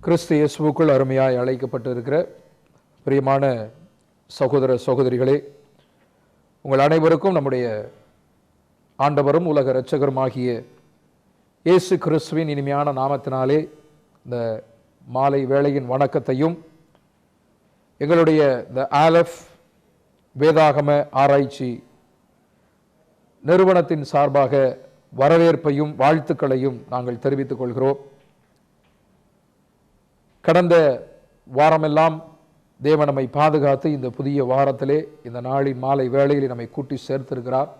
கிறிஸ்து இயேசுவுக்குள் அருமையாய் அழைக்கப்பட்டிருக்கிற பிரியமான சகோதர சகோதரிகளே, உங்கள் அனைவருக்கும் நம்முடைய ஆண்டவரும் உலக இரட்சகருமாகிய இயேசு கிறிஸ்துவின் இனிமையான நாமத்தினாலே இந்த மாலை வேளையின் வணக்கத்தையும் எங்களுடைய இந்த ஆலஃப் வேதாகம ஆராய்ச்சி நிறுவனத்தின் சார்பாக வரவேற்பையும் வாழ்த்துக்களையும் நாங்கள் தெரிவித்துக் கொள்கிறோம். கடந்த வாரமெல்லாம் தேவன் நம்மை பாதுகாத்து இந்த புதிய வாரத்திலே இந்த நாளின் மாலை வேளையில் நம்மை கூட்டி சேர்த்திருக்கிறார்.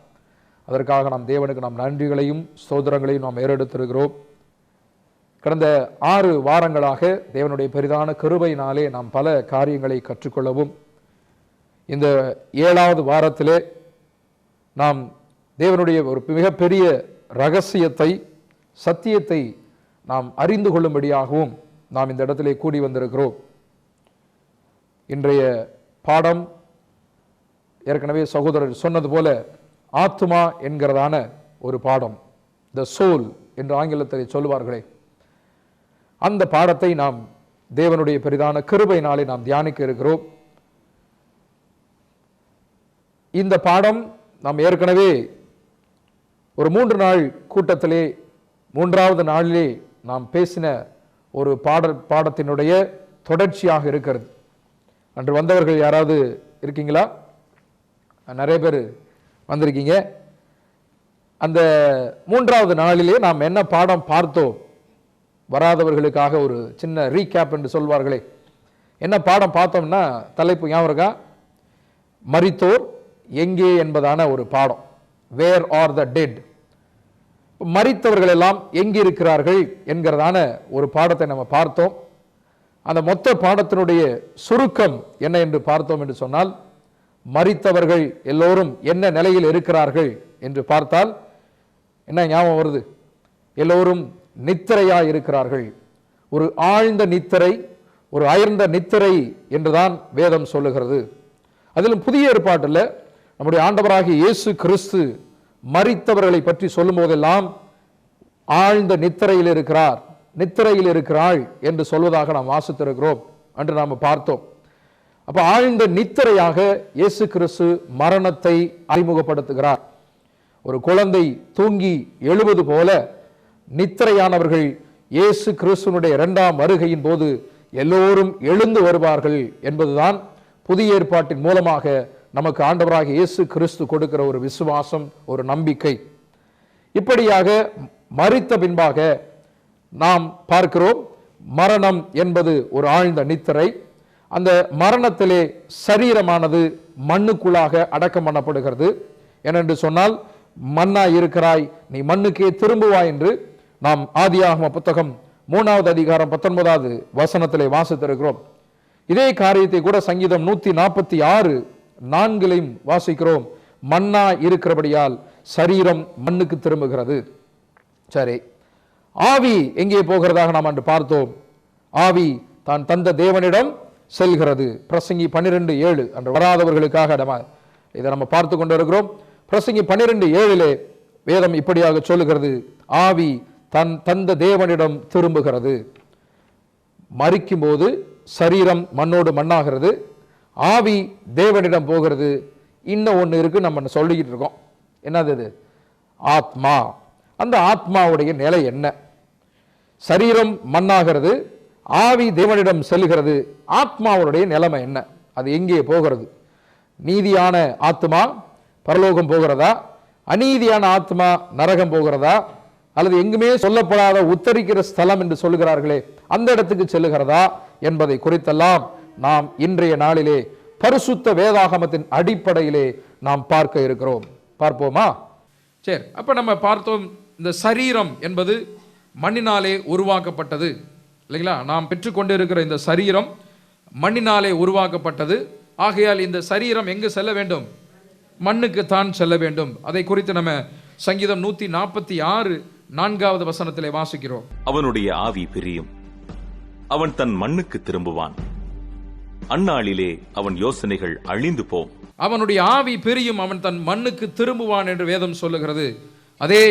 அதற்காக நாம் தேவனுக்கு நாம் நன்றிகளையும் ஸ்தோத்திரங்களையும் நாம் ஏறெடுத்திருக்கிறோம். கடந்த 6 வாரங்களாக தேவனுடைய பெரிதான கிருபையினாலே நாம் பல காரியங்களை கற்றுக்கொள்ளவும், இந்த 7வது வாரத்திலே நாம் தேவனுடைய ஒரு மிகப்பெரிய ரகசியத்தை, சத்தியத்தை நாம் அறிந்து கொள்ளும்படியாகவும் நாம் இந்த இடத்திலே கூடி வந்திருக்கிறோம். இன்றைய பாடம் ஏற்கனவே சகோதரர் சொன்னது போல ஆத்மா என்கிறதான ஒரு பாடம், த சோல் என்று ஆங்கிலத்தில் சொல்லுவார்களே, அந்த பாடத்தை நாம் தேவனுடைய பெரிதான கிருபையினாலே நாம் தியானிக்க இருக்கிறோம். இந்த பாடம் நாம் ஏற்கனவே ஒரு 3 நாள் கூட்டத்திலே 3வது நாளிலே நாம் பேசின ஒரு பாடத்தினுடைய தொடர்ச்சியாக இருக்கிறது. அன்று வந்தவர்கள் யாராவது இருக்கீங்களா? நிறைய பேர் வந்திருக்கீங்க. அந்த 3வது நாளிலே நாம் என்ன பாடம் பார்த்தோம்? வராதவர்களுக்காக ஒரு சின்ன ரீகேப் என்று சொல்வார்களே, என்ன பாடம் பார்த்தோம்னா, தலைப்பு ஞாபகம் இருக்கா? மரித்தோர் எங்கே என்பதான ஒரு பாடம். Where are the dead. மரித்தவர்கள் எல்லாம் எங்கே இருக்கிறார்கள் என்கிறதான ஒரு பாடத்தை நம்ம பார்த்தோம். அந்த மொத்த பாடத்தினுடைய சுருக்கம் என்ன என்று பார்த்தோம் என்று சொன்னால், மரித்தவர்கள் எல்லோரும் என்ன நிலையில் இருக்கிறார்கள் என்று பார்த்தால் என்ன ஞாபகம் வருது? எல்லோரும் நித்திரையா இருக்கிறார்கள். ஒரு ஆழ்ந்த நித்திரை, ஒரு அயர்ந்த நித்திரை என்றுதான் வேதம் சொல்லுகிறது. அதிலும் புதிய ஏற்பாட்டில் நம்முடைய ஆண்டவராகிய இயேசு கிறிஸ்து மரித்தவர்களை பற்றி சொல்லும் போதெல்லாம் ஆழ்ந்த நித்திரையில் இருக்கிறார், நித்திரையில் இருக்கிறாள் என்று சொல்வதாக நாம் வாசித்திருக்கிறோம் என்று நாம் பார்த்தோம். அப்ப ஆழ்ந்த நித்திரையாக இயேசு கிறிஸ்து மரணத்தை அறிமுகப்படுத்துகிறார். ஒரு குழந்தை தூங்கி எழுவது போல நித்திரையானவர்கள் இயேசு கிறிஸ்துனுடைய 2ஆம் வருகையின் போது எல்லோரும் எழுந்து வருவார்கள் என்பதுதான் புதிய ஏற்பாட்டின் மூலமாக நமக்கு ஆண்டவராக இயேசு கிறிஸ்து கொடுக்கிற ஒரு விசுவாசம், ஒரு நம்பிக்கை. இப்படியாக மரித்த பின்பாக நாம் பார்க்கிறோம், மரணம் என்பது ஒரு ஆழ்ந்த நித்திரை. அந்த மரணத்திலே சரீரமானது மண்ணுக்குள்ளாக அடக்கம் பண்ணப்படுகிறது. ஏனென்று சொன்னால், மண்ணாய் இருக்கிறாய், நீ மண்ணுக்கே திரும்புவாய் என்று நாம் ஆதியாகம புத்தகம் 3வது அதிகாரம் 19வது வசனத்திலே வாசித்திருக்கிறோம். இதே காரியத்தை கூட சங்கீதம் 146:4 வாசிக்கிறோம். மண்ணா இருக்கிறபடியால் சரீரம் மண்ணுக்கு திரும்புகிறது. சரி, ஆவி எங்கே போகிறதாக நாம் அன்று பார்த்தோம். ஆவி தான் தந்த தேவனிடம் செல்கிறது. பிரசங்கி 12:7 அன்று வராதவர்களுக்காக இதை நம்ம பார்த்து கொண்டிருக்கிறோம். பிரசங்கி 12:7 வேதம் இப்படியாக சொல்லுகிறது, ஆவி தன் தந்த தேவனிடம் திரும்புகிறது. மரிக்கும் போது சரீரம் மண்ணோடு மண்ணாகிறது, ஆவி தேவனிடம் போகிறது. இன்னும் ஒன்று இருக்கு, நம்ம சொல்லிக்கிட்டு இருக்கோம். என்னது அது? ஆத்மா. அந்த ஆத்மாவுடைய நிலை என்ன? சரீரம் மண்ணாகிறது, ஆவி தேவனிடம் செல்கிறது. ஆத்மாவுடைய நிலைமை என்ன? அது எங்கே போகிறது? நீதியான ஆத்மா பரலோகம் போகிறதா? அநீதியான ஆத்மா நரகம் போகிறதா? அல்லது எங்குமே சொல்லப்படாத உத்தரிக்கிற ஸ்தலம் என்று சொல்லுகிறார்களே, அந்த இடத்துக்கு செல்லுகிறதா என்பதை குறித்தெல்லாம் நாம் இன்றைய நாளிலே பரிசுத்த வேதாகமத்தின் அடிப்படையிலே நாம் பார்க்க இருக்கிறோம். பார்ப்போமா? சரி, அப்ப நம்ம பார்த்தோம், இந்த சரீரம் என்பது மண்ணினாலே உருவாக்கப்பட்டது இல்லைங்களா? நாம் பெற்றுக்கொண்டிருக்கிற இந்த சரீரம் மண்ணினாலே உருவாக்கப்பட்டது. ஆகையால் இந்த சரீரம் எங்கு செல்ல வேண்டும்? மண்ணுக்கு தான் செல்ல வேண்டும். அதை குறித்து நம்ம சங்கீதம் 146:4வது வசனத்திலே வாசிக்கிறோம். அவனுடைய ஆவி பிரியும், அவன் தன் மண்ணுக்கு திரும்புவான், அந்நாளிலே அவன் யோசனைகள் அழிந்து போம். அவனுடைய ஆவி பிரியும், அவன் தன் மண்ணுக்கு திரும்புவான் என்று வேதம் சொல்லுகிறது. அதே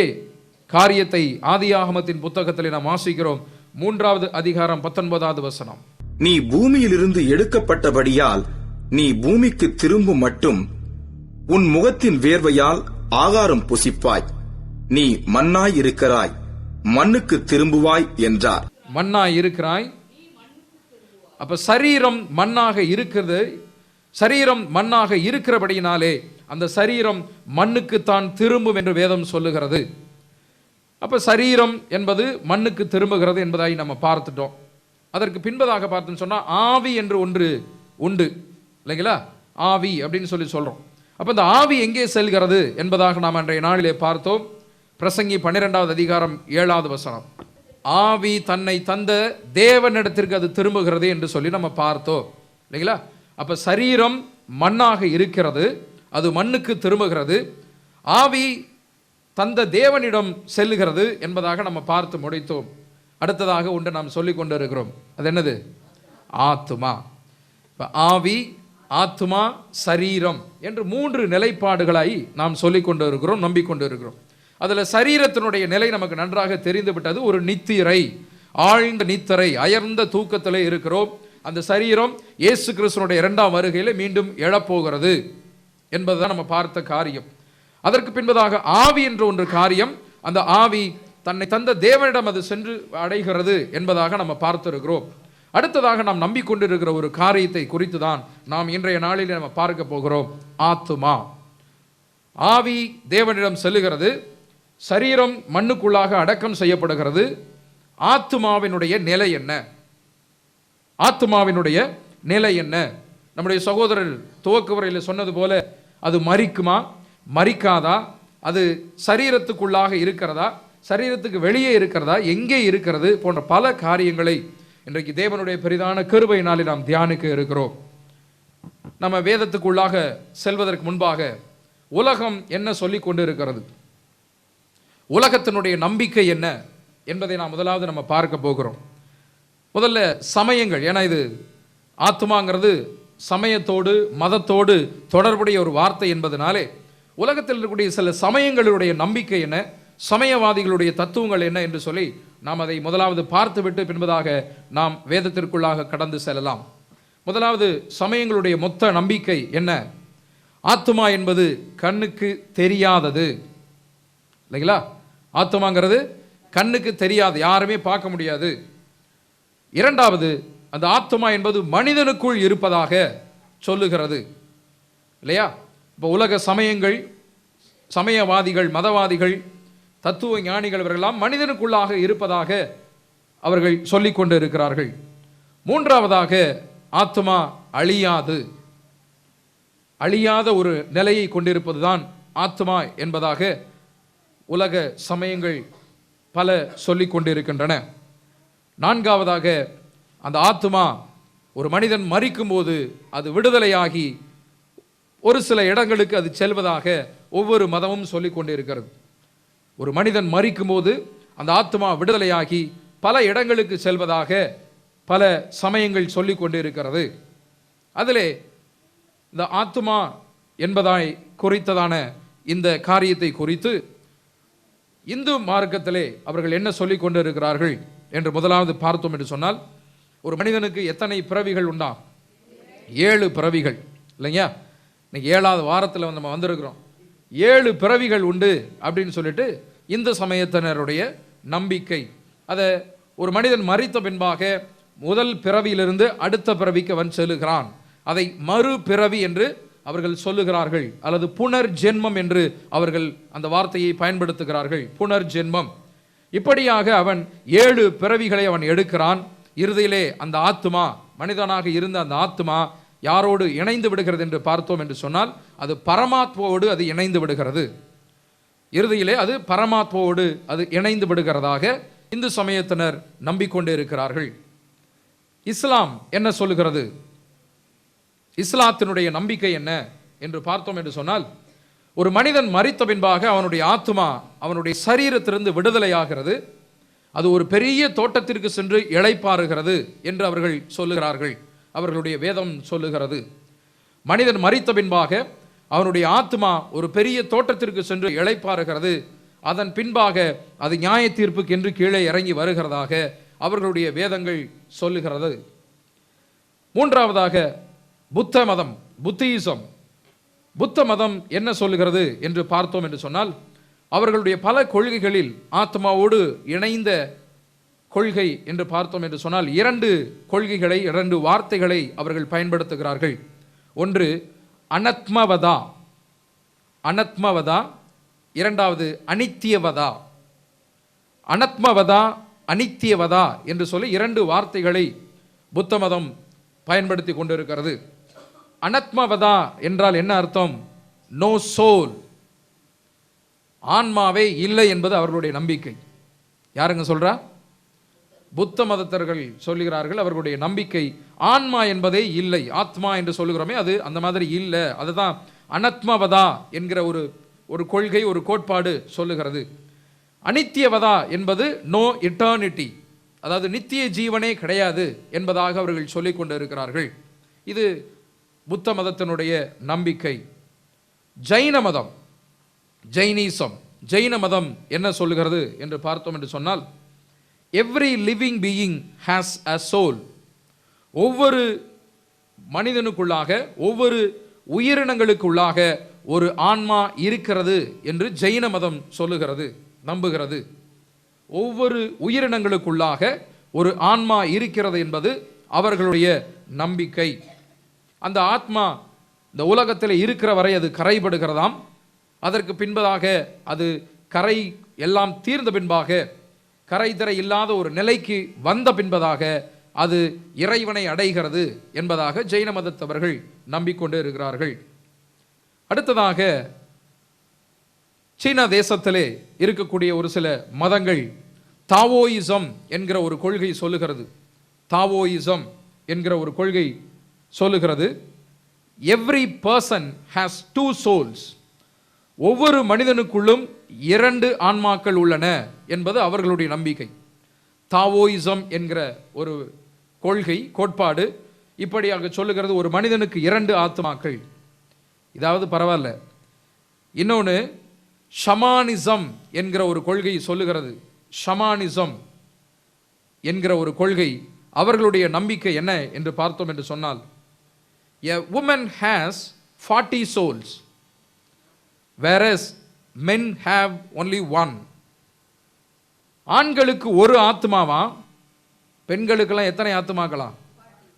காரியத்தை ஆதியாகமத்தின் புத்தகத்திலே நாம் வாசிக்கிறோம். 3வது அதிகாரம் 19வது வசனம். நீ பூமியிலிருந்து எடுக்கப்பட்டபடியால் நீ பூமிக்கு திரும்பும் மட்டும் உன் முகத்தின் வேர்வையால் ஆகாரம் புசிப்பாய். நீ மண்ணாய் இருக்கிறாய், மண்ணுக்கு திரும்புவாய் என்றார். மண்ணாய் இருக்கிறாய். அப்ப சரீரம் மண்ணாக இருக்கிறது. சரீரம் மண்ணாக இருக்கிறபடியினாலே அந்த சரீரம் மண்ணுக்குத்தான் திரும்பும் என்று வேதம் சொல்லுகிறது. அப்ப சரீரம் என்பது மண்ணுக்கு திரும்புகிறது என்பதை நம்ம பார்த்துட்டோம். அதற்கு பின்பதாக பார்த்தோம்னு சொன்னா ஆவி என்று ஒன்று உண்டு இல்லைங்களா? ஆவி அப்படின்னு சொல்லி சொல்றோம். அப்ப இந்த ஆவி எங்கே செல்கிறது என்பதாக நாம் அன்றைய நாளிலே பார்த்தோம். பிரசங்கி 12வது அதிகாரம் 7வது வசனம். ஆவி தன்னை தந்த தேவனிடத்திற்கு அது திரும்புகிறது என்று சொல்லி நம்ம பார்த்தோம் இல்லைங்களா? அப்ப சரீரம் மண்ணாக இருக்கிறது, அது மண்ணுக்கு திரும்புகிறது. ஆவி தந்த தேவனிடம் செல்லுகிறது என்பதாக நம்ம பார்த்து முடித்தோம். அடுத்ததாக ஒன்று நாம் சொல்லிக் கொண்டு இருக்கிறோம். அது என்னது? ஆத்துமா. இப்போ ஆவி, ஆத்துமா, சரீரம் என்று 3 நிலைப்பாடுகளாய் நாம் சொல்லிக் கொண்டு இருக்கிறோம், நம்பிக்கொண்டு இருக்கிறோம். அதில் சரீரத்தினுடைய நிலை நமக்கு நன்றாக தெரிந்து விட்டது. ஒரு நித்திரை, ஆழ்ந்த நித்திரை, அயர்ந்த தூக்கத்திலே இருக்கிறோம். அந்த சரீரம் இயேசு கிறிஸ்துவினுடைய 2ஆம் வருகையில் மீண்டும் எழப்போகிறது என்பதுதான் நம்ம பார்த்த காரியம். அதற்கு பின்பதாக ஆவி என்ற ஒன்று காரியம். அந்த ஆவி தன்னை தந்த தேவனிடம் அது சென்று அடைகிறது என்பதாக நம்ம பார்த்திருக்கிறோம். அடுத்ததாக நாம் நம்பிக்கொண்டிருக்கிற ஒரு காரியத்தை குறித்து தான் நாம் இன்றைய நாளில் நம்ம பார்க்க போகிறோம். ஆத்துமா. ஆவி தேவனிடம் செல்லுகிறது, சரீரம் மண்ணுக்குள்ளாக அடக்கம் செய்யப்படுகிறது. ஆத்துமாவினுடைய நிலை என்ன? ஆத்துமாவினுடைய நிலை என்ன? நம்முடைய சகோதரர் துவக்குவரையில் சொன்னது போல அது மரிக்குமா, மரிக்காதா, அது சரீரத்துக்குள்ளாக இருக்கிறதா, சரீரத்துக்கு வெளியே இருக்கிறதா, எங்கே இருக்கிறது போன்ற பல காரியங்களை இன்றைக்கு தேவனுடைய பெரிதான கிருபையினாலே நாம் தியானிக்க இருக்கிறோம். நம்ம வேதத்துக்குள்ளாக செல்வதற்கு முன்பாக உலகம் என்ன சொல்லிக் கொண்டு இருக்கிறது, உலகத்தினுடைய நம்பிக்கை என்ன என்பதை நாம் முதலாவது நம்ம பார்க்க போகிறோம். முதல்ல சமயங்கள், ஏன்னா இது ஆத்துமாங்கிறது சமயத்தோடு மதத்தோடு தொடர்புடைய ஒரு வார்த்தை என்பதனாலே உலகத்தில் இருக்கக்கூடிய சில சமயங்களுடைய நம்பிக்கை என்ன, சமயவாதிகளுடைய தத்துவங்கள் என்ன என்று சொல்லி நாம் அதை முதலாவது பார்த்துவிட்டு பின்பதாக நாம் வேதத்திற்குள்ளாக கடந்து செல்லலாம். முதலாவது சமயங்களுடைய மொத்த நம்பிக்கை என்ன? ஆத்துமா என்பது கண்ணுக்கு தெரியாதது இல்லைங்களா? ஆத்துமாங்கிறது கண்ணுக்கு தெரியாது, யாருமே பார்க்க முடியாது. இரண்டாவது, அந்த ஆத்துமா என்பது மனிதனுக்குள் இருப்பதாக சொல்லுகிறது இல்லையா? இப்போ உலக சமயங்கள், சமயவாதிகள், மதவாதிகள், தத்துவ ஞானிகள் இவர்களெல்லாம் மனிதனுக்குள்ளாக இருப்பதாக அவர்கள் சொல்லிக் கொண்டு இருக்கிறார்கள். மூன்றாவதாக ஆத்துமா அழியாது, அழியாத ஒரு நிலையை கொண்டிருப்பதுதான் ஆத்துமா என்பதாக உலக சமயங்கள் பல சொல்லிக் கொண்டிருக்கின்றன. நான்காவதாக அந்த ஆத்துமா ஒரு மனிதன் மரிக்கும் போது அது விடுதலையாகி ஒரு சில இடங்களுக்கு அது செல்வதாக ஒவ்வொரு மதமும் சொல்லிக் கொண்டிருக்கிறது. ஒரு மனிதன் மரிக்கும் போது அந்த ஆத்துமா விடுதலையாகி பல இடங்களுக்கு செல்வதாக பல சமயங்கள் சொல்லிக் கொண்டிருக்கிறது. அதிலே இந்த ஆத்துமா என்பதாய் குறித்ததான இந்த காரியத்தை குறித்து இந்து மார்க்கத்திலே அவர்கள் என்ன சொல்லிக் கொண்டு இருக்கிறார்கள் என்று முதலாவது பார்த்தோம் என்று சொன்னால், ஒரு மனிதனுக்கு எத்தனை பிறவிகள் உண்டா? 7 பிறவிகள் இல்லைங்க. இன்னைக்கு 7வது வாரத்தில் நம்ம வந்திருக்கிறோம். 7 பிறவிகள் உண்டு அப்படின்னு சொல்லிட்டு இந்து சமயத்தினருடைய நம்பிக்கை. அதை ஒரு மனிதன் மரித்த பின்பாக முதல் பிறவியிலிருந்து அடுத்த பிறவிக்கு அவன் செல்லுகிறான். அதை மறு பிறவி என்று அவர்கள் சொல்லுகிறார்கள், அல்லது புனர் ஜென்மம் என்று அவர்கள் அந்த வார்த்தையை பயன்படுத்துகிறார்கள். புனர் ஜென்மம். இப்படியாக அவன் 7 பிறவிகளை அவன் எடுக்கிறான். இறுதியிலே அந்த ஆத்துமா, மனிதனாக இருந்த அந்த ஆத்துமா யாரோடு இணைந்து விடுகிறது என்று பார்த்தோம் என்று சொன்னால், அது பரமாத்மாவோடு அது இணைந்து விடுகிறது. இறுதியிலே அது பரமாத்மாவோடு அது இணைந்து விடுகிறதாக இந்து சமயத்தினர் நம்பிக்கொண்டே இருக்கிறார்கள். இஸ்லாம் என்ன சொல்லுகிறது? இஸ்லாத்தினுடைய நம்பிக்கை என்ன என்று பார்த்தோம் என்று சொன்னால், ஒரு மனிதன் மரித்த பின்பாக அவனுடைய ஆத்துமா அவனுடைய சரீரத்திலிருந்து விடுதலையாகிறது. அது ஒரு பெரிய தோட்டத்திற்கு சென்று இளைப்பாறுகிறது என்று அவர்கள் சொல்லுகிறார்கள். அவர்களுடைய வேதம் சொல்லுகிறது. மனிதன் மரித்த பின்பாக அவனுடைய ஆத்துமா ஒரு பெரிய தோட்டத்திற்கு சென்று இளைப்பாறுகிறது. அதன் பின்பாக அது நியாய தீர்ப்புக்கு என்று கீழே இறங்கி வருகிறதாக அவர்களுடைய வேதங்கள் சொல்லுகிறது. மூன்றாவதாக புத்த மதம், புத்தியிசம். புத்த மதம் என்ன சொல்லுகிறது என்று பார்த்தோம் என்று சொன்னால், அவர்களுடைய பல கொள்கைகளில் ஆத்மாவோடு இணைந்த கொள்கை என்று பார்த்தோம் என்று சொன்னால், இரண்டு கொள்கைகளை, இரண்டு வார்த்தைகளை அவர்கள் பயன்படுத்துகிறார்கள். ஒன்று அனத்மவதா, அனத்மவதா. இரண்டாவது அனித்தியவதா. அனத்மவதா, அனித்தியவதா என்று சொல்லி இரண்டு வார்த்தைகளை புத்த மதம் பயன்படுத்தி கொண்டிருக்கிறது. அனத்மவதா என்றால் என்ன அர்த்தம்? நோ சோல், ஆன்மாவே இல்லை என்பது அவர்களுடைய நம்பிக்கை. யாருங்க சொல்றா? புத்த மதத்தர்கள் சொல்லுகிறார்கள். அவர்களுடைய நம்பிக்கை ஆன்மா என்பதே இல்லை. ஆத்மா என்று சொல்லுகிறோமே, அது அந்த மாதிரி இல்லை. அதுதான் அனத்மவதா என்கிற ஒரு கொள்கை, ஒரு கோட்பாடு சொல்லுகிறது. அனித்தியவதா என்பது நோ இட்டர்னிட்டி, அதாவது நித்திய ஜீவனே கிடையாது என்பதாக அவர்கள் சொல்லிக் கொண்டு இருக்கிறார்கள். இது புத்த மதத்தினுடைய நம்பிக்கை. ஜைன மதம், ஜைனிசம், ஜைன மதம் என்ன சொல்லுகிறது என்று பார்த்தோம் என்று சொன்னால், every living being has a soul. ஒவ்வொரு மனிதனுக்குள்ளாக, ஒவ்வொரு உயிரினங்களுக்குள்ளாக ஒரு ஆன்மா இருக்கிறது என்று ஜைன மதம் சொல்லுகிறது, நம்புகிறது. ஒவ்வொரு உயிரினங்களுக்குள்ளாக ஒரு ஆன்மா இருக்கிறது என்பது அவர்களுடைய நம்பிக்கை. அந்த ஆத்மா இந்த உலகத்தில் இருக்கிற வரை அது கரைபடுகிறதாம். அதற்கு பின்பதாக அது கரை எல்லாம் தீர்ந்த பின்பாக, கரை திரை இல்லாத ஒரு நிலைக்கு வந்த பின்பதாக அது இறைவனை அடைகிறது என்பதாக ஜெயின மதத்தவர்கள் நம்பிக்கொண்டு இருக்கிறார்கள். அடுத்ததாக சீனா தேசத்திலே இருக்கக்கூடிய ஒரு சில மதங்கள் தாவோயிசம் என்கிற ஒரு கொள்கை சொல்லுகிறது. தாவோயிசம் என்கிற ஒரு கொள்கை சொல்லுகிறது, every person has two souls. ஒவ்வொரு மனிதனுக்குள்ளும் இரண்டு ஆன்மாக்கள் உள்ளன என்பது அவர்களுடைய நம்பிக்கை. தாவோயிசம் என்கிற ஒரு கொள்கை, கோட்பாடு இப்படியாக சொல்லுகிறது, ஒரு மனிதனுக்கு இரண்டு ஆத்மாக்கள். இதாவது பரவாயில்ல. இன்னொன்று ஷமானிசம் என்கிற ஒரு கொள்கை சொல்லுகிறது. ஷமானிசம் என்கிற ஒரு கொள்கை, அவர்களுடைய நம்பிக்கை என்ன என்று பார்த்தோம் என்று சொன்னால், a woman has 40 souls whereas men have only one. ஆண்களுக்கு ஒரு ஆத்மாவா, பெண்களுக்கெல்லாம் எத்தனை ஆத்மாக்களா?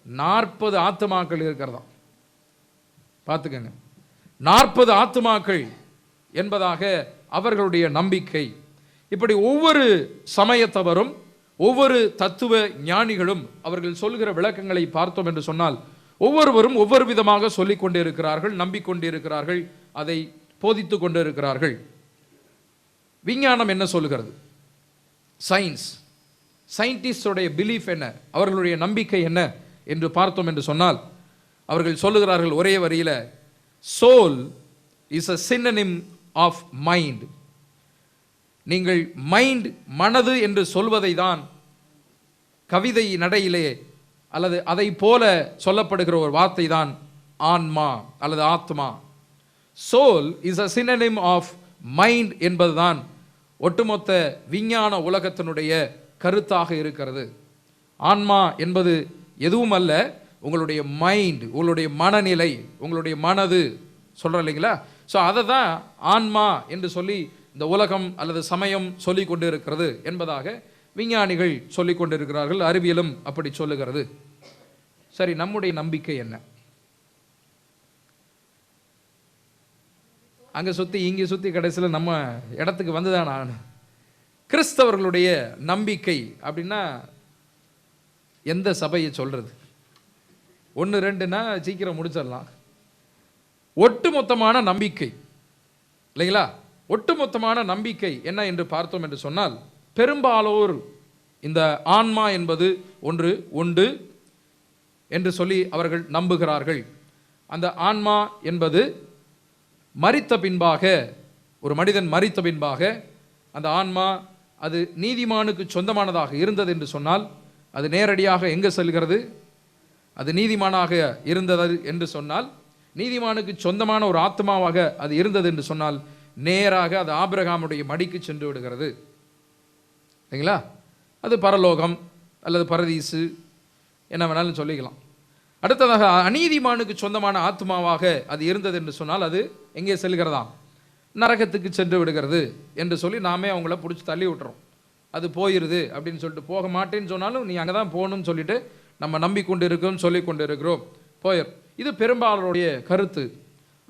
40 ஆத்மாக்கள் இருக்கிறதா. பார்த்துக்கங்க, 40 ஆத்மாக்கள் என்பதாக அவர்களுடைய நம்பிக்கை. இப்படி ஒவ்வொரு சமயத்தவரும், ஒவ்வொரு தத்துவ ஞானிகளும் அவர்கள் சொல்கிற விளக்கங்களை பார்த்தோம் என்று சொன்னால், ஒவ்வொருவரும் ஒவ்வொரு விதமாக சொல்லிக் கொண்டே இருக்கிறார்கள், நம்பிக்கொண்டே இருக்கிறார்கள், அதை போதித்து கொண்டு இருக்கிறார்கள். விஞ்ஞானம் என்ன சொல்லுகிறது? சயின்ஸ், சயின்டிஸ்டோடைய பிலீஃப் என்ன, அவர்களுடைய நம்பிக்கை என்ன என்று பார்த்தோம் என்று சொன்னால், அவர்கள் சொல்லுகிறார்கள் ஒரே வரியில, soul is a synonym of mind. நீங்கள் மைண்ட், மனது என்று சொல்வதை தான் கவிதை நடையிலே அல்லது அதை போல சொல்லப்படுகிற ஒரு வார்த்தை தான் ஆன்மா அல்லது ஆத்மா. Soul is a synonym of mind என்பதுதான் ஒட்டுமொத்த விஞ்ஞான உலகத்தினுடைய கருத்தாக இருக்கிறது. ஆன்மா என்பது எதுவும் அல்ல, உங்களுடைய மைண்ட், உங்களுடைய மனநிலை, உங்களுடைய மனது சொல்கிறோம் இல்லைங்களா? ஸோ அதை தான் ஆன்மா என்று சொல்லி இந்த உலகம் அல்லது சமயம் சொல்லி கொண்டு இருக்கிறது என்பதாக விஞ்ஞானிகள் சொல்லிக் கொண்டிருக்கிறார்கள், அறிவியலும் அப்படி சொல்லுகிறது. சரி, நம்முடைய நம்பிக்கை என்ன? அங்கே சுற்றி இங்கே சுற்றி கடைசியில் நம்ம இடத்துக்கு வந்துதான் ஆகணும். கிறிஸ்தவர்களுடைய நம்பிக்கை அப்படின்னா எந்த சபையை சொல்றது? 1 2னா சீக்கிரம் முடிச்சிடலாம். ஒட்டுமொத்தமான நம்பிக்கை இல்லைங்களா? ஒட்டுமொத்தமான நம்பிக்கை என்ன என்று பார்த்தோம் என்று சொன்னால், பெரும்பாலோர் இந்த ஆன்மா என்பது ஒன்று உண்டு என்று சொல்லி அவர்கள் நம்புகிறார்கள். அந்த ஆன்மா என்பது மரித்த பின்பாக, ஒரு மனிதன் மரித்த பின்பாக அந்த ஆன்மா அது நீதிமானுக்கு சொந்தமானதாக இருந்தது என்று சொன்னால், அது நேரடியாக எங்கே செல்கிறது? அது நீதிமானாக இருந்தது என்று சொன்னால், நீதிமானுக்கு சொந்தமான ஒரு ஆத்மாவாக அது இருந்தது என்று சொன்னால், நேராக அது ஆபிரகாமுடைய மடிக்கு சென்று விடுகிறது இல்லைங்களா? அது பரலோகம், அல்லது பரதீசு, என்ன வேணாலும் சொல்லிக்கலாம். அடுத்ததாக அநீதிமானுக்கு சொந்தமான ஆத்மாவாக அது இருந்தது என்று சொன்னால் அது எங்கே செல்கிறதாம்? நரகத்துக்கு சென்று விடுகிறது என்று சொல்லி நாமே அவங்கள பிடிச்சி தள்ளி விட்டுறோம். அது போயிருது அப்படின்னு சொல்லிட்டு, போக மாட்டேன்னு சொன்னாலும் நீ அங்கே தான் போகணும்னு சொல்லிட்டு நம்ம நம்பிக்கொண்டு இருக்கோம், சொல்லி கொண்டு இருக்கிறோம், போயிர். இது பெரும்பாலருடைய கருத்து.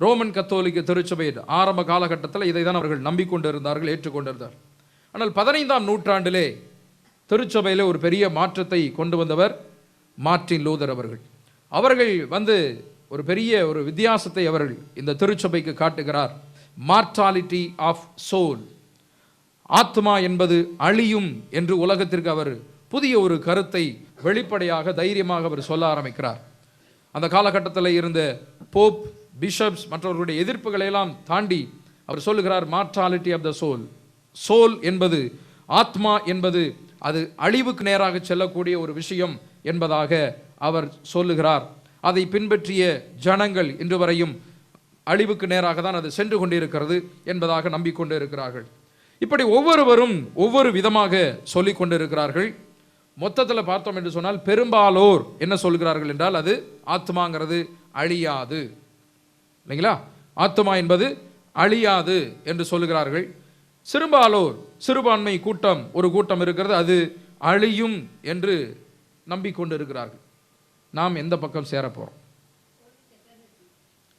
ரோமன் கத்தோலிக்க திருச்சபை ஆரம்ப காலகட்டத்தில் இதை தான் அவர்கள் நம்பிக்கொண்டு இருந்தார்கள், ஏற்றுக்கொண்டிருந்தார்கள். ஆனால் 15ஆம் நூற்றாண்டிலே திருச்சபையிலே ஒரு பெரிய மாற்றத்தை கொண்டு வந்தவர் மார்ட்டின் லூதர் அவர்கள். அவர்கள் ஒரு பெரிய ஒரு வித்தியாசத்தை அவர்கள் இந்த திருச்சபைக்கு காட்டுகிறார். மார்டாலிட்டி ஆஃப் சோல், ஆத்மா என்பது அழியும் என்று உலகத்திற்கு அவர் புதிய ஒரு கருத்தை வெளிப்படையாக தைரியமாக அவர் சொல்ல ஆரம்பிக்கிறார். அந்த காலகட்டத்தில் இருந்த போப், பிஷப்ஸ் மற்றவர்களுடைய எதிர்ப்புகளை எல்லாம் தாண்டி அவர் சொல்லுகிறார், mortality of the soul, soul என்பது, ஆத்மா என்பது அது அழிவுக்கு நேராக செல்லக்கூடிய ஒரு விஷயம் என்பதாக அவர் சொல்லுகிறார். அதை பின்பற்றிய ஜனங்கள் இன்று வரையும் அழிவுக்கு நேராக தான் அது சென்று கொண்டிருக்கிறது என்பதாக நம்பிக்கொண்டு இருக்கிறார்கள். இப்படி ஒவ்வொருவரும் ஒவ்வொரு விதமாக சொல்லிக் கொண்டிருக்கிறார்கள். மொத்தத்தில் பார்த்தோம் என்று சொன்னால் பெரும்பாலோர் என்ன சொல்கிறார்கள் என்றால் அது ஆத்மாங்கிறது அழியாது, இல்லைங்களா? ஆத்மா என்பது அழியாது என்று சொல்லுகிறார்கள். சிறுபாலோர், சிறுபான்மை கூட்டம் ஒரு கூட்டம் இருக்கிறது, அது அழியும் என்று நம்பிக்கொண்டு இருக்கிறார்கள். நாம் எந்த பக்கம் சேர போறோம்?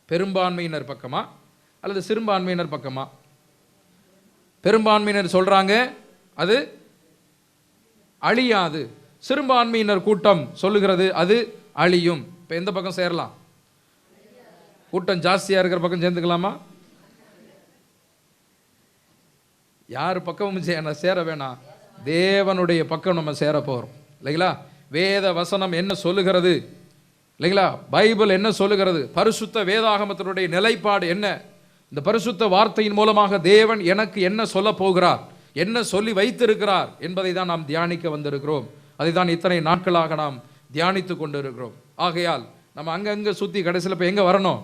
பெரும்பான்மையினர் பக்கமா அல்லது சிறுபான்மையினர் பக்கமா? பெரும்பான்மையினர் சொல்றாங்க அது அழியாது, சிறுபான்மையினர் கூட்டம் சொல்லுகிறது அது அழியும். இப்ப எந்த பக்கம் சேரலாம்? கூட்டம் ஜாஸ்தியா இருக்கிற பக்கம் சேர்ந்துக்கலாமா? யார் பக்கமும் சேர வேணாம், தேவனுடைய பக்கம் நம்ம சேர போறோம், இல்லைங்களா? வேத வசனம் என்ன சொல்லுகிறது, இல்லைங்களா? பைபிள் என்ன சொல்லுகிறது, பரிசுத்த வேதாகமத்தினுடைய நிலைப்பாடு என்ன, இந்த பரிசுத்த வார்த்தையின் மூலமாக தேவன் எனக்கு என்ன சொல்ல போகிறார், என்ன சொல்லி வைத்திருக்கிறார் என்பதை தான் நாம் தியானிக்க வந்திருக்கிறோம். அதை தான் இத்தனை நாட்களாக நாம் தியானித்து கொண்டு இருக்கிறோம். ஆகையால் நம்ம அங்கங்க சுத்தி கடைசியில் இப்போ எங்க வரணும்?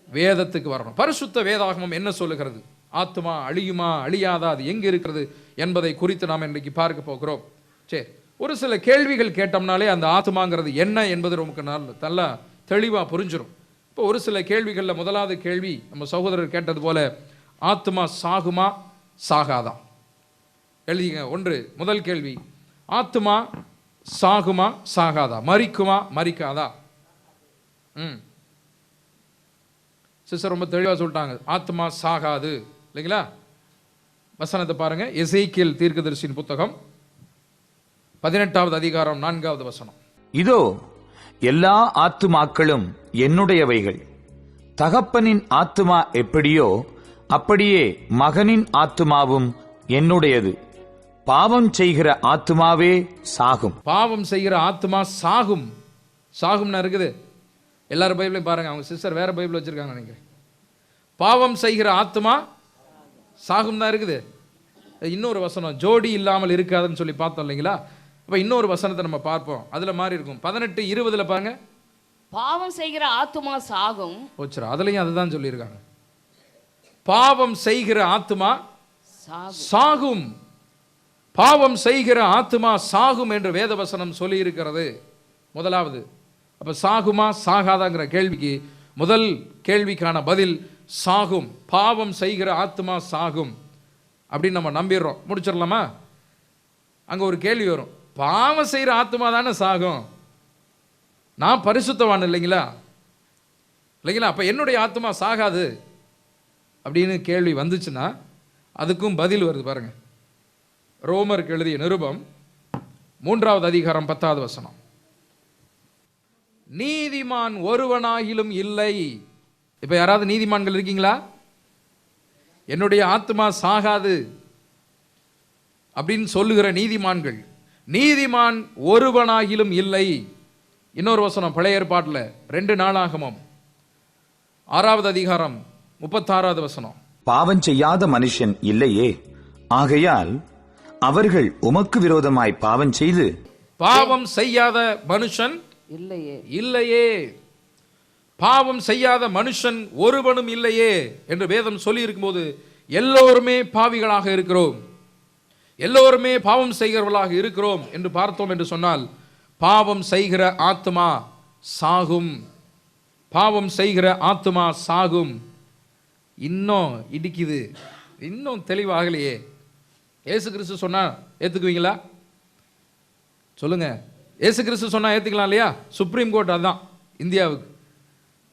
வேதத்துக்கு வரணும். பரிசுத்த வேதாகமம் என்ன சொல்லுகிறது, ஆத்மா அழியுமா அழியாதா, அது எங்க இருக்கிறது என்பதை குறித்து நாம் இன்றைக்கு பார்க்க போகிறோம். சரி, ஒரு சில கேள்விகள் கேட்டோம்னாலே அந்த ஆத்மாங்கிறது என்ன என்பது நமக்கு நல்லா தெளிவாக புரிஞ்சிடும். இப்போ ஒரு சில கேள்விகளில் முதலாவது கேள்வி நம்ம சகோதரர் கேட்டது போல, ஆத்மா சாகுமா சாகாதா? எழுதிங்க. முதல் கேள்வி, ஆத்மா சாகுமா சாகாதா, மரிக்குமா மரிக்காதா? சிஸ்டர் ரொம்ப தெளிவாக சொல்லிட்டாங்க, ஆத்மா சாகாது, இல்லைங்களா? வசனத்தை பாருங்க, எசேக்கியேல் தீர்க்கதரிசியின் புத்தகம் 18வது அதிகாரம் 4வது வசனம். இதோ எல்லா ஆத்துமாக்களும் என்னுடையவைகள், தகப்பனின் ஆத்துமா எப்படியோ அப்படியே மகனின் ஆத்துமாவும் என்னுடையது, பாவம் செய்கிற ஆத்துமாவே சாகும். பாவம் செய்கிற ஆத்துமா சாகும். சாகும்னா இருக்குது, எல்லாரும் பைபிளையும் பாருங்க, அவங்க சிஸ்டர் வேற பைபிள் வச்சிருக்காங்க நினைக்கிறேன். பாவம் செய்கிற ஆத்மா சாகும் தான் இருக்குது. இன்னொரு வசனம், ஜோடி இல்லாமல் இருக்காதுன்னு சொல்லி பார்த்தோம், இல்லைங்களா? அப்ப இன்னொரு வசனத்தை நம்ம பார்ப்போம், அதுல மாதிரி இருக்கும். 18:20 பாருங்க, பாவம் செய்கிற ஆத்துமா சாகும். போச்சுரா, அதுலயும் அதுதான் சொல்லியிருக்காங்க, பாவம் செய்கிற ஆத்துமா சாகும். பாவம் செய்கிற ஆத்துமா சாகும் என்று வேதவசனம் சொல்லி இருக்கிறது. முதலாவது, அப்ப சாகுமா சாகாதாங்கிற கேள்விக்கு முதல் கேள்விக்கான பதில் சாகும். பாவம் செய்கிற ஆத்துமா சாகும் அப்படின்னு நம்ம நம்பிடுறோம், முடிச்சிடலாமா? அங்க ஒரு கேள்வி வரும், பாவம் செய்கிற ஆத்மா தானே சாகும், நான் பரிசுத்தவான் இல்லைங்களா, இல்லைங்களா? அப்ப என்னுடைய ஆத்மா சாகாது அப்படின்னு கேள்வி வந்துச்சுன்னா அதுக்கும் பதில் வருது பாருங்க. ரோமருக்கு எழுதிய நிருபம் 3வது அதிகாரம் 10வது வசனம், நீதிமான் ஒருவனாகிலும் இல்லை. இப்ப யாராவது நீதிமான்கள் இருக்கீங்களா? என்னுடைய ஆத்மா சாகாது அப்படின்னு சொல்லுகிற நீதிமான்கள், நீதிமான் ஒருவனாகிலும் இல்லை. இன்னொரு வசனம் பழைய ஏற்பாட்டில் 2 நாளாகமம் 6வது அதிகாரம் 36வது வசனம், பாவம் செய்யாத மனுஷன் இல்லையே, ஆகையால் அவர்கள் உமக்கு விரோதமாய் பாவம் செய்து. பாவம் செய்யாத மனுஷன் இல்லையே, இல்லையே, பாவம் செய்யாத மனுஷன் ஒருவனும் இல்லையே என்று வேதம் சொல்லி இருக்கும்போது எல்லோருமே பாவிகளாக இருக்கிறோம். எல்லோருமே பாவம் செய்கிறவர்களாக இருக்கிறோம் என்று பார்த்தோம் என்று சொன்னால், பாவம் செய்கிற ஆத்துமா சாகும். பாவம் செய்கிற ஆத்துமா சாகும். இன்னும் இடிக்குது, இன்னும் தெளிவாகலையே. இயேசு கிறிஸ்து சொன்னா ஏத்துக்குவீங்களா? சொல்லுங்க. இயேசு கிறிஸ்து சொன்னா ஏத்துக்கலாம் இல்லையா? சுப்ரீம் கோர்ட் அதுதான் இந்தியாவுக்கு.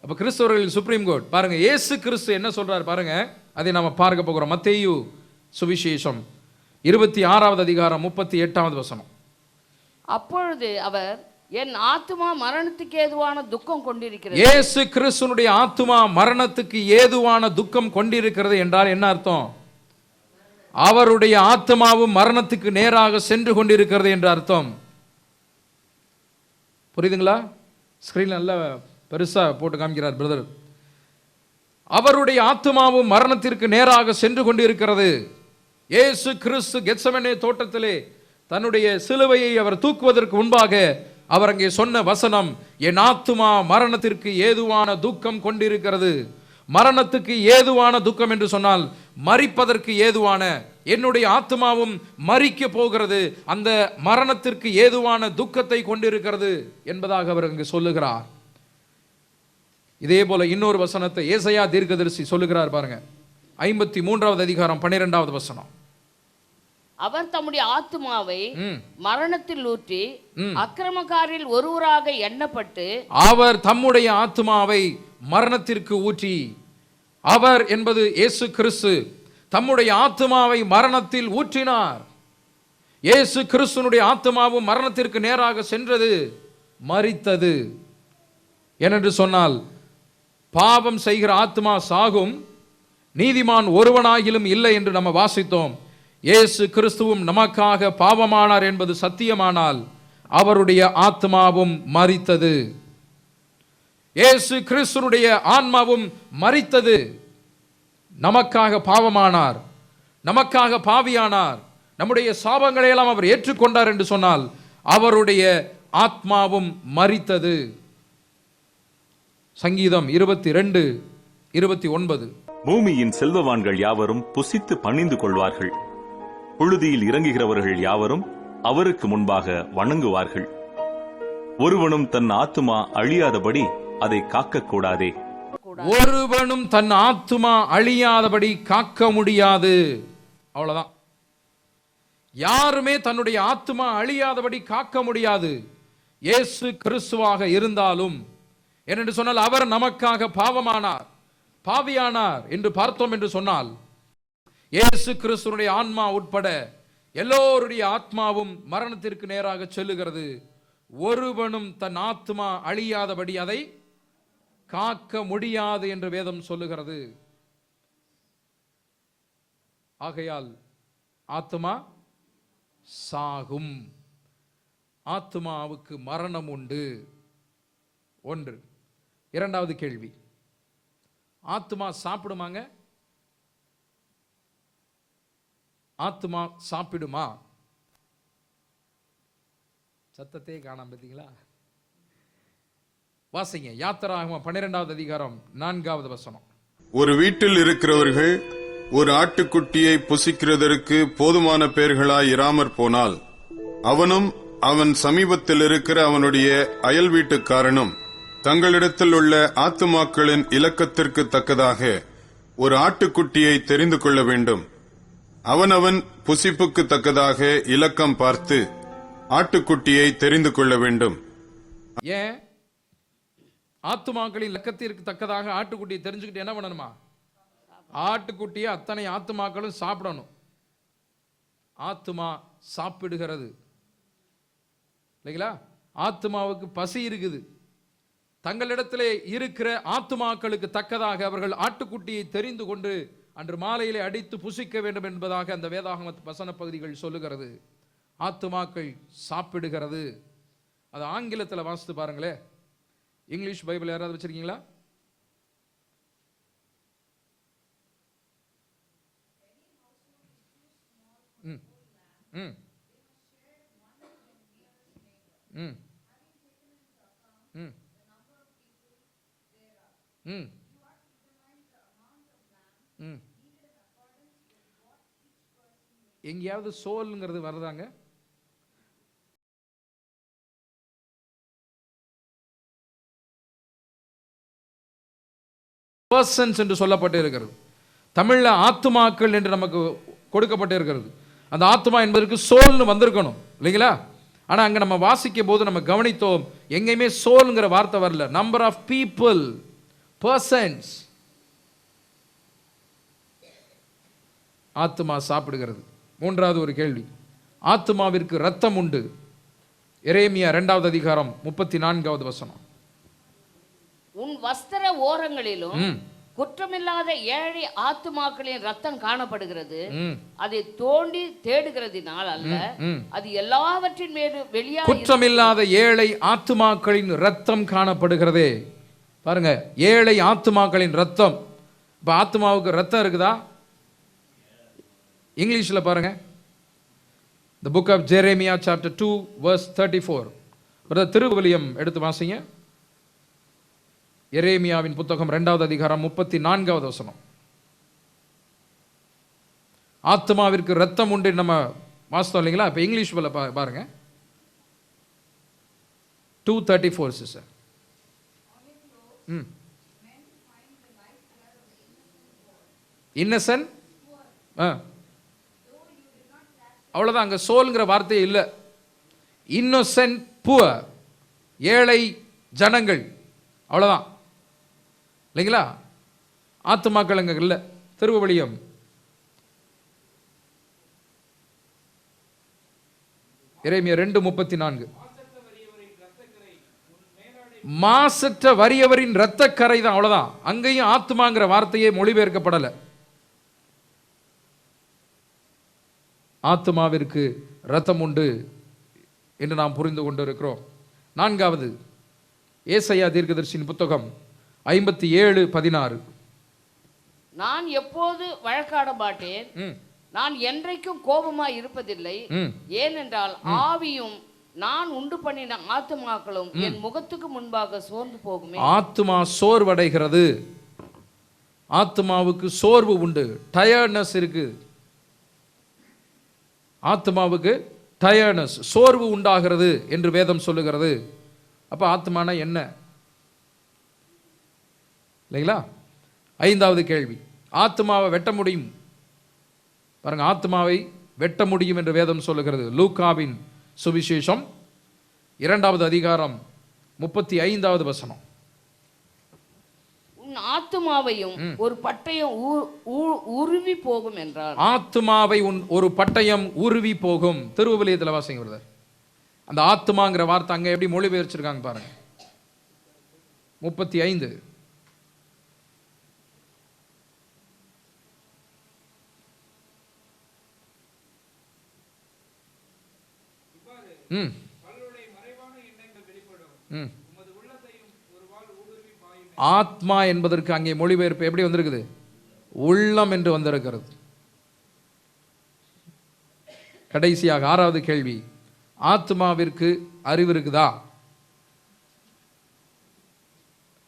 அப்ப கிறிஸ்தவர்கள் சுப்ரீம் கோர்ட். பாருங்க இயேசு கிறிஸ்து என்ன சொல்றாரு பாருங்க, அதை நாம பார்க்க போகிறோம். மத்தேயு சுவிசேஷம் 26வது அதிகாரம் 38வது வசனம். அப்பொழுது அவர், என் ஆத்துமா மரணத்துக்கு ஏதுவான துக்கம் கொண்டிருக்கிறது. இயேசு கிறிஸ்துனுடைய ஆத்துமா மரணத்துக்கு ஏதுவான துக்கம் கொண்டிருக்கிறது என்றால் என்ன அர்த்தம்? அவருடைய ஆத்மாவும் மரணத்துக்கு நேராக சென்று கொண்டிருக்கிறது என்ற அர்த்தம். புரியுதுங்களா? ஸ்கிரீன் நல்லா பெருசா போட்டு காமிக்கிறார் பிரதர். அவருடைய ஆத்மாவும் மரணத்திற்கு நேராக சென்று கொண்டிருக்கிறது. இயேசு கிறிஸ்து கெத்செமனே தோட்டத்திலே தன்னுடைய சிலுவையை அவர் தூக்குவதற்கு முன்பாக அவர் அங்கே சொன்ன வசனம், என் ஆத்துமா மரணத்திற்கு ஏதுவான துக்கம் கொண்டிருக்கிறது. மரணத்துக்கு ஏதுவான துக்கம் என்று சொன்னால் மரிப்பதற்கு ஏதுவான, என்னுடைய ஆத்மாவும் மரிக்க போகிறது, அந்த மரணத்திற்கு ஏதுவான துக்கத்தை கொண்டிருக்கிறது என்பதாக அவர் அங்கு சொல்லுகிறார். இதே போல இன்னொரு வசனத்தை ஏசாயா தீர்க்கதரிசி சொல்லுகிறார் பாருங்க. 53வது அதிகாரம் 12வது வசனம். அவர் தம்முடைய ஆத்துமாவை மரணத்தில் ஊற்றி அக்கிரமக்காரில் ஒருவராக எண்ணப்பட்டு, அவர் தம்முடைய ஆத்துமாவை மரணத்திற்கு ஊற்றி, அவர் என்பது இயேசு கிறிஸ்து தம்முடைய ஆத்துமாவை மரணத்தில் ஊற்றினார். இயேசு கிறிஸ்துனுடைய ஆத்துமாவும் மரணத்திற்கு நேராக சென்றது, மரித்தது. ஏனென்று சொன்னால் பாவம் செய்கிற ஆத்மா சாகும், நீதிமான் ஒருவனாகிலும் இல்லை என்று நம்ம வாசித்தோம். இயேசு கிறிஸ்துவும் நமக்காக பாவமானார் என்பது சத்தியமானால் அவருடைய ஆத்மாவும் மரித்தது. இயேசு கிறிஸ்துனுடைய ஆன்மாவும் மரித்தது. நமக்காக பாவமானார், நமக்காக பாவியானார், நம்முடைய சாபங்களை எல்லாம் அவர் ஏற்றுக்கொண்டார் என்று சொன்னால் அவருடைய ஆத்மாவும் மரித்தது. சங்கீதம் 22:29. பூமியின் செல்வவான்கள் யாவரும் புசித்து பணிந்து கொள்வார்கள், புழுதியில் இறங்குகிறவர்கள் யாவரும் அவருக்கு முன்பாக வணங்குவார்கள். ஒருவனும் தன் ஆத்துமா அழியாதபடி அதை காக்கக்கூடாதே. ஒருவனும் தன் ஆத்துமா அழியாதபடி காக்க முடியாது. அவ்வளவுதான். யாருமே தன்னுடைய ஆத்துமா அழியாதபடி காக்க முடியாது. இயேசு கிறிஸ்துவாக இருந்தாலும், ஏனென்று சொன்னால் அவர் நமக்காக பாவமானார், பாவியானார் என்று பார்த்தோம் என்று சொன்னால், இயேசு கிறிஸ்துனுடைய ஆன்மா உட்பட எல்லோருடைய ஆத்மாவும் மரணத்திற்கு நேராக செல்லுகிறது. ஒருவனும் தன் ஆத்மா அழியாதபடி அதை காக்க முடியாது என்று வேதம் சொல்லுகிறது. ஆகையால் ஆத்மா சாகும், ஆத்மாவுக்கு மரணம் உண்டு. ஒன்று. இரண்டாவது கேள்வி, ஆத்மா சாப்பிடுமாங்க? ஆத்மா சாப்பிடுமா? சத்தத்தை காணாம பார்த்தீங்களா? வாசிங்க. யாத்திராகமம் 12வது அதிகாரம் 4வது வசனம். ஒரு வீட்டில் இருக்கிறவர்கள் ஒரு ஆட்டுக்குட்டியை புசிக்கிறதற்கு போதுமான பேர்களாய் இராமற் போனால், அவனும் அவன் சமீபத்தில் இருக்கிற அவனுடைய அயல் வீட்டுக்காரனும் தங்களிடத்தில் உள்ள ஆத்துமாக்களின் இலக்கத்திற்கு தக்கதாக ஒரு ஆட்டுக்குட்டியை தெரிந்து கொள்ள வேண்டும். அவனவன் புசிப்புக்கு தக்கதாக இலக்கம் பார்த்து ஆட்டுக்குட்டியை தெரிந்து கொள்ள வேண்டும். ஏன்? ஆத்துமாக்களின் இலக்கத்திற்கு தக்கதாக ஆட்டுக்குட்டியை தெரிஞ்சுக்கிட்டு என்ன பண்ணணுமா? ஆட்டுக்குட்டியை அத்தனை ஆத்துமாக்களும் சாப்பிடணும். ஆத்துமா சாப்பிடுகிறது இல்லைங்களா? ஆத்துமாவுக்கு பசி இருக்குது. தங்களிடத்திலே இருக்கிற ஆத்துமாக்களுக்கு தக்கதாக அவர்கள் ஆட்டுக்குட்டியை தெரிந்து கொண்டு அன்று மாலையிலே அடித்து புசிக்க வேண்டும் என்பதாக அந்த வேதாகம வசன பகுதிகள் சொல்லுகிறது. ஆத்துமாக்கள் சாப்பிடுகிறது. அது ஆங்கிலத்தில் வாசித்து பாருங்களே. இங்கிலீஷ் பைபிள் யாராவது வச்சிருக்கீங்களா? ம் ம் ம் ம் ம் ம் எங்கேயாவது சோல்ங்கிறது வருதாங்க? பர்சன்ஸ் என்று சொல்லப்பட்டு இருக்கிறது. தமிழ்ல ஆத்துமாக்கள் என்று நமக்கு கொடுக்கப்பட்டு இருக்கிறது. அந்த ஆத்மா என்பதற்கு சோல்னு வந்திருக்கணும் இல்லைங்களா? ஆனா அங்க நம்ம வாசிக்கும் போது நம்ம கவனித்தோம், எங்கேயுமே சோல்ங்கிற வார்த்தை வரல. Number of people, persons. ஆத்மா சாப்பிடுகிறது. மூன்றாவது ஒரு கேள்வி, ஆத்மாவிற்கு ரத்தம் உண்டு. எரேமியா 2வது அதிகாரம் 34வது வசனம். உன் வஸ்திர ஓரங்களிலும் குற்றமில்லாத ஏழை ஆத்துமாக்களின் ரத்தம் காணப்படுகிறது. அதை தோண்டி தேடுகிறதினால் அல்ல, அது எல்லாவற்றின் மேலும் வெளியாக குற்றமில்லாத ஏழை ஆத்துமாக்களின் ரத்தம் காணப்படுகிறதே. பாருங்க, ஏழை ஆத்துமாக்களின் ரத்தம். இப்ப ஆத்துமாவுக்கு ரத்தம் இருக்குதா? இங்கிலீஷ்ல பாருங்க, The book of Jeremiah chapter 2 verse 34. Brother திருவிலியம் எடுத்து வாசிங்க. எரேமியாவின் புத்தகம் 2வது அதிகாரம் 34வது வசனம். ஆத்மாவிற்கு ரத்தம் உண்டு நம்ம வாசித்தோம் இல்லைங்களா? இப்ப இங்கிலீஷ் பாருங்க, 2:34 சிஸ்டர். இன்னசென்ட், அவ்வளவுதான். அங்க சோல்ங்கிற வார்த்தையே இல்லை. இன்னோசென்ட் புவர், ஏழை ஜனங்கள், அவ்வளவுதான் இல்லைங்களா? ஆத்துமாக்கள் அங்க இல்லை. திருவிலியம் எரேமியா 2:34. மாசற்ற வறியவரின் இரத்தக்கரை தான், அவ்வளவுதான். அங்கேயும் ஆத்துமாங்கிற வார்த்தையே மொழிபெயர்க்கப்படலை. ஆத்மாவிற்கு ரத்தம் உண்டு என்று நாம் புரிந்து கொண்டிருக்கிறோம். 4வது ஏசாயா தீர்க்கதரிசியின் புத்தகம் 57:16. நான் எப்போது வழக்காட மாட்டேன், நான் என்றைக்கும் கோபமாய் இருப்பதில்லை. ஏனென்றால் ஆவியும் நான் உண்டு பண்ணின ஆத்துமாக்களும் என் முகத்துக்கு முன்பாக சோர்ந்து போகுமே. ஆத்துமா சோர்வடைகிறது. ஆத்மாவுக்கு சோர்வு உண்டு, டயர்ட்னஸ் இருக்கு. ஆத்மாவுக்கு டயர்ட்னஸ், சோர்வு உண்டாகிறது என்று வேதம் சொல்லுகிறது. அப்ப ஆத்மானா என்ன இல்லைங்களா? 5வது கேள்வி, ஆத்மாவை வெட்ட முடியும். பாருங்க, ஆத்மாவை வெட்ட முடியும் என்று வேதம் சொல்லுகிறது. லூக்காவின் சுவிசேஷம் 2வது அதிகாரம் 35வது வசனம். ஆத்துமாவையும் ஒரு பட்டயம் உருவி போகும் என்றார். ஆத்துமாவை ஒரு பட்டயம் உருவி போகும். திருவிலியத்தில் வாசிங்க பிரதர். அந்த ஆத்துமாங்கிற வார்த்தை அங்க எப்படி மொழிபெயர்ச்சிருக்காங்க பாருங்க. 35. ஆத்மா என்பதற்கு அங்கே மொழிபெயர்ப்பு எப்படி வந்திருக்குது? உள்ளம் என்று வந்திருக்கிறது. கடைசியாக 6வது கேள்வி, ஆத்மாவிற்கு அறிவு இருக்குதா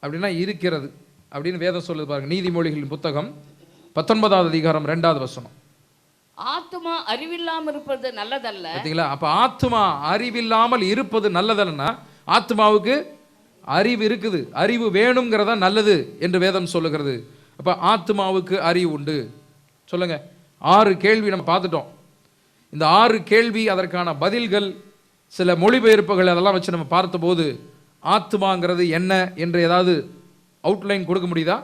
அப்படின்னா இருக்கிறது அப்படின்னு வேதம் சொல்லுது பாருங்க. நீதிமொழிகளின் புத்தகம் 19வது அதிகாரம் 2வது வசனம். ஆத்மா அறிவில்லாமல் இருப்பது நல்லதல்ல. பார்த்தீங்களா? அப்ப ஆத்மா அறிவில்லாமல் இருப்பது நல்லதல்னா ஆத்மாவுக்கு அறிவு இருக்குது, அறிவு வேணுங்கிறதா நல்லது என்று வேதம் சொல்லுகிறது. அப்ப ஆத்மாவுக்கு அறிவு உண்டு. சொல்லுங்க, 6 கேள்வி நம்ம பார்த்துட்டோம். இந்த 6 கேள்வி, அதற்கான பதில்கள், சில மொழிபெயர்ப்புகள், அதெல்லாம் வச்சு நம்ம பார்த்தபோது ஆத்மாங்கிறது என்ன என்று ஏதாவது அவுட்லைன் கொடுக்க முடியுதா?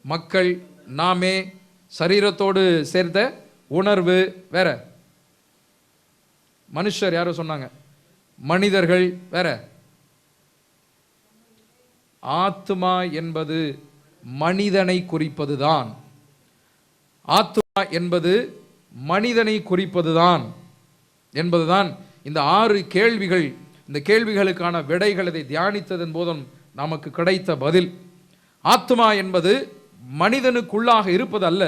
மக்கள், நாமே, சரீரத்தோடு சேர்த்த உணர்வு, வேற மனுஷர் யாரோ சொன்னாங்க, மனிதர்கள் வேற. ஆத்மா என்பது மனிதனை குறிப்பதுதான். ஆத்மா என்பது மனிதனை குறிப்பதுதான் என்பதுதான் இந்த 6 கேள்விகள். இந்த கேள்விகளுக்கான விடைகள் இதை தியானித்ததன் போதும் நமக்கு கிடைத்த பதில். ஆத்மா என்பது மனிதனுக்குள்ளாக இருப்பது அல்ல,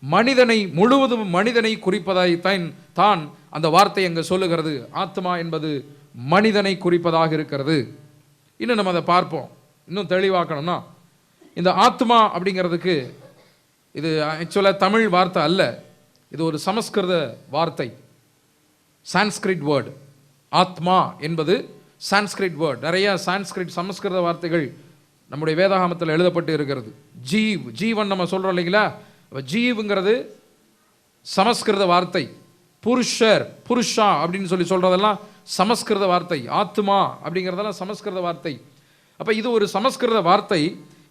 மனிதனை முழுவதும் மனிதனை குறிப்பதாய்த்தான் அந்த வார்த்தை அங்கு சொல்லுகிறது. ஆத்மா என்பது மனிதனை குறிப்பதாக இருக்கிறது. இன்னும் நம்ம அதை பார்ப்போம். இன்னும் தெளிவாக்கணும்னா இந்த ஆத்மா அப்படிங்கிறதுக்கு இது ஆக்சுவலாக தமிழ் வார்த்தை அல்ல, இது ஒரு சமஸ்கிருத வார்த்தை, சான்ஸ்கிரிட் வேர்டு. ஆத்மா என்பது சான்ஸ்கிரிட் வேர்டு. நிறைய சான்ஸ்கிரிட் சமஸ்கிருத வார்த்தைகள் நம்முடைய வேதாகமத்தில் எழுதப்பட்டு இருக்கிறது. ஜீவ், ஜீவன் நம்ம சொல்கிறோம் இல்லைங்களா, ஜீவுங்கிறது சமஸ்கிருத வார்த்தை. புருஷர், புருஷா அப்படின்னு சொல்கிறதெல்லாம் சமஸ்கிருத வார்த்தை. ஆத்மா அப்படிங்கிறதெல்லாம் சமஸ்கிருத வார்த்தை. அப்போ இது ஒரு சமஸ்கிருத வார்த்தை.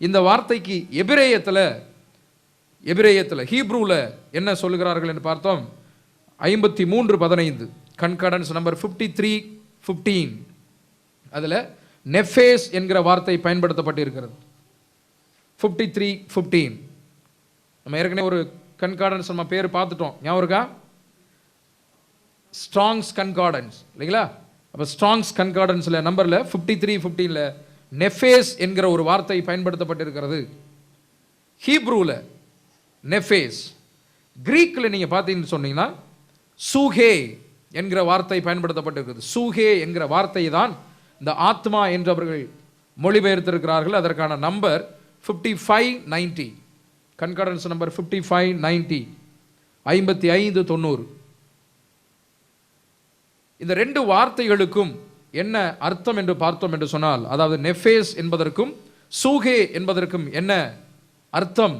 இந்த வார்த்தைக்கு எபிரேயத்தில் ஹீப்ரூவில் என்ன சொல்லுகிறார்கள் என்று பார்த்தோம். 53:15 கன்கார்டன்ஸ் நம்பர் 53:15 அதில் நெஃபேஸ் என்கிற வார்த்தை பயன்படுத்தப்பட்டு இருக்கிறது. 53:15 நம்ம ஏற்கனவே ஒரு கன்கார்டன்ஸ் நம்ம பேர் பார்த்துட்டோம், ஞாபகம் இருக்கா? ஸ்ட்ராங்ஸ் கன்கார்டன்ஸ் இல்லைங்களா? அப்போ ஸ்ட்ராங்ஸ் கன்கார்டன்ஸில் நம்பரில் 53:15 நெஃபேஸ் என்கிற ஒரு வார்த்தை பயன்படுத்தப்பட்டிருக்கிறது. ஹீப்ரூவில் நெஃபேஸ். கிரீக்கில் நீங்கள் பார்த்தீங்கன்னு சொன்னீங்கன்னா சூஹே என்கிற வார்த்தை பயன்படுத்தப்பட்டிருக்கிறது. சூஹே என்கிற வார்த்தையை தான் இந்த ஆத்மா என்று அவர்கள் மொழிபெயர்த்திருக்கிறார்கள். அதற்கான நம்பர் 5590 கன்கார்டன்ஸ் நம்பர் 5590 5590. இந்த ரெண்டு வார்த்தைகளுக்கும் என்ன அர்த்தம் என்று பார்த்தோம் என்று சொன்னால், அதாவது நெஃபேஸ் என்பதற்கும் சூஹே என்பதற்கும் என்ன அர்த்தம்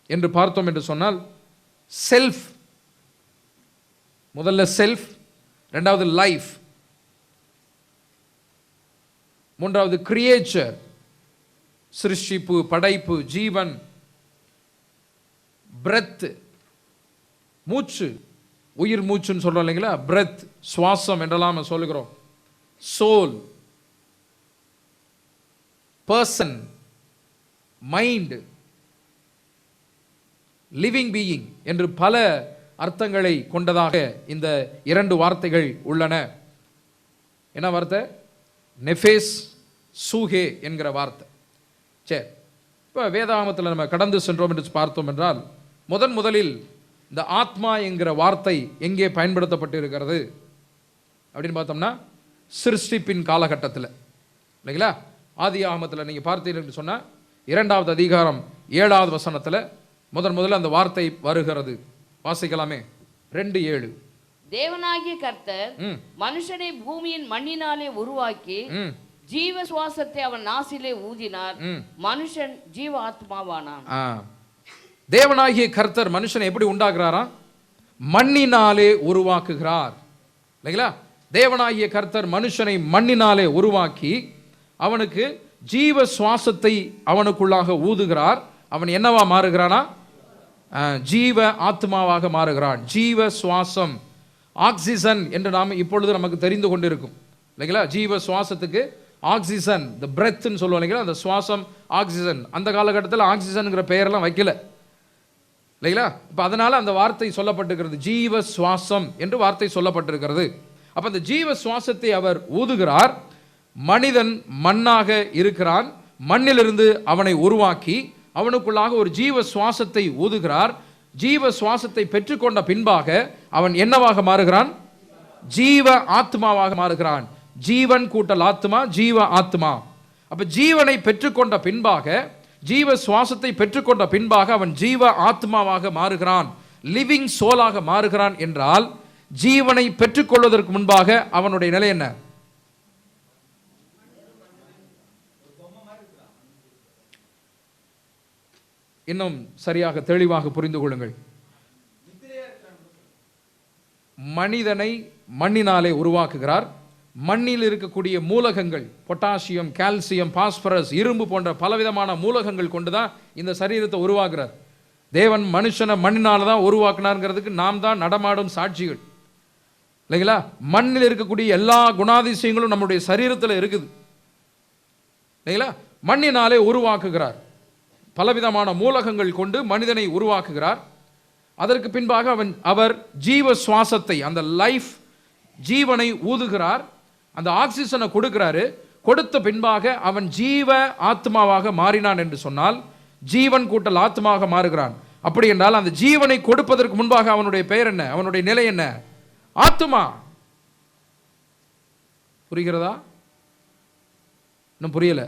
என்று பார்த்தோம் என்று சொன்னால், செல்ஃப், முதல்ல செல்ஃப், ரெண்டாவது லைஃப், மூன்றாவது கிரியேச்சர், சிருஷ்டிப்பு, படைப்பு, ஜீவன், பிரெத், மூச்சு, உயிர் மூச்சுன்னு சொல்றோம் இல்லைங்களா, பிரெத், சுவாசம் என்றெல்லாம் சொல்லுகிறோம், soul, person, mind, living being என்று பல அர்த்தங்களை கொண்டதாக இந்த இரண்டு வார்த்தைகள் உள்ளன. என்ன வார்த்தை? நெஃபேஸ், சூஹே என்கிற வார்த்தை. சரி, இப்போ வேதாகமத்தில் நம்ம கடந்து சென்றோம் என்று பார்த்தோம் என்றால், முதலில் இந்த ஆத்மா என்கிற வார்த்தை எங்கே பயன்படுத்தப்பட்டு இருக்கிறது அப்படின்னு பார்த்தோம்னா, சிருஷ்டிப்பின் காலகட்டத்தில் இல்லைங்களா? ஆதி ஆகமத்தில் நீங்கள் பார்த்தீங்கன்னு சொன்னால் 2வது அதிகாரம் 7வது வசனத்தில் முதல்ல அந்த வார்த்தை வருகிறது. வாசிக்கலாமே, 2:7. தேவனாகிய கர்த்தர் மனுஷனை பூமியின் மண்ணினாலே உருவாக்கி ஜீவ சுவாசத்தை அவன் நாசிலே ஊதினார், மனுஷன் ஜீவ ஆத்மாவானான். தேவனாகிய கர்த்தர் மனுஷனை எப்படி உண்டாக்குறாரா? மண்ணினாலே உருவாக்குகிறார் இல்லைங்களா? தேவனாகிய கர்த்தர் மனுஷனை மண்ணினாலே உருவாக்கி அவனுக்கு ஜீவ சுவாசத்தை அவனுக்குள்ளாக ஊதுகிறார். அவன் என்னவா மாறுகிறானா? ஜீவ ஆத்மாவாக மாறுகிறான். ஜீவ சுவாசம், ஆக்சிஜன் என்று நாம் இப்பொழுது நமக்கு தெரிந்து கொண்டிருக்கும் இல்லைங்களா? ஜீவ சுவாசத்துக்கு ஆக்சிஜன், த பிரெத்ன்னு சொல்லுவோம் இல்லைங்களா? அந்த சுவாசம் ஆக்சிஜன். அந்த காலகட்டத்தில் ஆக்சிஜன்ங்கிற பெயரெல்லாம் வைக்கல இல்லைங்களா? இப்போ அதனால அந்த வார்த்தை சொல்லப்பட்டிருக்கிறது, ஜீவ சுவாசம் என்று வார்த்தை சொல்லப்பட்டிருக்கிறது. அப்போ அந்த ஜீவ சுவாசத்தை அவர் ஊதுகிறார். மனிதன் மண்ணாக இருக்கிறான், மண்ணிலிருந்து அவனை உருவாக்கி அவனுக்குள்ளாக ஒரு ஜீவ சுவாசத்தை ஊதுகிறார். ஜீவ சுவாசத்தை பெற்றுக்கொண்ட பின்பாக அவன் என்னவாக மாறுகிறான்? ஜீவ ஆத்மாவாக மாறுகிறான். ஜீவன் கூட்டல் ஆத்மா, ஜீவ ஆத்மா. அப்ப ஜீவனை பெற்றுக்கொண்ட பின்பாக, ஜீவ சுவாசத்தை பெற்றுக்கொண்ட பின்பாக அவன் ஜீவ ஆத்மாவாக மாறுகிறான், லிவிங் சோலாக மாறுகிறான் என்றால், ஜீவனை பெற்றுக்கொள்வதற்கு முன்பாக அவனுடைய நிலை என்ன? இன்னும் சரியாக தெளிவாக புரிந்து கொள்ளுங்கள். மனிதனை மண்ணினாலே உருவாக்குகிறார். மண்ணில் இருக்கக்கூடிய மூலகங்கள், பொட்டாசியம், கால்சியம், பாஸ்பரஸ், இரும்பு போன்ற பலவிதமான மூலகங்கள் கொண்டுதான் இந்த சரீரத்தை உருவாக்குறார். தேவன் மனுஷனை மண்ணினால தான் உருவாக்குனாருங்கிறதுக்கு நாம் தான் நடமாடும் சாட்சிகள் இல்லைங்களா? மண்ணில் இருக்கக்கூடிய எல்லா குணாதிசயங்களும் நம்முடைய சரீரத்தில் இருக்குது இல்லைங்களா? மண்ணினாலே உருவாக்குகிறார். பலவிதமான மூலகங்கள் கொண்டு மனிதனை உருவாக்குகிறார். அதற்கு பின்பாக அவர் ஜீவ சுவாசத்தை, அந்த லைஃப், ஜீவனை ஊதுகிறார். அந்த ஆக்சிஜனை கொடுக்கிறாரு. கொடுத்த பின்பாக அவன் ஜீவ ஆத்மாவாக மாறினான் என்று சொன்னால், ஜீவன் கூட்டல் ஆத்மாவாக மாறுகிறான். அப்படி என்றால் அந்த ஜீவனை கொடுப்பதற்கு முன்பாக அவனுடைய பெயர் என்ன? அவனுடைய நிலை என்ன? ஆத்மா. புரிகிறதா? இன்னும் புரியல?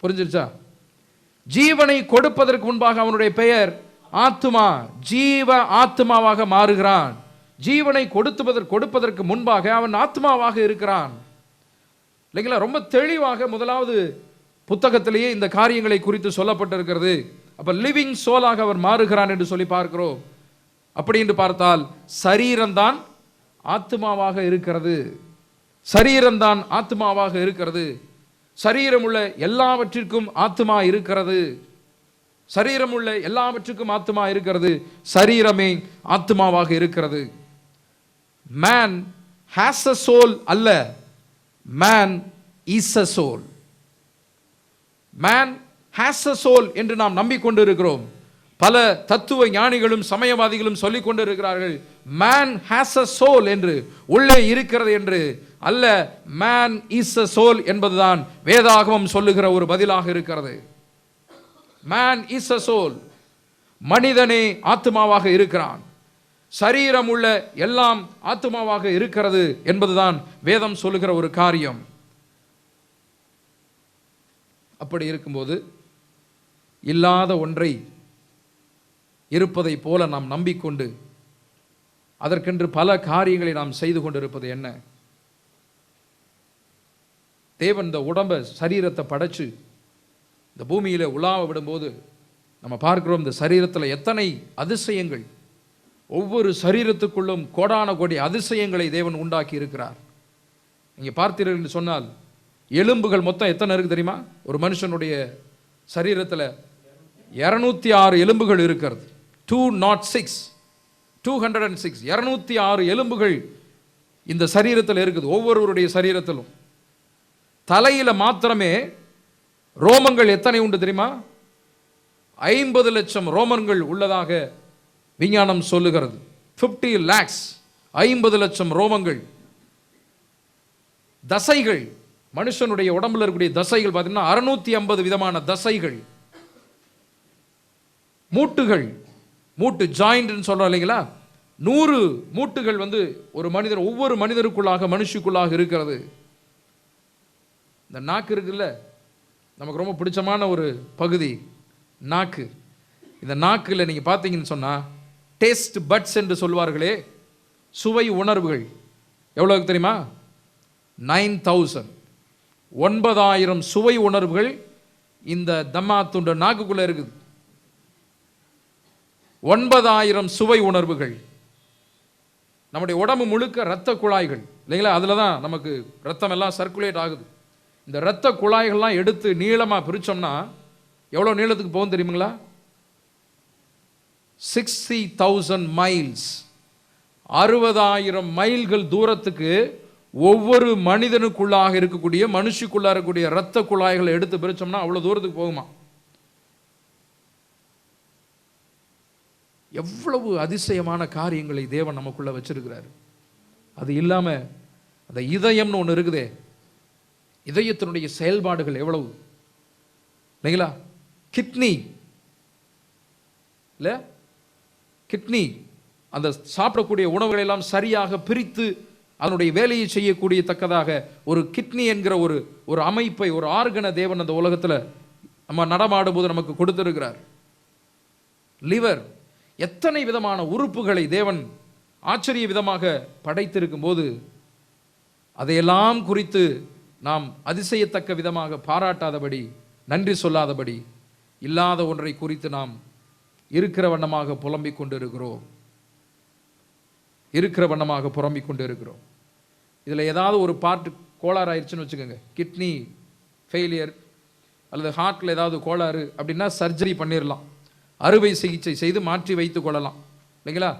புரிஞ்சிருச்சா? ஜீவனை கொடுப்பதற்கு முன்பாக அவனுடைய பெயர் ஆத்துமா, ஜீவ ஆத்துமாவாக மாறுகிறான். ஜீவனை கொடுப்பதற்கு முன்பாக அவன் ஆத்மாவாக இருக்கிறான். இல்லைங்களா? ரொம்ப தெளிவாக முதலாவது புத்தகத்திலேயே இந்த காரியங்களை குறித்து சொல்லப்பட்டிருக்கிறது. அப்ப லிவிங் சோலாக அவர் மாறுகிறான் என்று சொல்லி பார்க்கிறோம். அப்படி என்று பார்த்தால் சரீரம்தான் ஆத்மாவாக இருக்கிறது. சரீரம்தான் ஆத்மாவாக இருக்கிறது. சரீரம் உள்ள எல்லாவற்றிற்கும் ஆத்மா இருக்கிறது. சரீரம் உள்ள எல்லாவற்றுக்கும் ஆத்மா இருக்கிறது. சரீரமே ஆத்மாவாக இருக்கிறது. மேன் ஹேஸ் அ சோல் அல்ல, man is a soul. Man has a soul என்று நாம் நம்பிக்கொண்டு இருக்கிறோம். பல தத்துவ ஞானிகளும் சமயவாதிகளும் சொல்லிக் கொண்டு இருக்கிறார்கள், மேன் ஹேஸ் அ சோல் என்று, உள்ளே இருக்கிறது என்று அல்ல, மேன் இஸ் அ சோல் என்பதுதான் வேதாகமம் சொல்லுகிற ஒரு பதிலாக இருக்கிறது. Man is a soul. மனிதனே ஆத்மாவாக இருக்கிறான். சரீரம் உள்ள எல்லாம் ஆத்மாவாக இருக்கிறது என்பதுதான் வேதம் சொல்லுகிற ஒரு காரியம். அப்படி இருக்கும்போது இல்லாத ஒன்றை இருப்பதை போல நாம் நம்பிக்கொண்டு அதற்கென்று பல காரியங்களை நாம் செய்து கொண்டிருப்பது என்ன? தேவன் இந்த உடம்பை, சரீரத்தை படைச்சு இந்த பூமியில உலாவ விடும்போது நம்ம பார்க்கிறோம், இந்த சரீரத்தில் எத்தனை அதிசயங்கள், ஒவ்வொரு சரீரத்துக்குள்ளும் கோடான கோடி அதிசயங்களை தேவன் உண்டாக்கி இருக்கிறார். நீங்க பார்த்தீர்கள் என்று சொன்னால் எலும்புகள் மொத்தம் எத்தனை இருக்கு தெரியுமா? ஒரு மனுஷனுடைய சரீரத்தில் 206 எலும்புகள் இருக்கிறது. 206 206 எலும்புகள் இந்த சரீரத்தில் இருக்குது, ஒவ்வொருவருடைய சரீரத்திலும். தலையில மாத்திரமே ரோமங்கள் எத்தனை உண்டு தெரியுமா? 50 லட்சம் ரோமங்கள் உள்ளதாக விஞ்ஞானம் சொல்லுகிறது. 50 lakhs, 50 லட்சம் ரோமங்கள். தசைகள், மனுஷனுடைய உடம்புல இருக்கக்கூடிய தசைகள் பார்த்தீங்கன்னா 650 விதமான தசைகள். மூட்டுகள், மூட்டு ஜாயிண்ட் சொல்றோம் இல்லைங்களா? 100 மூட்டுகள் ஒரு மனிதர், ஒவ்வொரு மனிதருக்குள்ளாக, மனுஷிக்குள்ளாக இருக்கிறது. இந்த நாக்கு இருக்குல்ல, நமக்கு ரொம்ப பிடிச்சமான ஒரு பகுதி நாக்கு. இந்த நாக்கில் நீங்க பார்த்தீங்கன்னு சொன்னா டேஸ்ட் பட்ஸ் என்று சொல்வார்களே, சுவை உணர்வுகள் எவ்வளவு தெரியுமா? 9,000 சுவை உணர்வுகள் இந்த தம்மாத்துண்ட நாக்குக்குள்ள இருக்குது. 9,000 சுவை உணர்வுகள். நம்முடைய உடம்பு முழுக்க இரத்த குழாய்கள் இல்லைங்களா? அதில் தான் நமக்கு ரத்தம் எல்லாம் சர்க்குலேட் ஆகுது. இந்த இரத்த குழாய்கள்லாம் எடுத்து நீளமாக பிரித்தோம்னா எவ்வளோ நீளத்துக்கு போகும் தெரியுங்களா? 60,000 மைல்ஸ், 60,000 மைல்கள் தூரத்துக்கு ஒவ்வொரு மனிதனுக்குள்ளாக இருக்கக்கூடிய, மனுஷிக்குள்ளாக இருக்கக்கூடிய இரத்த குழாய்களை எடுத்து பிரித்தோம்னா அவ்வளோ தூரத்துக்கு போகுமா? எவ்வளவு அதிசயமான காரியங்களை தேவன் நமக்குள்ள வச்சிருக்கிறார். அது இல்லாம அந்த இதயம்னு ஒன்று இருக்குதே, இதயத்தினுடைய செயல்பாடுகள் எவ்வளவு இல்லைங்களா? கிட்னி இல்ல, கிட்னி அந்த சாப்பிடக்கூடிய உணவுகளை எல்லாம் சரியாக பிரித்து அதனுடைய வேலையை செய்யக்கூடிய தக்கதாக ஒரு கிட்னி என்கிற ஒரு அமைப்பை, ஒரு ஆர்கனை தேவன் அந்த உலகத்தில் நம்ம நடமாடும் போது நமக்கு கொடுத்திருக்கிறார். லிவர், எத்தனை விதமான உறுப்புகளை தேவன் ஆச்சரிய விதமாக படைத்திருக்கும் போது அதையெல்லாம் குறித்து நாம் அதிசயத்தக்க விதமாக பாராட்டாதபடி, நன்றி சொல்லாதபடி, இல்லாத ஒன்றை குறித்து நாம் இருக்கிற வண்ணமாக புலம்பிக் கொண்டிருக்கிறோம். இருக்கிற வண்ணமாக புலம்பிக் கொண்டு இருக்கிறோம். இதில் ஏதாவது ஒரு பார்ட் கோளாறு ஆயிடுச்சுன்னு வச்சுக்கோங்க, கிட்னி ஃபெயிலியர் அல்லது ஹார்ட்டில் ஏதாவது கோளாறு அப்படின்னா சர்ஜரி பண்ணிடலாம், அறுவை சிகிச்சை செய்து மாற்றி வைத்துக் கொள்ளலாம் இல்லைங்களா?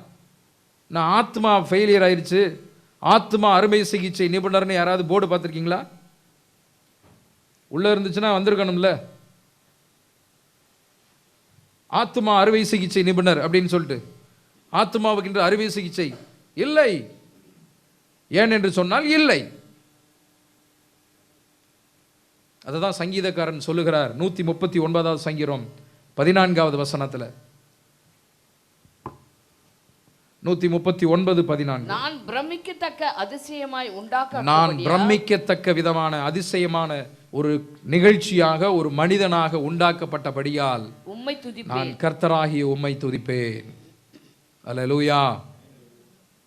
நான் ஆத்மா ஃபெயிலியர் ஆயிடுச்சு, ஆத்மா அறுவை சிகிச்சை நிபுணர்னு யாராவது போர்டு பார்த்துருக்கீங்களா? உள்ள இருந்துச்சுன்னா வந்திருக்கணும்ல, ஆத்மா அறுவை சிகிச்சை நிபுணர் அப்படின்னு சொல்லிட்டு. ஆத்மாவுக்கு அறுவை சிகிச்சை இல்லை, ஏன் என்று சொன்னால் இல்லை. அதுதான் சங்கீதக்காரன் சொல்லுகிறார் 139வது சங்கீதம் 14வது வசனத்தில். 139:14. நான் பிரமிக்கத்தக்க அதிசயமாய் உண்டாக்க, நான் பிரமிக்கத்தக்க விதமான அதிசயமான ஒரு நிகழ்ச்சியாக, ஒரு மனிதனாக உண்டாக்கப்பட்டபடியால் உம்மை துதிப்பேன். நான் கர்த்தராகிய உம்மை துதிப்பேன். அல்லேலூயா.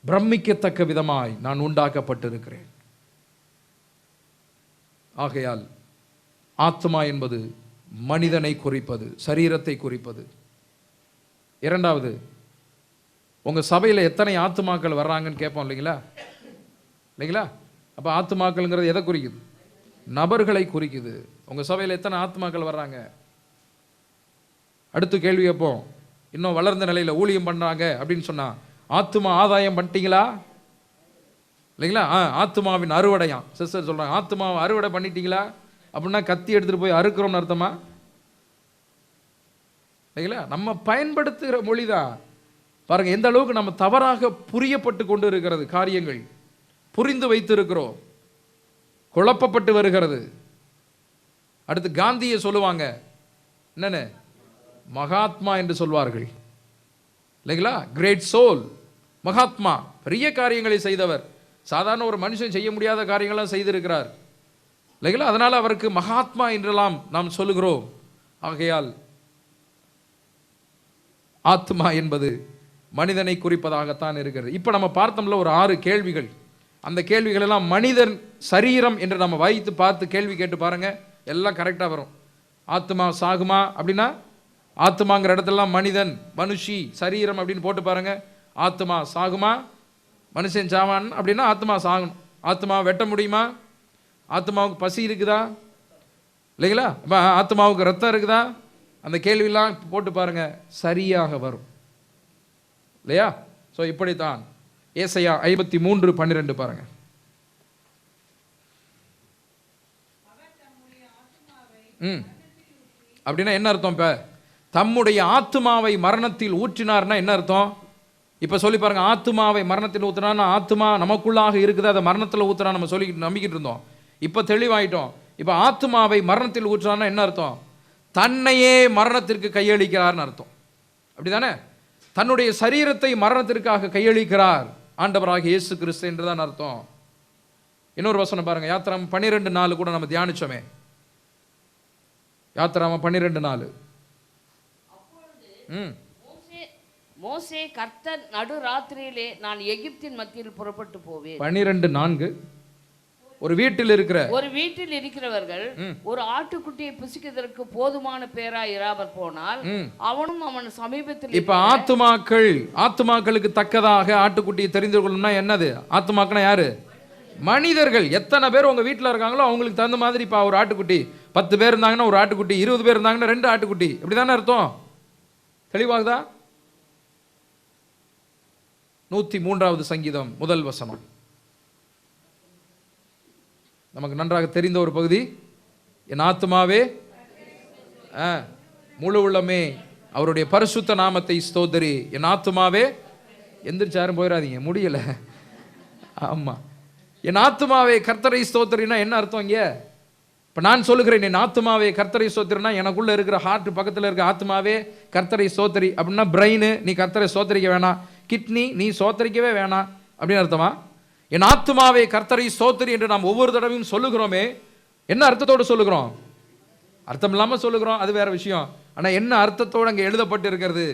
பிரமிக்கத்தக்க விதமாய் நான் உண்டாக்கப்பட்டிருக்கிறேன். ஆகையால் ஆத்மா என்பது மனிதனை குறிப்பது, சரீரத்தை குறிப்பது. இரண்டாவது, உங்க சபையில் எத்தனை ஆத்துமாக்கள் வர்றாங்கன்னு கேட்போம் இல்லைங்களா? இல்லைங்களா? அப்ப ஆத்துமாக்கள்ங்கிறது எதை குறிக்குது? நபர்களை குறிக்குது. உங்க சபையில் எத்தனை ஆத்துமாக்கள் வர்றாங்க? அடுத்து கேள்வி கேட்போம், இன்னும் வளர்ந்த நிலையில ஊழியம் பண்றாங்க அப்படின்னு சொன்னா ஆத்துமா ஆதாயம் பண்ணிட்டீங்களா? இல்லைங்களா? ஆத்துமாவின் அறுவடையாம். சிஸ்டர் சொல்றாங்க, ஆத்துமாவை அறுவடை பண்ணிட்டீங்களா அப்படின்னா கத்தி எடுத்துட்டு போய் அறுக்கிறோம்னு அர்த்தமா? இல்லைங்களா? நம்ம பயன்படுத்துகிற மொழிதான் பாருங்க எந்த அளவுக்கு நம்ம தவறாக புரியப்பட்டு கொண்டு இருக்கிறது. காரியங்கள் புரிந்து வைத்திருக்கிறோம், குழப்பப்பட்டு வருகிறது. அடுத்து காந்தியை சொல்லுவாங்க, என்னன்னு? மகாத்மா என்று சொல்வார்கள். இல்லைங்களா? கிரேட் சோல், மகாத்மா, பெரிய காரியங்களை செய்தவர். சாதாரண ஒரு மனுஷன் செய்ய முடியாத காரியங்கள்லாம் செய்திருக்கிறார். இல்லைங்களா? அதனால அவருக்கு மகாத்மா என்றெல்லாம் நாம் சொல்லுகிறோம். ஆகையால் ஆத்மா என்பது மனிதனை குறிப்பதாகத்தான் இருக்கிறது. இப்போ நம்ம பார்த்தோம்ல ஒரு 6 கேள்விகள். அந்த கேள்விகள் எல்லாம் மனிதன் சரீரம் என்று நம்ம வைத்து பார்த்து கேள்வி கேட்டு பாருங்க, எல்லாம் கரெக்டாக வரும். ஆத்மா சாகுமா அப்படின்னா ஆத்மாங்கிற இடத்துலலாம் மனிதன், மனுஷி, சரீரம் அப்படின்னு போட்டு பாருங்க. ஆத்மா சாகுமா, மனுஷன் சாவான் அப்படின்னா ஆத்மா சாகணும். ஆத்மா வெட்ட முடியுமா? ஆத்மாவுக்கு பசி இருக்குதா? இல்லைங்களா? இப்போ ஆத்மாவுக்கு ரத்தம் இருக்குதா? அந்த கேள்வியெல்லாம் போட்டு பாருங்க, சரியாக வரும். இல்லையா? ஸோ இப்படித்தான் ஏசாயா 53:12 பாருங்க. அப்படின்னா என்ன அர்த்தம்? இப்ப தம்முடைய ஆத்துமாவை மரணத்தில் ஊற்றினார்னா என்ன அர்த்தம்? இப்ப சொல்லி பாருங்க, ஆத்துமாவை மரணத்தில் ஊற்றினா ஆத்துமா நமக்குள்ளாக இருக்குது, அதை மரணத்தில் ஊத்துறா நம்ம சொல்லி நம்பிக்கிட்டு இருந்தோம். இப்ப தெளிவாயிட்டோம். இப்ப ஆத்துமாவை மரணத்தில் ஊற்றினா என்ன அர்த்தம்? தன்னையே மரணத்திற்கு கையளிக்கிறார்னு அர்த்தம். அப்படிதானே? தன்னுடைய சரீரத்தை மரணத்திற்காக கையளிக்கிறார் ஆண்டவராகிய இயேசு கிறிஸ்து என்றுதான் அர்த்தம். இன்னொரு வசனம் பாருங்க, யாத்திராமம் 12:4 கூட நம்ம தியானிச்சோமே. யாத்திராமம் 12:4. மோசே, கர்த்தர் நடுராத்திரியிலே நான் எகிப்தின் மத்தியில் புறப்பட்டு போவேன். 12:4. ஒரு வீட்டில் இருக்கிறவர்கள் ஒரு ஆட்டுக்குட்டியை புசிக்கிறதற்கு போதுமான பேராய் இராமற் போனால் அவனும் அவன் சமீபத்தில். இப்ப ஆத்துமாக்களுக்கு தக்கதாக ஆட்டுக்குட்டியை தெரிந்து கொள்ளணும்னா என்னது? ஆத்துமாக்கனா யாரு? மனிதர்கள். எத்தனை பேர் உங்க வீட்டில் இருக்காங்களோ அவங்களுக்கு தகுந்த மாதிரி. இப்ப ஒரு ஆட்டுக்குட்டி 10 பேர் இருந்தாங்கன்னா ஒரு ஆட்டுக்குட்டி, 20 பேர் இருந்தாங்கன்னா 2 ஆட்டுக்குட்டி. இப்படிதானே அர்த்தம்? தெளிவாகுதா? 103வது சங்கீதம் 1 வசனம் நமக்கு நன்றாக தெரிந்த ஒரு பகுதி. என் ஆத்துமாவே முழு உள்ளமே அவருடைய பரிசுத்த நாமத்தை ஸ்தோத்திரி. என் ஆத்துமாவே, எந்திரிச்சு யாரும் போயிடாதீங்க, முடியல. ஆமா, என் ஆத்துமாவே கர்த்தரை ஸ்தோத்திரினா என்ன அர்த்தம்? இங்க இப்ப நான் சொல்லுகிறேன், என் ஆத்துமாவே கர்த்தரை ஸ்தோத்திரினா எனக்குள்ள இருக்கிற ஹார்ட் பக்கத்தில் இருக்க ஆத்துமாவே கர்த்தரை ஸ்தோத்திரி அப்படின்னா பிரெயின் நீ கர்த்தரை ஸ்தோத்திரிக்க வேணாம், கிட்னி நீ ஸ்தோத்திரிக்கவே வேணாம் அப்படின்னு அர்த்தமா? என் ஆத்துமாவே கர்த்தரை ஸ்தோத்திரி என்று நாம் ஒவ்வொரு தடவையும் சொல்லுகிறோமே, என்ன அர்த்தத்தோடு சொல்லுகிறோம்? அர்த்தம் இல்லாம சொல்லுகிறோம், அது வேற விஷயம். ஆனா என்ன அர்த்தத்தோடு அங்கே எழுதப்பட்டு இருக்கிறது?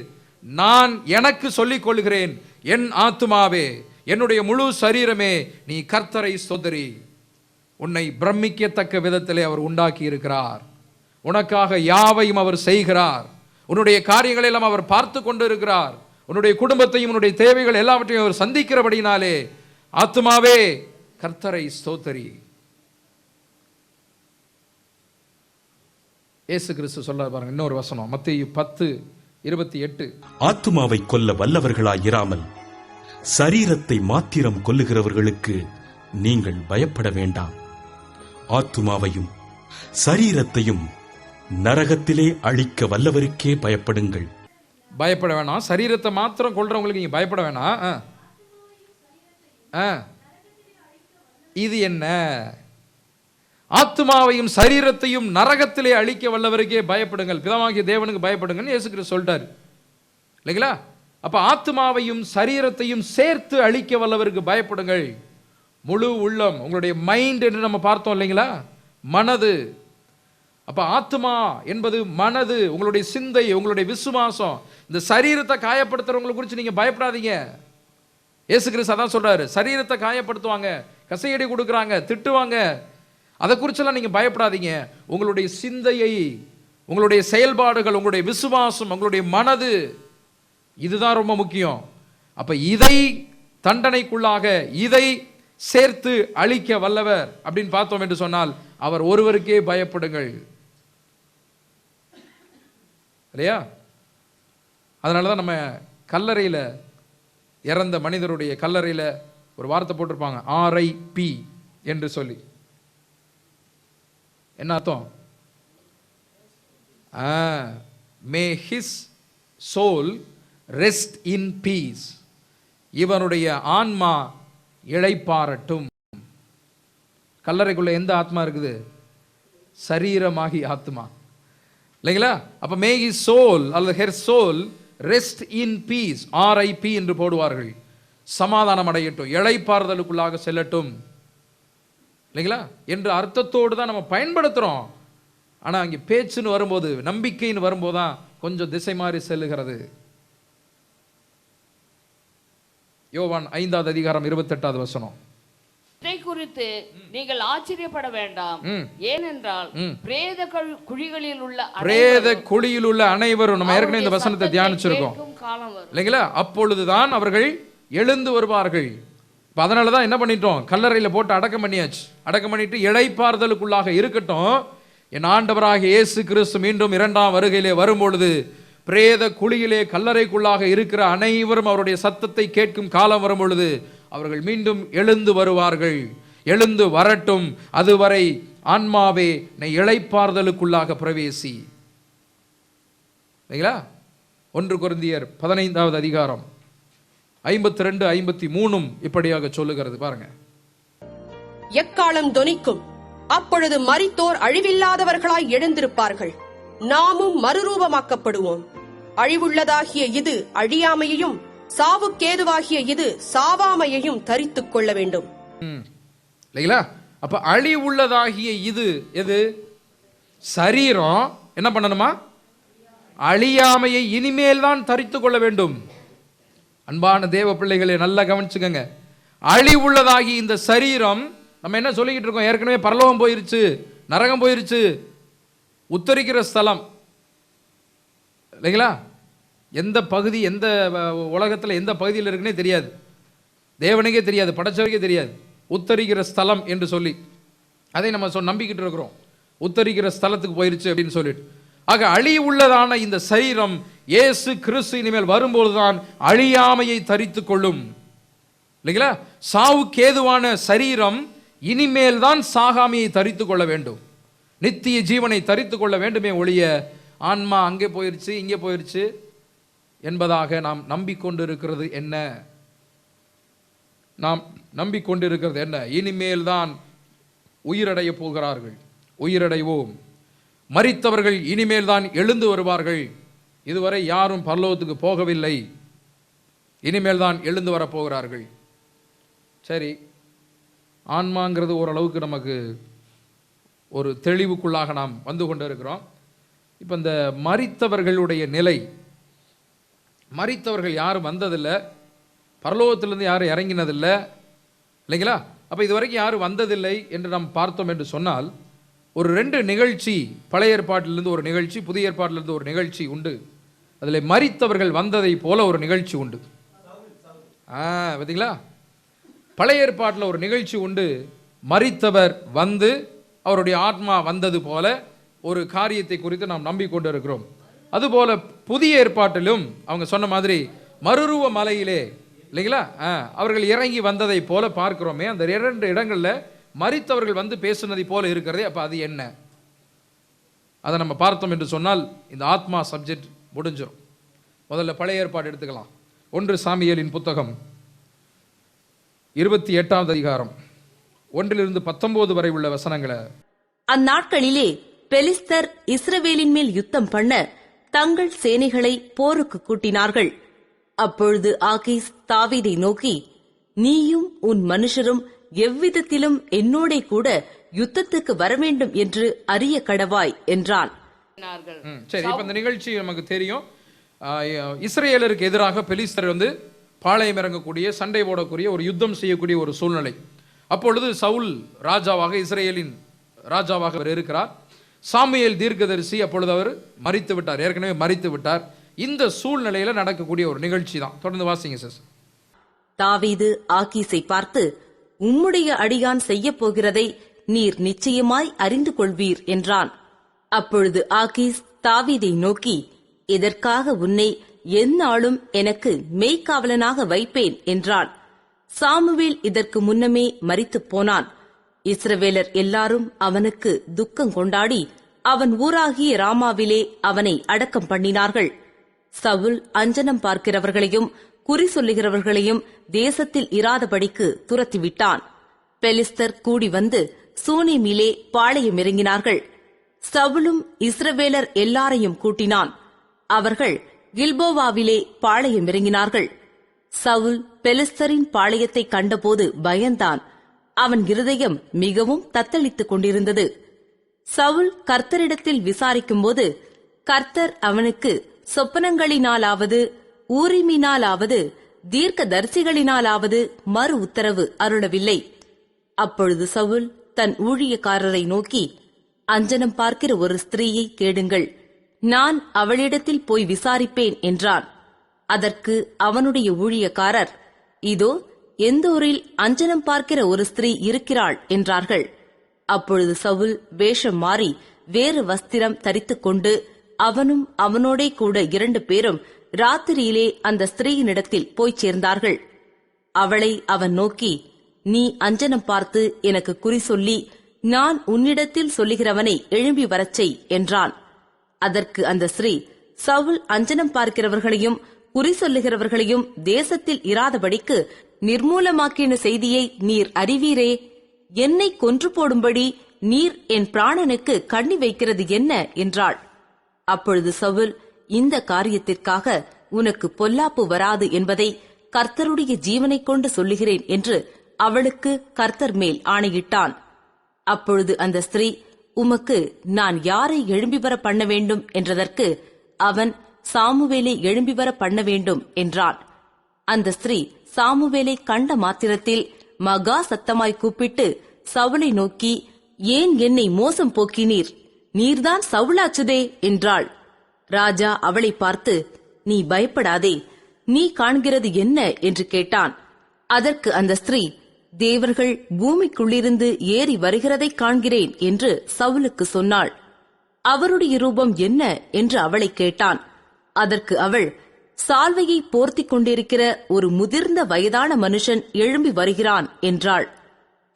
நான் எனக்கு சொல்லிக் கொள்கிறேன், என் ஆத்துமாவே, என்னுடைய முழு சரீரமே நீ கர்த்தரை ஸ்தோத்திரி. உன்னை பிரமிக்கத்தக்க விதத்திலே அவர் உண்டாக்கி இருக்கிறார். உனக்காக யாவையும் அவர் செய்கிறார். உன்னுடைய காரியங்களை எல்லாம் அவர் பார்த்து கொண்டு இருக்கிறார். உன்னுடைய குடும்பத்தையும் உன்னுடைய தேவைகள் எல்லாவற்றையும் அவர் சந்திக்கிறபடினாலே ஆத்துமாவே கர்த்தரை ஸ்தோத்திரி. இயேசு கிறிஸ்து சொல்றார் பாருங்க, இன்னொரு வசனம் மத்தேயு 10:28. ஆத்துமாவை கொல்ல வல்லவர்களாயிராமல் சரீரத்தை மாத்திரம் கொல்லுகிறவர்களுக்கு நீங்கள் பயப்பட வேண்டாம். ஆத்துமாவையும் சரீரத்தையும் நரகத்திலே அழிக்க வல்லவருக்கே பயப்படுங்கள். பயப்பட வேணாம். சரீரத்தை மாத்திரம் கொல்றவங்களுக்கு நீங்க பயப்பட வேணாம். இது என்ன? ஆத்துமாவையும் சரீரத்தையும் நரகத்திலே அழிக்க வல்லவருக்கே பயப்படுங்கள், பிதாவாகிய தேவனுக்கு பயப்படுங்கன்னு இயேசு கிறிஸ்து சொல்லிட்டார். இல்லைங்களா? அப்ப ஆத்துமாவையும் சரீரத்தையும் சேர்த்து அழிக்க வல்லவருக்கு பயப்படுங்கள். முழு உள்ளம், உங்களுடைய மைண்ட் என்று நம்ம பார்த்தோம் இல்லைங்களா? மனது, அப்ப ஆத்மா என்பது மனது, உங்களுடைய சிந்தை, உங்களுடைய விசுவாசம். இந்த சரீரத்தை காயப்படுத்துறவங்களை குறித்து நீங்க பயப்படாதீங்க. இயேசு கிறிஸ்து அதான் சொல்றாரு, சரீரத்தை காயப்படுத்துவாங்க, கசையடி கொடுக்குறாங்க, திட்டுவாங்க, அதை குறிச்செல்லாம் நீங்க பயப்படாதீங்க. உங்களுடைய சிந்தையை, உங்களுடைய செயல்பாடுகள், உங்களுடைய விசுவாசம், உங்களுடைய மனது, இதுதான் ரொம்ப முக்கியம். அப்ப இதை தண்டனைக்குள்ளாக, இதை சேர்த்து அழிக்க வல்லவர் அப்படின்னு பார்த்தோம் என்று சொன்னால் அவர் ஒருவருக்கே பயப்படுங்கள், இல்லையா? அதனாலதான் நம்ம கல்லறையில இறந்த மனிதருடைய கல்லறையில ஒரு வார்த்தை போட்டிருப்பாங்க, RIP என்று சொல்லி. என்ன அர்த்தம்? May his soul rest in peace. இவனுடைய ஆன்மா இளைப்பாறட்டும். கல்லறைக்குள்ள எந்த ஆத்மா இருக்குது? சரீரமாகி ஆத்மா, இல்லைங்களா? அப்ப மே ஹிஸ் சோல் அல்லது her soul rest in peace, RIP என்று போடுவார்கள். சமாதானம் அடையட்டும், இளைப்பாறுதலுக்குள்ளாக செல்லட்டும், இல்லைங்களா என்று அர்த்தத்தோடு தான் நம்ம பயன்படுத்துறோம். ஆனா அங்கே பேச்சுன்னு வரும்போது, நம்பிக்கைன்னு வரும்போது தான் கொஞ்சம் திசை மாறி செல்லுகிறது. யோவான் 5வது அதிகாரம் 28வது வசனம். இதை குறித்து நீங்கள் ஆச்சரியப்பட வேண்டாம், ஏனென்றால் பிரேத குழிகளில் உள்ள அனைவரும், நம்ம ஏற்கனவே இந்த வசனத்தை தியானிச்சிருக்கோம் இல்லைங்களா, அப்பொழுதுதான் அவர்கள் எழுந்து வருவார்கள். அதனாலதான் என்ன பண்ணிட்டோம், கல்லறையில போட்டு அடக்கம் பண்ணியாச்சு. அடக்கம் பண்ணிட்டு இளைப்பாறுதலுக்குள்ளாக இருக்கட்டும். என் ஆண்டவராகிய இயேசு கிறிஸ்து மீண்டும் 2ஆம் வருகையிலே வரும்பொழுது பிரேத குழியிலே கல்லறைக்குள்ளாக இருக்கிற அனைவரும் அவருடைய சத்தத்தை கேட்கும் காலம் வரும் பொழுது அவர்கள் மீண்டும் எழுந்து வருவார்கள். எழுந்து வரட்டும். அதுவரை ஆன்மாவே நீ இளைப்பாறுதலுக்குள்ளாக பிரவேசி. 1 கொரிந்தியர் 15வது அதிகாரம் 52, 53 இப்படியாக சொல்லுகிறது பாருங்க. எக்காலம் தொனிக்கும், அப்பொழுது மரித்தோர் அழிவில்லாதவர்களாய் எழுந்திருப்பார்கள், நாமும் மறுரூபமாக்கப்படுவோம். அழிவுள்ளதாகிய இது அழியாமையையும், சாவுக்கேதுவாகிய இது சாவாமையையும் தரித்துக் கொள்ள வேண்டும். இல்லைங்களா? அப்ப அழிவுள்ளதாகிய இது எது? சரீரம் என்ன பண்ணணுமா? அழியாமையை இனிமேல் தான் தரித்துக் கொள்ள வேண்டும். அன்பான தேவ பிள்ளைகளை நல்லா கவனிச்சுக்கங்க. அழிவுள்ளதாகி இந்த சரீரம், நம்ம என்ன சொல்லிக்கிட்டு இருக்கோம், ஏற்கனவே பரலோகம் போயிருச்சு, நரகம் போயிருச்சு, உத்தரிக்கிற ஸ்தலம், இல்லைங்களா? எந்த பகுதி, எந்த உலகத்தில் எந்த பகுதியில் இருக்குன்னே தெரியாது, தேவனுக்கே தெரியாது, படைச்சவருக்கே தெரியாது. உத்தரிக்கிற ஸ்தலம் என்று சொல்லி அதை நம்ம நம்பிக்கிட்டு இருக்கிறோம். உத்தரிக்கிற ஸ்தலத்துக்கு போயிருச்சு அப்படின்னு சொல்லிட்டு. ஆக அழிவுள்ளதான இந்த சரீரம் இயேசு கிறிஸ்து இனிமேல் வரும்போதுதான் அழியாமையை தரித்துக் கொள்ளும், இல்லைங்களா? சாவுக்கேதுவான சரீரம் இனிமேல் தான் சாகாமையை தரித்துக் கொள்ள வேண்டும், நித்திய ஜீவனை தரித்துக் கொள்ள வேண்டுமே ஒழிய ஆன்மா அங்கே போயிருச்சு இங்கே போயிருச்சு என்பதாக நாம் நம்பிக்கொண்டிருக்கிறது என்ன? நாம் நம்பிக்கொண்டிருக்கிறது என்ன? இனிமேல் தான் உயிரடைய போகிறார்கள், உயிரடைவோம். மரித்தவர்கள் இனிமேல் தான் எழுந்து வருவார்கள். இதுவரை யாரும் பரலோகத்துக்கு போகவில்லை, இனிமேல் தான் எழுந்து வரப்போகிறார்கள். சரி, ஆன்மாங்கிறது ஓரளவுக்கு நமக்கு ஒரு தெளிவுக்குள்ளாக நாம் வந்து கொண்டு இருக்கிறோம். இப்போ இந்த மரித்தவர்களுடைய நிலை, மரித்தவர்கள் யாரும் வந்ததில்லை, பரலோகத்திலிருந்து யாரும் இறங்கினதில்லை, இல்லைங்களா? அப்போ இதுவரைக்கும் யாரும் வந்ததில்லை என்று நாம் பார்த்தோம் என்று சொன்னால், ஒரு 2 நிகழ்ச்சி, பழைய ஏற்பாட்டிலிருந்து ஒரு நிகழ்ச்சி, புதிய ஏற்பாட்டிலிருந்து ஒரு நிகழ்ச்சி உண்டு. அதில் மரித்தவர்கள் வந்ததை போல ஒரு நிகழ்ச்சி உண்டு. பார்த்தீங்களா? பழைய ஏற்பாட்டில் ஒரு நிகழ்ச்சி உண்டு, மரித்தவர் வந்து அவருடைய ஆத்மா வந்தது போல ஒரு காரியத்தை குறித்து நாம் நம்பிக்கொண்டு இருக்கிறோம். அதுபோல புதிய ஏற்பாட்டிலும் அவங்க சொன்ன மாதிரி மறுரூப மலையிலே, இல்லைங்களா, அவர்கள் இறங்கி வந்ததை போல பார்க்கிறோமே. அந்த 2 இடங்களில் மரித்தவர்கள் வந்து பேசுனதை போல இருக்கிறதே. அப்போ அது என்ன? அதை நம்ம பார்த்தோம் என்று சொன்னால் இந்த ஆத்மா சப்ஜெக்ட் முடிஞ்சிடும். முதல்ல பழைய ஏற்பாடு எடுத்துக்கலாம். 1 சாமுவேலின் புத்தகம் 28வது அதிகாரம் 1 - 19 வரை உள்ள வசனங்களை. அந்நாட்களிலே பெலிஸ்தர் இஸ்ரவேலின் மேல் யுத்தம் பண்ண தங்கள் சேனைகளை போருக்கு கூட்டினார்கள். அப்பொழுது ஆகீஸ் தாவீதை நோக்கி, நீயும் உன் மனுஷரும் எவ்விதத்திலும் என்னோடே கூட யுத்தத்துக்கு வரவேண்டும் என்று அறிய கடவாய் என்றான். சரி, இப்ப இந்த நிகழ்ச்சி நமக்கு தெரியும். இஸ்ரேலருக்கு எதிராக பெலிஸ்தர் பாளையம் இறங்கக்கூடிய, சண்டை போடக்கூடிய, ஒரு யுத்தம் செய்யக்கூடிய ஒரு சூழ்நிலை. அப்பொழுது சவுல் ராஜாவாக, இஸ்ரேலின் ராஜாவாக அவர் இருக்கிறார். சாமுவேல் தீர்க்கதரிசி அப்பொழுது அவர் மரித்து விட்டார், ஏற்கனவே மரித்து விட்டார். இந்த சூழ்நிலையில நடக்கக்கூடிய ஒரு நிகழ்ச்சி தான். தொடர்ந்து வாசிங்க சார். தாவீது ஆகீஸை பார்த்து, உம்முடைய அடியான் செய்ய போகிறதை நீர் நிச்சயமாய் அறிந்து கொள்வீர் என்றான். அப்பொழுது ஆகீஸ் தாவீதை நோக்கி, இதற்காக உன்னை எந்நாளும் எனக்கு மெய்க்காவலனாக வைப்பேன் என்றான். சாமுவேல் இதற்கு முன்னமே மரித்துப் போனான். இஸ்ரவேலர் எல்லாரும் அவனுக்கு துக்கம் கொண்டாடி அவன் ஊராகிய ராமாவிலே அவனை அடக்கம் பண்ணினார்கள். சவுல் அஞ்சனம் பார்க்கிறவர்களையும் குறி சொல்லுகிறவர்களையும் தேசத்தில் இராதபடிக்கு துரத்திவிட்டான். பெலிஸ்தர் கூடி வந்து சூனேமிலே பாளையம் இறங்கினார்கள். சவுலும் இஸ்ரவேலர் எல்லாரையும் கூட்டினான். அவர்கள் கில்போவாவிலே பாளையம் இறங்கினார்கள். சவுல் பெலிஸ்தரின் பாளையத்தை கண்டபோது பயந்தான். அவன் இருதயம் மிகவும் தத்தளித்துக் கொண்டிருந்தது. சவுல் கர்த்தரிடத்தில் விசாரிக்கும்போது கர்த்தர் அவனுக்கு சொப்பனங்களினாலாவது ஊரிமினாலாவது தீர்க்க தரிசிகளினாலாவது மறு உத்தரவு அருளவில்லை. அப்பொழுது சவுல் தன் ஊழியக்காரரை நோக்கி, அஞ்சனம் பார்க்கிற ஒரு ஸ்திரீயை கேடுங்கள், நான் அவளிடத்தில் போய் விசாரிப்பேன் என்றான். அதற்கு அவனுடைய ஊழியக்காரர், இதோ எந்தோரில் அஞ்சனம் பார்க்கிற ஒரு ஸ்திரீ இருக்கிறாள் என்றார்கள். அப்பொழுது சவுல் வேஷம் மாறி வேறு வஸ்திரம் தரித்துக் கொண்டு அவனும் அவனோடே கூட 2 பேரும் ராத்திரியிலே அந்த ஸ்திரீயினிடத்தில் போய்ச் சேர்ந்தார்கள். அவளை அவன் நோக்கி, நீ அஞ்சனம் பார்த்து எனக்கு குறி சொல்லி நான் உன்னிடத்தில் சொல்லுகிறவனை எழும்பி வரச் செய் என்றான். அதற்கு அந்த ஸ்திரீ, சவுல் அஞ்சனம் பார்க்கிறவர்களையும் குறி சொல்லுகிறவர்களையும் தேசத்தில் இராதபடிக்கு நிர்மூலமாக்கின செய்தியை நீர் அறிவீரே. என்னை கொன்று போடும்படி நீர் என் பிராணனுக்கு கண்ணி வைக்கிறது என்ன என்றாள். அப்பொழுது சவுல், இந்த காரியத்திற்காக உனக்கு பொல்லாப்பு வராது என்பதை கர்த்தருடைய ஜீவனைக் கொண்டு சொல்லுகிறேன் என்று அவளுக்கு கர்த்தர் மேல் ஆணையிட்டான். அப்பொழுது அந்த ஸ்திரீ, உமக்கு நான் யாரை எழும்பி வர பண்ண வேண்டும் என்றதற்கு அவன், சாமுவேலை எழும்பி வர பண்ண வேண்டும் என்றான். அந்த ஸ்திரீ சாமுவேலை கண்ட மாத்திரத்தில் மகா சத்தமாய் கூப்பிட்டு சவுலை நோக்கி, ஏன் என்னை மோசம் போக்கினீர்? நீர்தான் சவுலாச்சுதே என்றாள். ராஜா அவளை பார்த்து, நீ பயப்படாதே, நீ காண்கிறது என்ன என்று கேட்டான். அதற்கு அந்த ஸ்திரீ, தேவர்கள் பூமிக்குள்ளிருந்து ஏறி வருகிறதை காண்கிறேன் என்று சவுலுக்கு சொன்னாள். அவருடைய ரூபம் என்ன என்று அவளை கேட்டான். அதற்கு அவள், சால்வையை போர்த்திக் கொண்டிருக்கிற ஒரு முதிர்ந்த வயதான மனுஷன் எழும்பி வருகிறான் என்றாள்.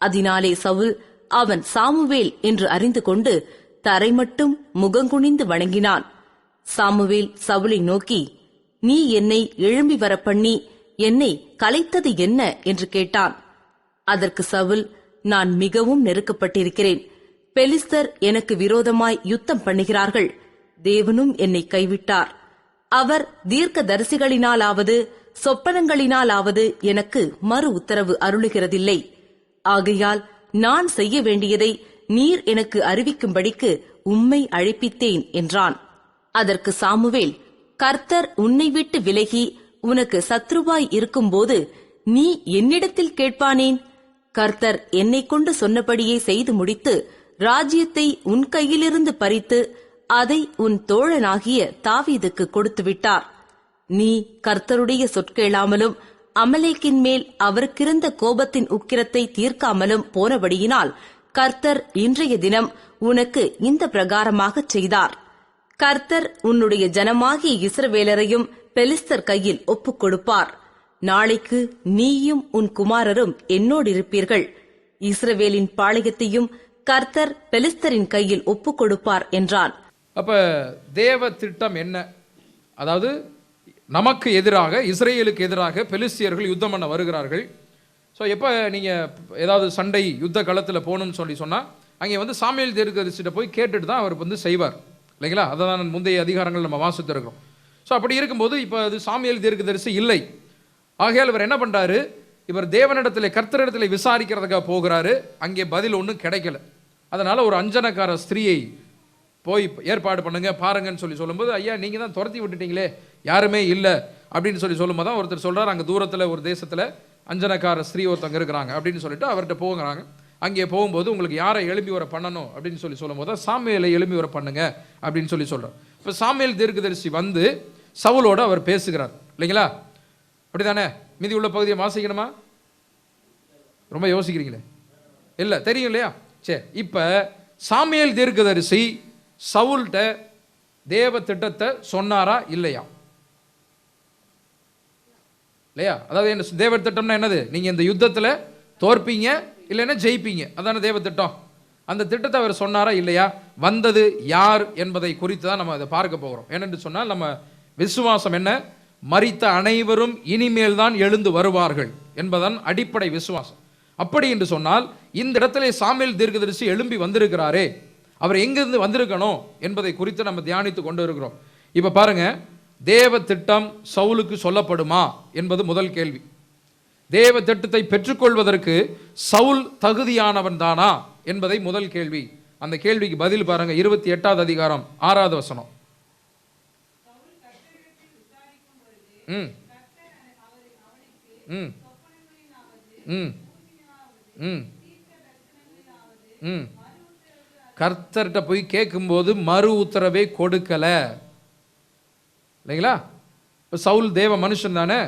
அதனாலே சவுல் அவன் சாமுவேல் என்று அறிந்து கொண்டு தரை மட்டும் முகங்குனிந்து வணங்கினான். சாமுவேல் சவுலை நோக்கி, நீ என்னை எழும்பி வர பண்ணி என்னை கலைத்தது என்ன என்று கேட்டான். அதற்கு சவுல், நான் மிகவும் நெருக்கப்பட்டிருக்கிறேன். பெலிஸ்தர் எனக்கு விரோதமாய் யுத்தம் பண்ணுகிறார்கள். தேவனும் என்னை கைவிட்டார். அவர் தீர்க்க தரிசிகளினாலாவது சொப்பனங்களினாலாவது எனக்கு மறு உத்தரவு அருளுகிறதில்லை. ஆகையால் நான் செய்ய வேண்டியதை நீர் எனக்கு அறிவிக்கும்படிக்கு உம்மை அழைப்பித்தேன் என்றான். அதற்கு சாமுவேல், கர்த்தர் உன்னை விட்டு விலகி உனக்கு சத்ருவாய் இருக்கும்போது நீ என்னிடத்தில் கேட்பானேன்? கர்த்தர் என்னை கொண்டு சொன்னபடியே செய்து முடித்து ராஜ்யத்தை உன் கையிலிருந்து பறித்து அதை உன் தோழனாகிய தாவீதுக்கு கொடுத்து விட்டார். நீ கர்த்தருடைய சொற்கேளாமலும் அமலேக்கின் மேல் அவருக்கிருந்த கோபத்தின் உக்கிரத்தை தீர்க்காமலும் போனபடியினால் கர்த்தர் இன்றைய தினம் உனக்கு இந்த பிரகாரமாகச் செய்தார். கர்த்தர் உன்னுடைய ஜனமாகிய இஸ்ரவேலரையும் பெலிஸ்தர் கையில் ஒப்புக் கொடுப்பார். நாளைக்கு நீயும் உன் குமாரரும் என்னோடிருப்பீர்கள். இஸ்ரவேலின் பாளையத்தையும் கர்த்தர் பெலிஸ்தரின் கையில் ஒப்புக் கொடுப்பார் என்றான். அப்ப தேவ திட்டம் என்ன? அதாவது நமக்கு எதிராக, இஸ்ரேலுக்கு எதிராக பெலிஸ்தியர்கள் யுத்தம் பண்ண வருகிறார்கள். ஸோ எப்போ நீங்கள் ஏதாவது சண்டை யுத்த களத்தில் போகணும்னு சொன்னால் அங்கே சாமுவேல் தீர்க்கதரிசிட்ட போய் கேட்டுட்டு தான் அவர் செய்வார், இல்லைங்களா? அதை தான் முந்தைய அதிகாரங்கள் நம்ம வாசித்திருக்கிறோம். ஸோ அப்படி இருக்கும்போது இப்போ அது சாமுவேல் தீர்க்கதரிசி இல்லை. ஆகையால் இவர் என்ன பண்ணுறாரு? இவர் தேவனிடத்தில், கர்த்தரிடத்தில் விசாரிக்கிறதுக்காக போகிறாரு. அங்கே பதில் ஒன்றும் கிடைக்கல. அதனால ஒரு அஞ்சனக்கார ஸ்திரீயை போய் ஏற்பாடு பண்ணுங்க பாருங்கன்னு சொல்லும்போது, ஐயா நீங்க தான் துரத்தி விட்டுட்டீங்களே, யாருமே இல்லை அப்படின்னு சொல்லும்போது தான் ஒருத்தர் சொல்றாரு, அங்கே தூரத்தில் ஒரு தேசத்தில் அஞ்சனக்கார ஸ்திரீ ஒருத்தவங்க இருக்கிறாங்க அப்படின்னு சொல்லிட்டு அவர்கிட்ட போகிறாங்க. அங்கே போகும்போது உங்களுக்கு யாரை எழும்பி வர பண்ணணும் அப்படின்னு சொல்லும்போது தான் சாமுவேலை எழும்பி வர பண்ணுங்க அப்படின்னு சொல்கிறார். இப்போ சாமுவேல் தீர்க்கதரிசி வந்து சவுலோடு அவர் பேசுகிறார் இல்லைங்களா? அப்படிதானே? மீதி உள்ள பகுதியை வாசிக்கணுமா? ரொம்ப யோசிக்கிறீங்களே. இல்லை, தெரியும் இல்லையா? சரி, இப்போ சாமுவேல் தீர்க்கதரிசி சவுல்கிட்ட தேவ திட்டத்தை சொன்னாரா இல்லையா? இல்லையா? அதாவது என்ன தேவ திட்டம்னா என்னது? நீங்கள் இந்த யுத்தத்தில் தோற்பீங்க இல்லைன்னா ஜெயிப்பீங்க, அதான தேவ திட்டம். அந்த திட்டத்தை அவர் சொன்னாரா இல்லையா? வந்தது யார் என்பதை குறித்து தான் நம்ம அதை பார்க்க போகிறோம். ஏனென்று சொன்னால் நம்ம விசுவாசம் என்ன? மரித்த அனைவரும் இனிமேல் தான் எழுந்து வருவார்கள் என்பதன் அடிப்படை விசுவாசம். அப்படி என்று சொன்னால் இந்த இடத்துல சாமுவேல் தீர்க்கதரிசி எழும்பி வந்திருக்கிறாரே, அவர் எங்கிருந்து வந்திருக்கணும் என்பதை குறித்து நம்ம தியானித்து கொண்டு இருக்கிறோம். இப்போ பாருங்க, தேவ திட்டம் சவுலுக்கு சொல்லப்படுமா என்பது முதல் கேள்வி. தேவ திட்டத்தை பெற்றுக்கொள்வதற்கு சவுல் தகுதியானவன் தானா என்பதை முதல் கேள்வி. அந்த கேள்விக்கு பதில் பாருங்க, 28வது அதிகாரம் 6வது வசனம். ம் ம் ம் ம் ம் கர்த்தர்கிட்ட போய் கேட்கும்போது மறு உத்தரவை கொடுக்கல இல்லைங்களா? இப்போ சவுல் தேவ மனுஷன் தானே,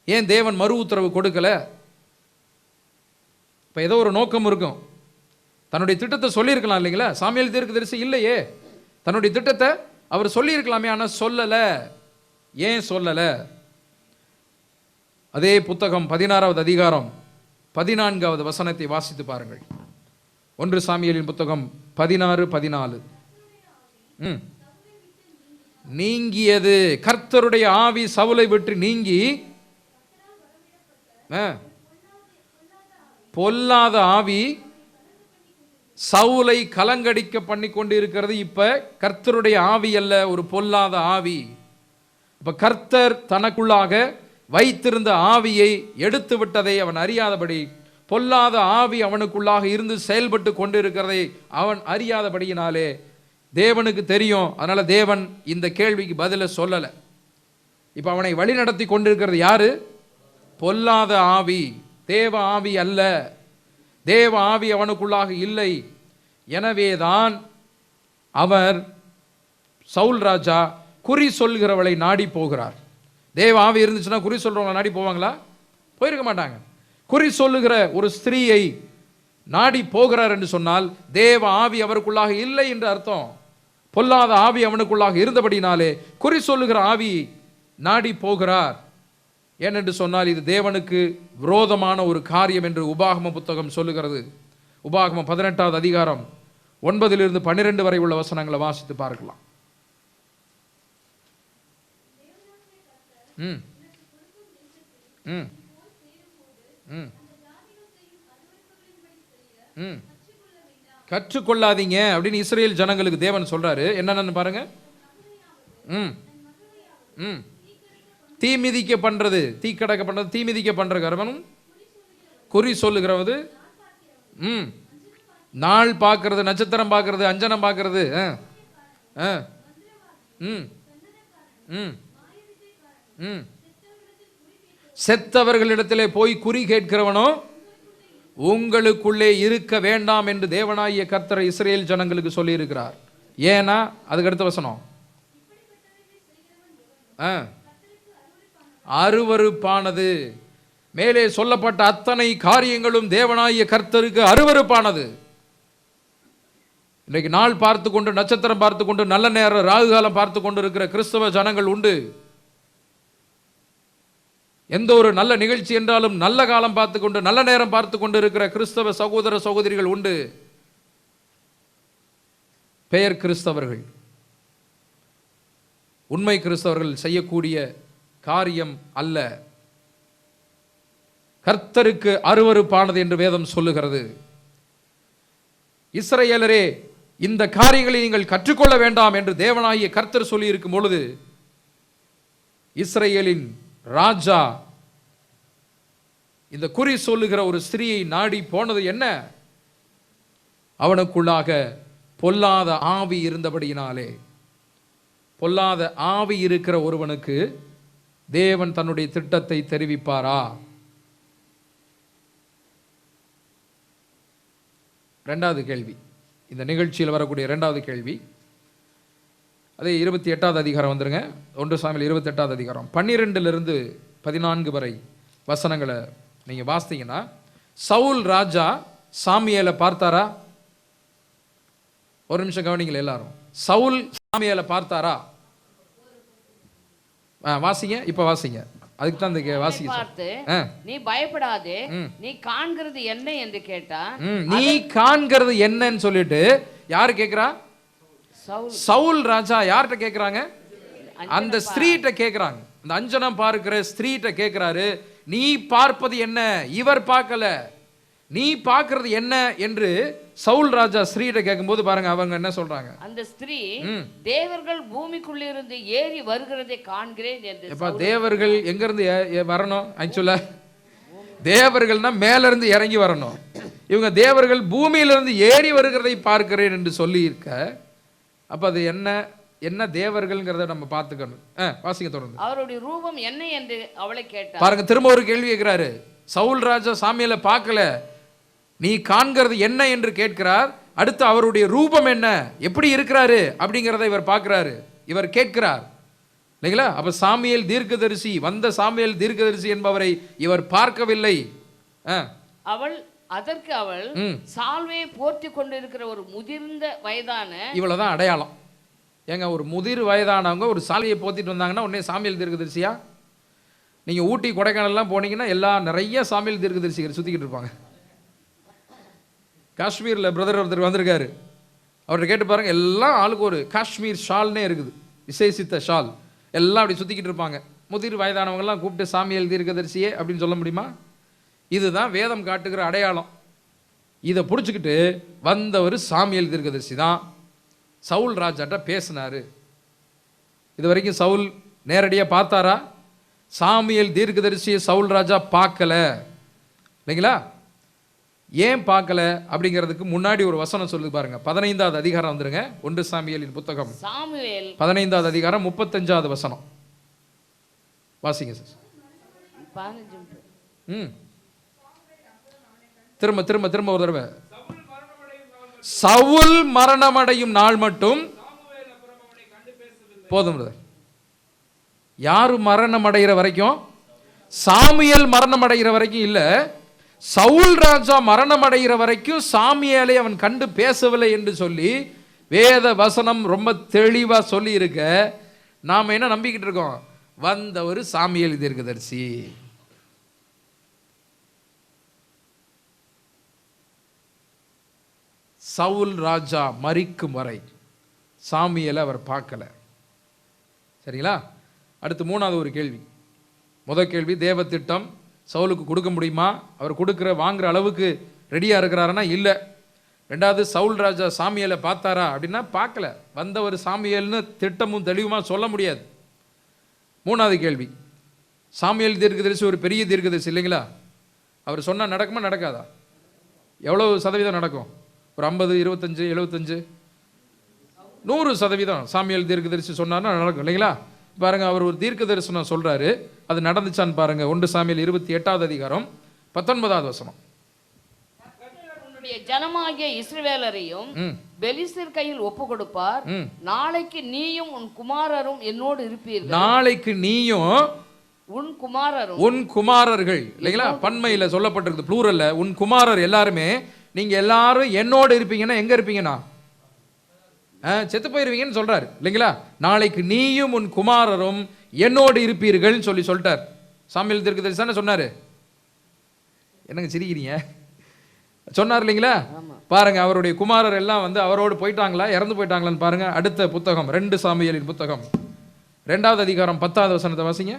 ஏன் தேவன் மறு உத்தரவு கொடுக்கல? இப்போ ஏதோ ஒரு நோக்கம் இருக்கும். தன்னுடைய திட்டத்தை சொல்லியிருக்கலாம் இல்லைங்களா? சாமுவேல் தீர்க்கதரிசி இல்லையே, தன்னுடைய திட்டத்தை அவர் சொல்லியிருக்கலாமே, ஆனால் சொல்லலை. ஏன் சொல்லலை? அதே புத்தகம் 16வது அதிகாரம் 14வது வசனத்தை வாசித்து பாருங்கள். 1 சாமுவேலின் புத்தகம் 16:14. நீங்கியது, கர்த்தருடைய ஆவி சவுலை விட்டு நீங்கி பொல்லாத ஆவி சவுலை கலங்கடிக்க பண்ணி கொண்டு இருக்கிறது. இப்ப கர்த்தருடைய ஆவி அல்ல, ஒரு பொல்லாத ஆவி. இப்ப கர்த்தர் தனக்குள்ளாக வைத்திருந்த ஆவியை எடுத்து விட்டதை அவன் அறியாதபடி, பொல்லாத ஆவி அவனுக்குள்ளாக இருந்து செயல்பட்டு கொண்டிருக்கிறதை அவன் அறியாதபடியினாலே தேவனுக்கு தெரியும். அதனால தேவன் இந்த கேள்விக்கு பதில சொல்லலை. இப்ப அவனை வழி நடத்தி கொண்டிருக்கிறது யாரு? பொல்லாத ஆவி, தேவ ஆவி அல்ல. தேவ ஆவி அவனுக்குள்ளாக இல்லை. எனவேதான் அவர் சவுல் ராஜா குறி சொல்கிறவளை நாடி போகிறார். தேவ ஆவி இருந்துச்சுன்னா குறி சொல்றவங்களை நாடி போவாங்களா? போயிருக்க மாட்டாங்க. குறி சொல்லுகிற ஒரு ஸ்திரீயை நாடி போகிறார் என்று சொன்னால் தேவ ஆவி அவருக்குள்ளாக இல்லை என்று அர்த்தம். பொல்லாத ஆவி அவனுக்குள்ளாக இருந்தபடினாலே குறி சொல்லுகிற ஆவி நாடி போகிறார். ஏனென்று சொன்னால் இது தேவனுக்கு விரோதமான ஒரு காரியம் என்று உபாகம புத்தகம் சொல்லுகிறது. உபாகமம் 18வது அதிகாரம் 9 - 12 வரை உள்ள வசனங்களை வாசித்து பார்க்கலாம். ம் ம் ம் ம் கற்றுக்கொள்ளாதீங்க அப்படின்னு இஸ்ரேல் ஜனங்களுக்கு தேவன் சொல்றாரு. என்னன்னு பாருங்க. ம் ம் தீ மிதிக்க பண்றது, தீ கடக்க பண்றது, தீ மிதிக்க பண்ற கர்மனும் குறி சொல்லுகிறது, நாள் பார்க்கறது, நட்சத்திரம் பார்க்கறது, அஞ்சனம் பார்க்கறது, செத்தவர்களிடத்திலே போய் குறி கேட்கிறவனோ உங்களுக்குள்ளே இருக்க வேண்டாம் என்று தேவனாகிய கர்த்தர் இஸ்ரேல் ஜனங்களுக்கு சொல்லி இருக்கிறார். ஏன்னா அதுக்கு அடுத்த வசனம், அருவருப்பானது. மேலே சொல்லப்பட்ட அத்தனை காரியங்களும் தேவனாகிய கர்த்தருக்கு அருவருப்பானது. இன்றைக்கு நாள் பார்த்து கொண்டு, நட்சத்திரம் பார்த்து கொண்டு, நல்ல நேரம் ராகுகாலம் பார்த்து கொண்டு இருக்கிற கிறிஸ்தவ ஜனங்கள் உண்டு. எந்த ஒரு நல்ல நிகழ்ச்சி என்றாலும் நல்ல காலம் பார்த்து கொண்டு, நல்ல நேரம் பார்த்து கொண்டு இருக்கிற கிறிஸ்தவ சகோதர சகோதரிகள் உண்டு. பெயர் கிறிஸ்தவர்கள். உண்மை கிறிஸ்தவர்கள் செய்யக்கூடிய காரியம் அல்ல. கர்த்தருக்கு அருவருப்பானது என்று வேதம் சொல்லுகிறது. இஸ்ரவேலரே, இந்த காரியங்களை நீங்கள் கற்றுக்கொள்ள வேண்டாம் என்று தேவனாகிய கர்த்தர் சொல்லி இருக்கும் பொழுது இஸ்ரவேலின் ராஜா இந்த குறி சொல்லுகிற ஒரு ஸ்திரீயை நாடி போனது என்ன? அவனுக்குள்ளாக பொல்லாத ஆவி இருந்தபடியினாலே. பொல்லாத ஆவி இருக்கிற ஒருவனுக்கு தேவன் தன்னுடைய திட்டத்தை தெரிவிப்பாரா? இரண்டாவது கேள்வி, இந்த நிகழ்ச்சியில் வரக்கூடிய இரண்டாவது கேள்வி, அதே 28வது அதிகாரம் வந்துருங்க. 1 சாமுவேல் 28வது அதிகாரம் 12லிருந்து 14 வரை வசனங்களை நீங்க வாசித்தீங்கன்னா, சவுல் ராஜா சாமியேலை பார்த்தாரா? ஒரு நிமிஷம் கவனிங்களே எல்லாரும். சவுல் சாமியேலை பார்த்தாரா? வாசிங்க, இப்ப வாசிங்க. அதுக்கு தான் இந்த வாசிக்க பார்த்து, நீ பயப்படாதே, நீ காண்கிறது என்ன என்று கேட்டான். நீ காண்கிறது என்னன்னு சொல்லிட்டு யாரு கேக்குறா? சவுல் ராஜா யார்கிட்ட கேக்குறாங்க? அந்த ஸ்திரீட்ட கேக்குறாங்க. அந்த அஞ்சனம் பார்க்கிற ஸ்திரீட்ட கேக்குறாரு, நீ பார்ப்பது என்ன? இவர் பார்க்கல, நீ பார்க்கிறது என்ன என்று சவுல் ராஜா ஸ்திரீட்ட கேட்கும்போது பாருங்க அவங்க என்ன சொல்றாங்க. அந்த ஸ்திரீ, தேவர்கள் பூமிக்குள்ளிருந்து ஏறி வருகிறதை காண்கிறேன் என்று. எப்ப தேவர்கள் எங்க இருந்து வரணும்? ஆக்சுவலா தேவர்கள்னா மேல இருந்து இறங்கி வரணும். இவங்க தேவர்கள் பூமியிலிருந்து ஏறி வருகிறதை பார்க்கிறேன் என்று சொல்லி இருக்க. அப்ப அது என்ன என்ன தேவர்கள்ங்கிறத நம்ம பார்த்துக்கணும். வாசிக்க தொடர்ந்து. அவருடைய ரூபம் என்ன என்று அவளை கேட்டார். பாருங்க, திரும்ப ஒரு கேள்வி கேட்கிறாரு. சவுல் ராஜா சாமியேலை பார்க்கல, நீ காண்கிறது என்ன என்று கேட்கிறார். அடுத்து அவருடைய ரூபம் என்ன, எப்படி இருக்கிறாரு அப்படிங்கிறத இவர் பார்க்கிறாரு, இவர் கேட்கிறார் இல்லைங்களா? அப்ப சாமியேல் தீர்க்கதரிசி, வந்த சாமியேல் தீர்க்கதரிசி என்பவரை இவர் பார்க்கவில்லை. அதற்கு அவள் சால்வையை போர்த்தி கொண்டிருக்கிற ஒரு முதிர்ந்த வயதான, இவ்வளவுதான் அடையாளம். ஏங்க, ஒரு முதிர் வயதானவங்க ஒரு சால்வையை போத்திட்டு வந்தாங்கன்னா உடனே சாமியேல் தீர்க்கதரிசியா? நீங்க ஊட்டி கொடைக்கானல்லாம் போனீங்கன்னா எல்லாம் நிறைய சாமியேல் தீர்க்கதரிசிகள் சுத்திக்கிட்டு இருப்பாங்க. காஷ்மீரில் பிரதர் ஒருத்தர் வந்திருக்காரு, அவர்கிட்ட கேட்டு பாருங்க, எல்லாம் ஆளுக்கு ஒரு காஷ்மீர் ஷால்னே இருக்குது, விசேஷித்த ஷால், எல்லாம் அப்படி சுற்றிக்கிட்டு இருப்பாங்க. முதிர் வயதானவங்கெல்லாம் கூப்பிட்டு சாமியேல் தீர்க்கதரிசியே அப்படின்னு சொல்ல முடியுமா? இதுதான் வேதம் காட்டுகிற அடையாளம். இதை பிடிச்சிக்கிட்டு வந்தவர் சாமியேல் தீர்க்கதரிசி தான். சவுல் ராஜாட்ட பேசினாரு. இது வரைக்கும் சவுல் நேரடியாக பார்த்தாரா? சாமியேல் தீர்க்கதரிசியை சவுல் ராஜா பார்க்கல இல்லைங்களா? ஏன் பார்க்கல அப்படிங்கிறதுக்கு முன்னாடி ஒரு வசனம் சொல்லி பாருங்க. 15வது அதிகாரம் வந்துருங்க. 1 சாமுவேலின் புத்தகம் 15வது அதிகாரம் 35வது வசனம் வாசிங்க சார். திரும்ப திரும்ப திரும்ப ஒரு தடவை. சவுல் மரணமடையும் நாள் மட்டும் போதும். யாரு மரணம் அடைகிற வரைக்கும்? சாமுவேல் மரணம் அடைகிற வரைக்கும் இல்ல, சவுல் ராஜா மரணம் அடைகிற வரைக்கும் சாமியேலை அவன் கண்டு பேசவில்லை என்று சொல்லி வேத வசனம் ரொம்ப தெளிவா சொல்லி இருக்க. நாம என்ன நம்பிக்கிட்டு இருக்கோம்? வந்த ஒரு சாமியேல் தீர்க்கதரிசி. சவுல் ராஜா மரிக்கும் வரை சாமியேலை அவர் பார்க்கல. சரிங்களா? அடுத்து 3வது ஒரு கேள்வி. முதல் கேள்வி, தேவ திட்டம் சவுலுக்கு கொடுக்க முடியுமா? அவர் கொடுக்குற வாங்குற அளவுக்கு ரெடியாக இருக்கிறாருன்னா இல்லை. ரெண்டாவது, சவுல் ராஜா சாமியேலை பார்த்தாரா அப்படின்னா பார்க்கல. வந்தவர் சாமியேல்னு திட்டமும் தெளிவுமா சொல்ல முடியாது. 3வது கேள்வி, சாமியேல் தீர்க்கதரிசி ஒரு பெரிய தீர்க்கதரிசி இல்லைங்களா? அவர் சொன்னால் நடக்குமா நடக்காதா? எவ்வளவு சதவீதம் நடக்கும்? ஒரு 50, 25, 75, 100% சாமியேல் தீர்க்கதரிசி சொன்னார்னா நடக்கும் இல்லைங்களா? பாருங்க, அவர் ஒரு தீர்க்க தரிசனம் சொல்றாரு, அது நடந்துச்சான்னு பாருங்க. 1 சாமுவேல் 28வது அதிகாரம் 19வது வசனம். உன்னுடைய ஜனமாகிய இஸ்ரவேலரையும் பெலிஸ்தர் கையில் ஒப்பு கொடுப்பார். நாளைக்கு நீயும் உன் குமாரரும் என்னோடு இருப்பீர்கள். நாளைக்கு நீயும் உன் குமாரரும், உன் குமாரர்கள் இல்லைங்களா? பன்மையில சொல்லப்பட்டிருக்கு, ப்ளூரல்ல. உன் குமாரர் எல்லாருமே, நீங்க எல்லாரும் என்னோடு இருப்பீங்கன்னா எங்க இருப்பீங்கன்னா செத்து போயிருவீங்கன்னு சொல்றாரு இல்லைங்களா? நாளைக்கு நீயும் உன் குமாரரும் என்னோடு இருப்பீர்கள் சொல்லிட்டார். சாமுவேல் தீர்க்கதரிசி தானே சொன்னாரு. என்னங்க சிரிக்கிறீங்க? சொன்னார் இல்லைங்களா? பாருங்க, அவருடைய குமாரர் எல்லாம் வந்து அவரோடு போயிட்டாங்களா, இறந்து போயிட்டாங்களான்னு பாருங்க. அடுத்த புத்தகம் 2 சாமுவேலின் புத்தகம் 2வது அதிகாரம் 10வது வசனத்தை வாசிங்க.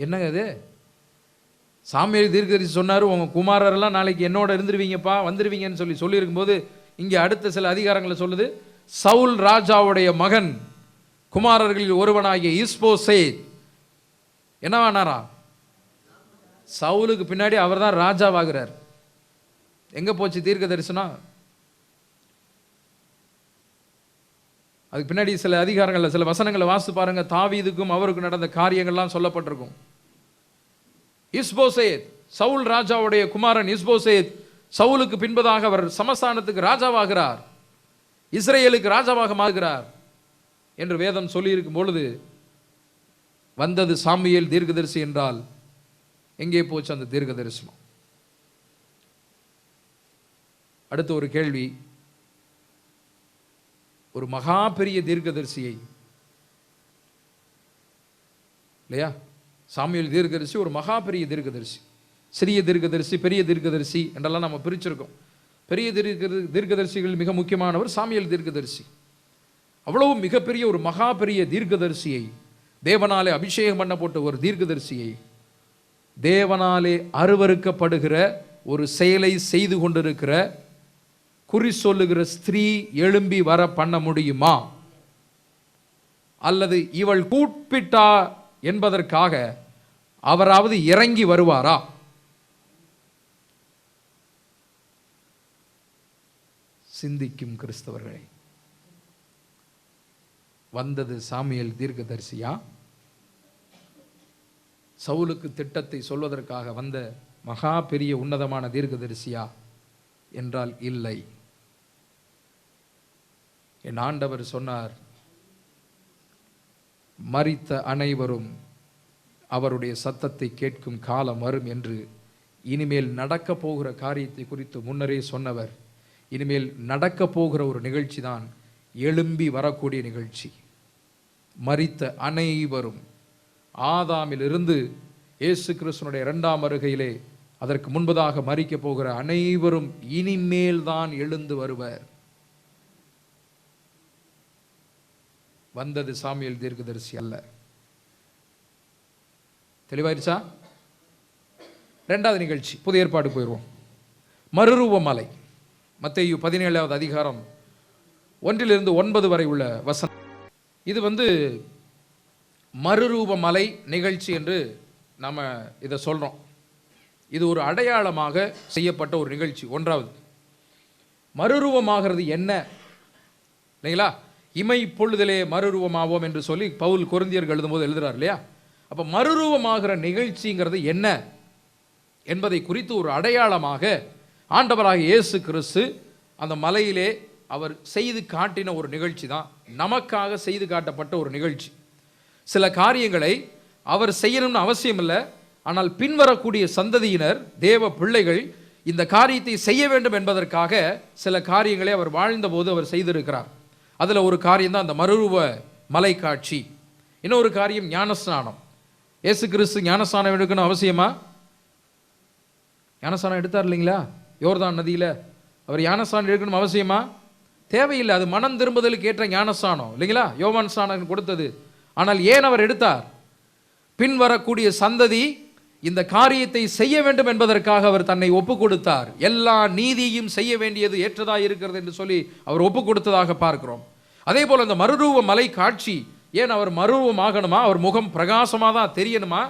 என்னங்க இது? சாமுவேல் தீர்க்கதரிசி சொன்னாரு, உங்க குமாரரெல்லாம் நாளைக்கு என்னோட இருந்துருவீங்கப்பா, வந்துருவீங்கன்னு சொல்லியிருக்கும் போது இங்கே அடுத்த சில அதிகாரங்களை சொல்லுது, சவுல் ராஜாவுடைய மகன் குமாரர்களில் ஒருவனாகிய இஸ்போசேத் என்னவானாரா? சவுலுக்கு பின்னாடி அவர் தான் ராஜாவாகிறார். எங்க போச்சு தீர்க்க தரிசனம்? அதுக்கு பின்னாடி சில அதிகாரங்கள்ல சில வசனங்களை வாசித்து பாருங்க. தாவீதுக்கும் அவருக்கு நடந்த காரியங்கள்லாம் சொல்லப்பட்டிருக்கும். இஸ்போசேத், சவுல் ராஜாவுடைய குமாரன் இஸ்போசேத், சவுலுக்கு பின்பதாக அவர் சமஸ்தானத்துக்கு ராஜாவாகிறார், இஸ்ரேலுக்கு ராஜாவாக மாறுகிறார் என்று வேதம் சொல்லி இருக்கும் பொழுது வந்தது சாமுவேல் தீர்க்கதரிசி என்றால் எங்கே போச்சு அந்த தீர்க்க தரிசனம்? அடுத்த ஒரு கேள்வி, ஒரு மகா பெரிய தீர்க்கதரிசியை இல்லையா, சாமுவேல் தீர்க்கதரிசி ஒரு மகா பெரிய தீர்க்கதரிசி, சிறிய தீர்க்கதரிசி, பெரிய தீர்க்கதரிசி என்றெல்லாம் நம்ம பிரிச்சிருக்கோம். பெரிய தீர்க்கதரிசிகள் மிக முக்கியமானவர் சாமுவேல் தீர்க்கதரிசி. அவ்வளவு மிகப்பெரிய ஒரு மகா பெரிய தீர்க்கதரிசியை, தேவனாலே அபிஷேகம் பண்ண போட்ட ஒரு தீர்க்கதரிசியை தேவனாலே அருவருக்கப்படுகிற ஒரு செயலை செய்து கொண்டிருக்கிற குறி சொல்லுகிற ஸ்திரீ எழும்பி வர பண்ண முடியுமா? அல்லது இவள் கூப்பிட்டா என்பதற்காக அவராவது இறங்கி வருவாரா? சிந்திக்கும் கிறிஸ்தவர்களே, வந்தது சாமுவேல் தீர்க்கதரிசியா? சவுலுக்கு திட்டத்தை சொல்வதற்காக வந்த மகா பெரிய உன்னதமான தீர்க்கதரிசியா என்றால் இல்லை. என் ஆண்டவர் சொன்னார், மரித்த அனைவரும் அவருடைய சத்தத்தை கேட்கும் காலம் வரும் என்று. இனிமேல் நடக்க போகிற காரியத்தை குறித்து முன்னரே சொன்னவர். இனிமேல் நடக்க போகிற ஒரு நிகழ்ச்சி தான் எழும்பி வரக்கூடிய நிகழ்ச்சி. மரித்த அனைவரும், ஆதாமிலிருந்து இயேசு கிறிஸ்துவினுடைய இரண்டாம் வருகையிலே அதற்கு முன்பதாக மரிக்க போகிற அனைவரும் இனிமேல் தான் எழுந்து வருவர். வந்தது சாமுவேல் தீர்க்கதரிசி அல்ல. தெளிவாயிருச்சா? இரண்டாவது நிகழ்ச்சி, புதிய ஏற்பாடு போயிடுவோம். மறுரூப மலை, மத்தேயு 17வது அதிகாரம் 1 to 9 வரை உள்ள வசனம். இது மறுரூப மலை நிகழ்ச்சி என்று நாம இதை சொல்றோம். இது ஒரு அடையாளமாக செய்யப்பட்ட ஒரு நிகழ்ச்சி. ஒன்றாவது, மறுரூபமாகிறது என்ன இல்லைங்களா? இமை பொழுதிலே மறுரூபமாவோம் என்று சொல்லி பவுல் கொரிந்தியருக்கு எழுதும்போது எழுதுறார் இல்லையா? அப்ப மறுரூபமாகிற நிகழ்ச்சிங்கிறது என்ன என்பதை குறித்து ஒரு அடையாளமாக ஆண்டவராக இயேசு கிறிஸ்து அந்த மலையிலே அவர் செய்து காட்டின ஒரு நிகழ்ச்சி தான், நமக்காக செய்து காட்டப்பட்ட ஒரு நிகழ்ச்சி. சில காரியங்களை அவர் செய்யணும்னு அவசியம் இல்லை, ஆனால் பின்வரக்கூடிய சந்ததியினர், தேவ பிள்ளைகள் இந்த காரியத்தை செய்ய வேண்டும் என்பதற்காக சில காரியங்களை அவர் வாழ்ந்தபோது அவர் செய்திருக்கிறார். அதில் ஒரு காரியம் தான் அந்த மறுரூப மலை காட்சி. இன்னொரு காரியம் ஞானஸ்நானம். இயேசு கிறிஸ்து ஞானஸ்நானம் எடுக்கணும் அவசியமா? ஞானஸ்நானம் எடுத்தார் இல்லைங்களா யோர்தான் நதியில்? அவர் ஞானஸ்நானம் எடுக்கணும் அவசியமா? தேவையில்லை. அது மனம் திரும்புதலுக்கு ஏற்ற ஞானஸ்நானம் இல்லைங்களா, யோவான் ஸ்நானம் கொடுத்தது. ஆனால் ஏன் அவர் எடுத்தார்? பின்வரக்கூடிய சந்ததி இந்த காரியத்தை செய்ய வேண்டும் என்பதற்காக அவர் தன்னை ஒப்பு கொடுத்தார். எல்லா நீதியும் செய்ய வேண்டியது ஏற்றதாக இருக்கிறது என்று சொல்லி அவர் ஒப்பு கொடுத்ததாக பார்க்கிறோம். அதே போல இந்த மறுரூப மலை காட்சி, ஏன் அவர் மறுரூபம் ஆகணுமா? அவர் முகம் பிரகாசமாக தான் தெரியணுமா?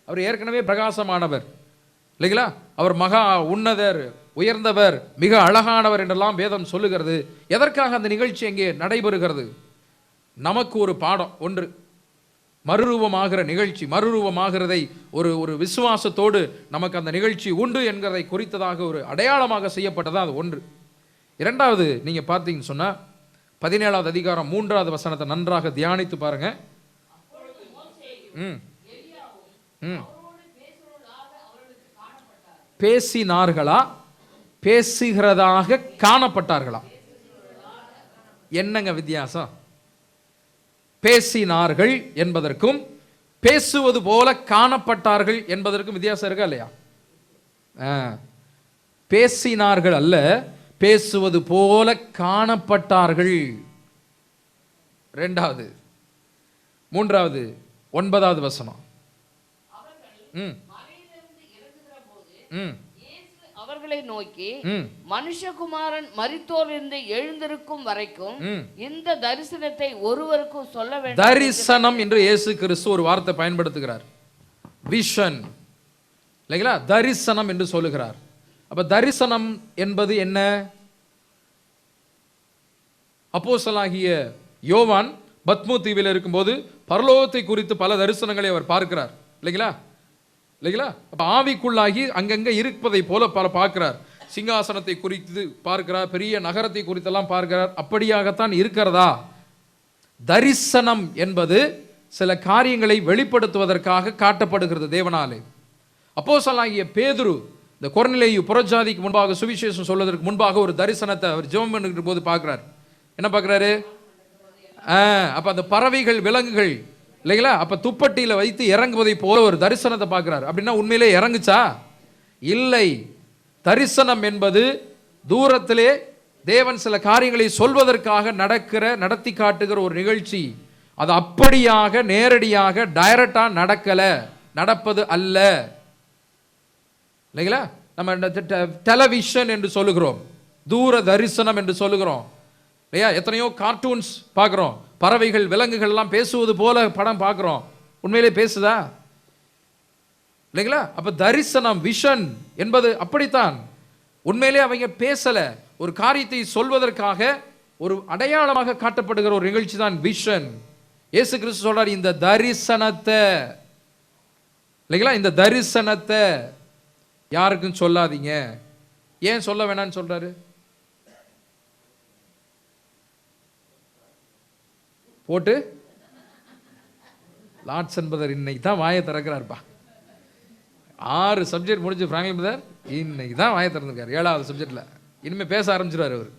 அவர் ஏற்கனவே பிரகாசமானவர் இல்லைங்களா? அவர் மகா உன்னதர், உயர்ந்தவர், மிக அழகானவர் என்றெல்லாம் வேதம் சொல்லுகிறது. எதற்காக அந்த நிகழ்ச்சி அங்கே நடைபெறுகிறது? நமக்கு ஒரு பாடம் ஒன்று, மறுரூபமாகிற நிகழ்ச்சி. மறுரூபமாகிறதை ஒரு விசுவாசத்தோடு நமக்கு அந்த நிகழ்ச்சி உண்டு என்கிறதை குறித்ததாக ஒரு அடையாளமாக செய்யப்பட்டதா அது ஒன்று. இரண்டாவது, நீங்க பார்த்தீங்கன்னு சொன்னா 17வது அதிகாரம் 3வது வசனத்தை நன்றாக தியானித்து பாருங்க. பேசினார்களா, பேசுகிறதாக காணப்பட்டார்களா? என்னங்க வித்தியாசம்? பேசினார்கள் என்பதற்கும் பேசுவது போல காணப்பட்டார்கள் என்பதற்கும் வித்தியாசம் இருக்கா இல்லையா? பேசினார்கள் அல்ல, பேசுவது போல காணப்பட்டார்கள். இரண்டாவது. மூன்றாவது 9வது வசனம். அவர்களை நோக்கி, மனுஷகுமாரன் மரித்தோரிலிருந்து எழுந்திருக்கும் வரைக்கும் இந்த தரிசனத்தை ஒருவருக்கும் சொல்ல வேண்டும். தரிசனம் என்று இயேசு கிறிஸ்து ஒரு வார்த்தை பயன்படுத்துகிறார், விஷன், இல்லைங்களா? தரிசனம் என்று சொல்லுகிறார். அப்ப தரிசனம் என்பது என்ன? அப்போஸ்தலனாகிய யோவான் பத்மு தீவில் இருக்கும்போது பரலோகத்தை குறித்து பல தரிசனங்களை அவர் பார்க்கிறார், இல்லைங்களா? இல்லைங்களா? அப்ப ஆவிக்குள்ளாகி அங்கங்க இருப்பதை போல பார்க்கிறார். சிங்காசனத்தை குறித்து பார்க்கிறார், பெரிய நகரத்தை குறித்தெல்லாம் பார்க்கிறார். அப்படியாகத்தான் இருக்கிறதா? தரிசனம் என்பது சில காரியங்களை வெளிப்படுத்துவதற்காக காட்டப்படுகிறது தேவனாலே. அப்போஸ்தலனாகிய பேதுரு இந்த கொர்நேலியு புறஜாதிக்கு முன்பாக சுவிசேஷம் சொல்வதற்கு முன்பாக ஒரு தரிசனத்தை அவர் ஜெபம் பண்ணுகிற போது பார்க்கிறார். என்ன பார்க்கிறாரு? அப்ப அந்த பறவைகள், விலங்குகள், இல்லைங்களா? அப்ப துப்பட்டியில வைத்து இறங்குவதை போல ஒரு தரிசனத்தை பார்க்கிறார். அப்படின்னா உண்மையிலே இறங்குச்சா? இல்லை. தரிசனம் என்பது தூரத்திலே தேவன் சில காரியங்களை சொல்வதற்காக நடத்தி காட்டுகிற ஒரு நிகழ்ச்சி. அது அப்படியாக நேரடியாக டைரக்டா நடப்பது அல்ல, இல்லைங்களா? நம்ம டெலிவிஷன் என்று சொல்லுகிறோம், தூர தரிசனம் என்று சொல்லுகிறோம், இல்லையா? எத்தனையோ கார்ட்டூன்ஸ் பார்க்குறோம், பறவைகள், விலங்குகள் எல்லாம் பேசுவது போல படம் பார்க்குறோம். உண்மையிலே பேசுதா? இல்லைங்களா? அப்ப தரிசனம், விஷன் என்பது அப்படித்தான். உண்மையிலே அவங்க பேசல, ஒரு காரியத்தை சொல்வதற்காக ஒரு அடையாளமாக காட்டப்படுகிற ஒரு நிகழ்ச்சி தான் விஷன். இயேசு கிறிஸ்து சொல்றார், இந்த தரிசனத்தை, இல்லைங்களா, இந்த தரிசனத்தை யாருக்கும் சொல்லாதீங்க. ஏன் சொல்ல வேணாம்னு சொல்றாரு? போட்டு லார்ட்ஸ் என்பதர் இன்னைக்கு தான் வாயை திறக்கிறார்ப்பா. 6 சப்ஜெக்ட் முடிஞ்சு பிராங்க்லின் பிரதர் இன்னைக்கு தான் வாயை திறந்துருக்காரு, 7வது சப்ஜெக்ட்ல. இனிமே பேச ஆரம்பிச்சிருவாரு அவர்.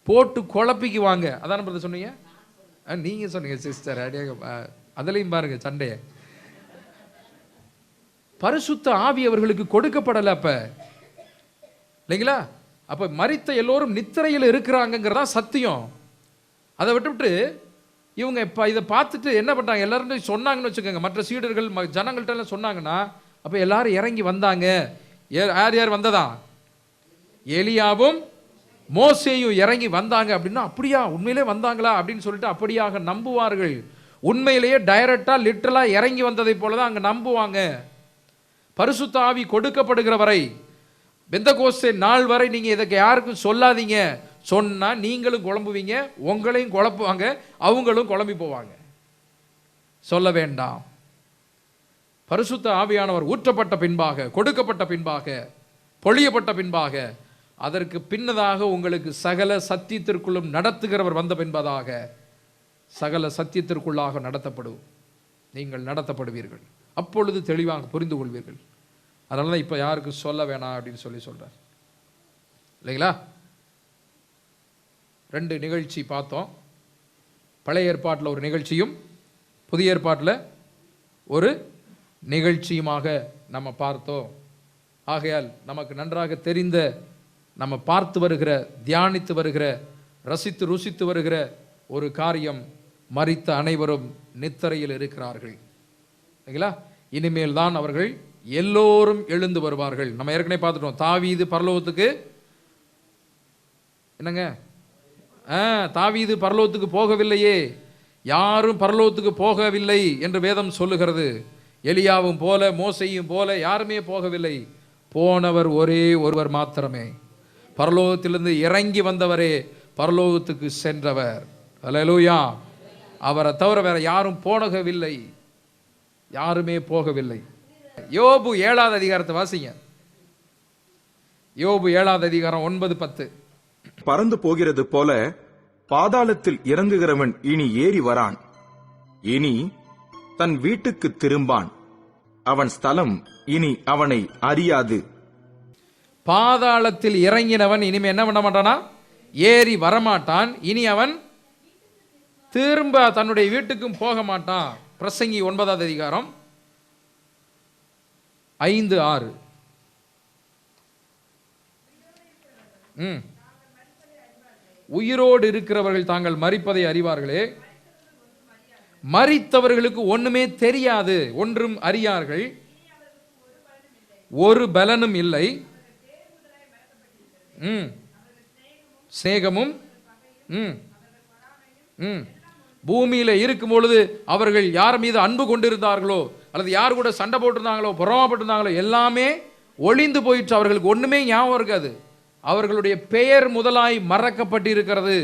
போட்டு குழப்பிக்குவாங்க. அதான பிரதர் சொன்னீங்க? நீங்க சொன்னீங்க சிஸ்டர். அதுலயும் பாருங்க சண்டைய. பரிசுத்த ஆவி அவர்களுக்கு கொடுக்கப்படல அப்ப, இல்லைங்களா? அப்ப மரித்த எல்லோரும் நித்திரையில் இருக்கிறாங்கிறதா சத்தியம். அதை விட்டுவிட்டு இவங்க இப்போ இதை பார்த்துட்டு என்ன பண்ணுறாங்க? எல்லாரும் சொன்னாங்கன்னு வச்சுக்கோங்க, மற்ற சீடர்கள் ஜனங்கள்ட்ட எல்லாம் சொன்னாங்கன்னா, அப்போ எல்லாரும் இறங்கி வந்தாங்க. யார் யார் வந்ததா? எலியாவும் மோசேயும் இறங்கி வந்தாங்க. அப்படின்னா அப்படியா, உண்மையிலே வந்தாங்களா அப்படின்னு சொல்லிட்டு அப்படியாக நம்புவார்கள். உண்மையிலேயே டைரக்டா லிட்டரலா இறங்கி வந்ததை போலதான் அங்க நம்புவாங்க. பரிசுத்த ஆவி கொடுக்கப்படுகிற வரை, பெந்தகோஸ்தே நாள் வரை நீங்க இதற்கு யாருக்கும் சொல்லாதீங்க. சொன்னா நீங்களும் குழம்புவீங்க, உங்களையும் குழப்புவாங்க, அவங்களும் குழம்பி போவாங்க. சொல்ல வேண்டாம். பரிசுத்த ஆவியானவர் ஊற்றப்பட்ட பின்பாக, கொடுக்கப்பட்ட பின்பாக, பொழியப்பட்ட பின்பாக, அதற்கு பின்னதாக உங்களுக்கு சகல சத்தியத்திற்குள்ளும் நடத்துகிறவர் வந்த பின்பதாக சகல சத்தியத்திற்குள்ளாக நீங்கள் நடத்தப்படுவீர்கள். அப்பொழுது தெளிவாக புரிந்து கொள்வீர்கள். அதனால தான் இப்போ யாருக்கும் சொல்ல வேணாம் அப்படின்னு சொல்றார், இல்லைங்களா? 2 நிகழ்ச்சி பார்த்தோம். பழைய ஏற்பாட்டில் ஒரு நிகழ்ச்சியும் புதிய ஏற்பாட்டில் ஒரு நிகழ்ச்சியுமாக நம்ம பார்த்தோம். ஆகையால் நமக்கு நன்றாக தெரிந்த, நம்ம பார்த்து வருகிற, தியானித்து வருகிற, ரசித்து ருசித்து வருகிற ஒரு காரியம், மரித்த அனைவரும் நித்திரையில் இருக்கிறார்கள், இல்லைங்களா? இனிமேல் தான் அவர்கள் எல்லோரும் எழுந்து வருவார்கள். நம்ம ஏற்கனவே பார்த்துட்டோம். தாவீது பரலோகத்துக்கு என்னங்க, தாவீது பரலோகத்துக்கு போகவில்லையே, யாரும் பரலோகத்துக்கு போகவில்லை என்று வேதம் சொல்லுகிறது. எலியாவும் போல, மோசையும் போல யாருமே போகவில்லை. போனவர் ஒரே ஒருவர் மாத்திரமே, பரலோகத்திலிருந்து இறங்கி வந்தவரே பரலோகத்துக்கு சென்றவர். அல்லேலூயா. அவரை தவிர வேற யாரும் போகவில்லை, யாருமே போகவில்லை. யோபு 7வது அதிகாரத்தை வாசிங்க. யோபு 7வது அதிகாரம் 9-10. பறந்து போகிறது போல பாதாளத்தில் இறங்குகிறவன் இனி ஏறி வரான், இனி தன் வீட்டுக்கு திரும்பான், அவன் ஸ்தலம் இனி அவனை அறியாது. பாதாளத்தில் இறங்கினவன் இனிமே என்ன பண்ண மாட்டானா? ஏறி வரமாட்டான். இனி அவன் திரும்ப தன்னுடைய வீட்டுக்கும் போக மாட்டான். பிரசங்கி 9வது அதிகாரம் 5-6. உயிரோடு இருக்கிறவர்கள் தாங்கள் மரிப்பதை அறிவார்களே, மரித்தவர்களுக்கு ஒண்ணுமே தெரியாது, ஒன்றும் அறியார்கள். ஒரு பலனும் இல்லை. சேகமும் பூமியில இருக்கும் பொழுது அவர்கள் யார் மீது அன்பு கொண்டிருந்தார்களோ அல்லது யார் கூட சண்டை போட்டிருந்தாங்களோ பொறாமப்பட்டிருந்தாங்களோ எல்லாமே ஒளிந்து போயிற்று. அவர்களுக்கு ஒண்ணுமே ஞாபகம் இருக்காது. அவர்களுடைய பெயர் முதலாய் மறக்கப்பட்டிருக்கிறது.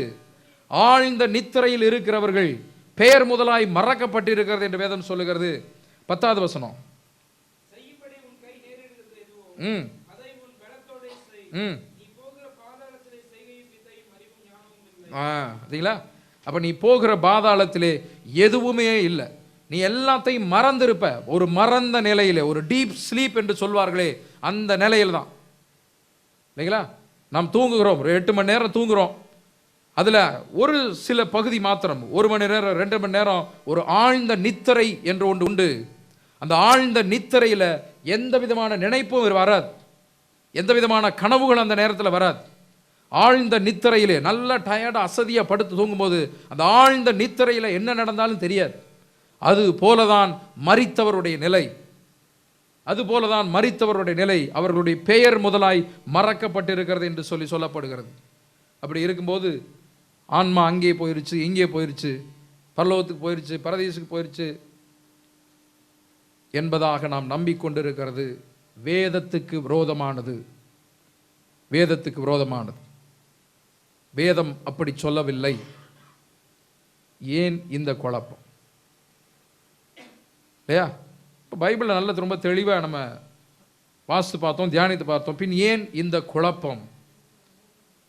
ஆழ்ந்த நித்திரையில் இருக்கிறவர்கள் பெயர் முதலாய் மறக்கப்பட்டிருக்கிறது என்று வேதம் சொல்லுகிறது. 10வது வசனம். அப்ப நீ போகிற பாதாளத்திலே எதுவுமே இல்லை. நீ எல்லாத்தையும் மறந்திருப்ப. ஒரு மறந்த நிலையிலே, ஒரு டீப் ஸ்லீப் என்று சொல்வார்களே அந்த நிலையில் தான் இல்லைங்களா? நாம் தூங்குகிறோம், ஒரு 8 மணி நேரம் தூங்குறோம். அதுல ஒரு சில பகுதி மாத்திரம் 1 மணி நேரம் 2 மணி நேரம் ஒரு ஆழ்ந்த நித்திரை என்று ஒன்று உண்டு. அந்த ஆழ்ந்த நித்திரையில எந்த விதமான நினைப்பும் வராது, எந்த விதமான கனவுகள் அந்த நேரத்தில் வராது. ஆழ்ந்த நித்திரையிலே நல்ல டயர்டா அசதியா படுத்து தூங்கும்போது அந்த ஆழ்ந்த நித்திரையில என்ன நடந்தாலும் தெரியாது. அது போலதான் மரித்தவருடைய நிலை. அது போலதான் மரித்தவருடைய நிலை. அவர்களுடைய பெயர் முதலாய் மறக்கப்பட்டிருக்கிறது என்று சொல்லப்படுகிறது. அப்படி இருக்கும்போது ஆன்மா அங்கே போயிருச்சு, இங்கே போயிருச்சு, பரலோகத்துக்கு போயிருச்சு, பரதீசுக்கு போயிருச்சு என்பதாக நாம் நம்பிக்கொண்டிருக்கிறது வேதத்துக்கு விரோதமானது. வேதத்துக்கு விரோதமானது. வேதம் அப்படி சொல்லவில்லை. ஏன் இந்த குழப்பம்? இல்லையா? இப்போ பைபிளில் நல்ல ரொம்ப தெளிவாக நம்ம வாசித்து பார்த்தோம், தியானித்து பார்த்தோம். பின் ஏன் இந்த குழப்பம்?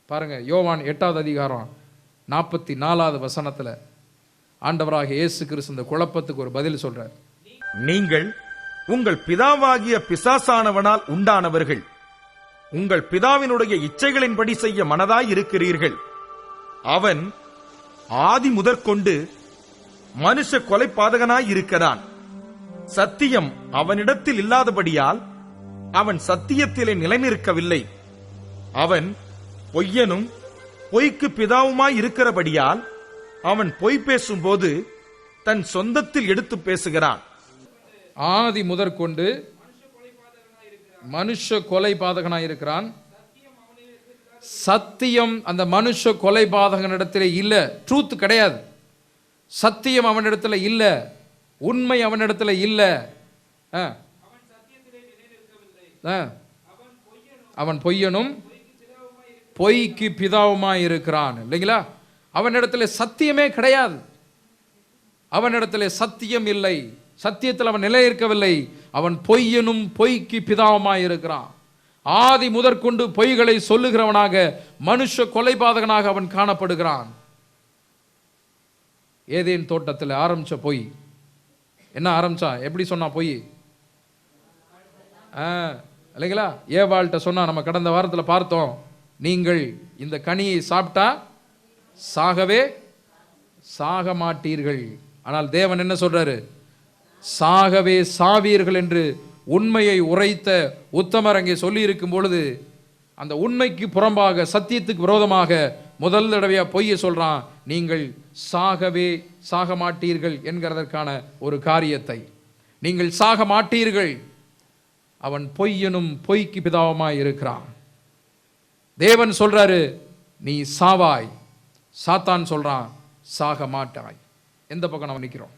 பாருங்க, யோவான் 8வது அதிகாரம் 44வது வசனத்தில் ஆண்டவராக இயேசு கிறிஸ்து இந்த குழப்பத்துக்கு ஒரு பதில் சொல்றார். நீங்கள் உங்கள் பிதாவாகிய பிசாசானவனால் உண்டானவர்கள், உங்கள் பிதாவினுடைய இச்சைகளின்படி செய்ய மனதாய் இருக்கிறீர்கள். அவன் ஆதி முதற்கொண்டு மனுஷ கொலைபாதகனாய் இருக்கிறான். சத்தியம் அவனிடத்தில் இல்லாதபடியால் அவன் சத்தியத்திலே நிலைநிற்கவில்லை. அவன் பொய்யனும் பொய்க்கு பிதாவுமாய் இருக்கிறபடியால் அவன் பொய் பேசும்போது தன் சொந்தத்தில் எடுத்து பேசுகிறான். ஆதி முதற்கொண்டு மனுஷ கொலைபாதகனாய் இருக்கிறான். சத்தியம் அந்த மனுஷ கொலைபாதகனிடத்திலே இல்ல. ட்ரூத் கிடையாது. சத்தியம் அவனிடத்துல இல்ல. உண்மை அவனிடத்துல இல்ல. அவன் பொய்யனும் பொய்க்கு பிதாவுமாய் இருக்கிறான். இல்லைங்களா? அவனிடத்துல சத்தியமே கிடையாது. அவனிடத்துல சத்தியம் இல்லை. சத்தியத்தில் அவன் நிலை இருக்கவில்லை. அவன் பொய்யனும் பொய்க்கு பிதாவுமாய் இருக்கிறான். ஆதி முதற்கொண்டு பொய்களை சொல்லுகிறவனாக மனுஷ கொலைபாதகனாக அவன் காணப்படுகிறான். ஏதேன் தோட்டத்தில் ஆரம்பிச்ச பொய் என்ன ஆரம்பிச்சா? எப்படி சொன்னா பொய்? இல்லைங்களா? ஏவாள்கிட்ட சொன்னா, நம்ம கடந்த வாரத்தில் பார்த்தோம், நீங்கள் இந்த கனியை சாப்பிட்டா சாகவே சாக மாட்டீர்கள். ஆனால் தேவன் என்ன சொல்றாரு? சாகவே சாவீர்கள் என்று உண்மையை உரைத்த உத்தமர் அங்கே சொல்லி இருக்கும் பொழுது அந்த உண்மைக்கு புறம்பாக சத்தியத்துக்கு விரோதமாக முதல் தடவையா பொய்யை சொல்றான். நீங்கள் சாகவே சாக மாட்டீர்கள் என்கிறதற்கான ஒரு காரியத்தை, நீங்கள் சாக மாட்டீர்கள். அவன் பொய்யனும் பொய்க்கு பிதாவுமாய் இருக்கிறான். தேவன் சொல்றாரு நீ சாவாய். சாத்தான் சொல்றான் சாக மாட்டாய். எந்த பக்கம் நம்ம நிற்கிறோம்?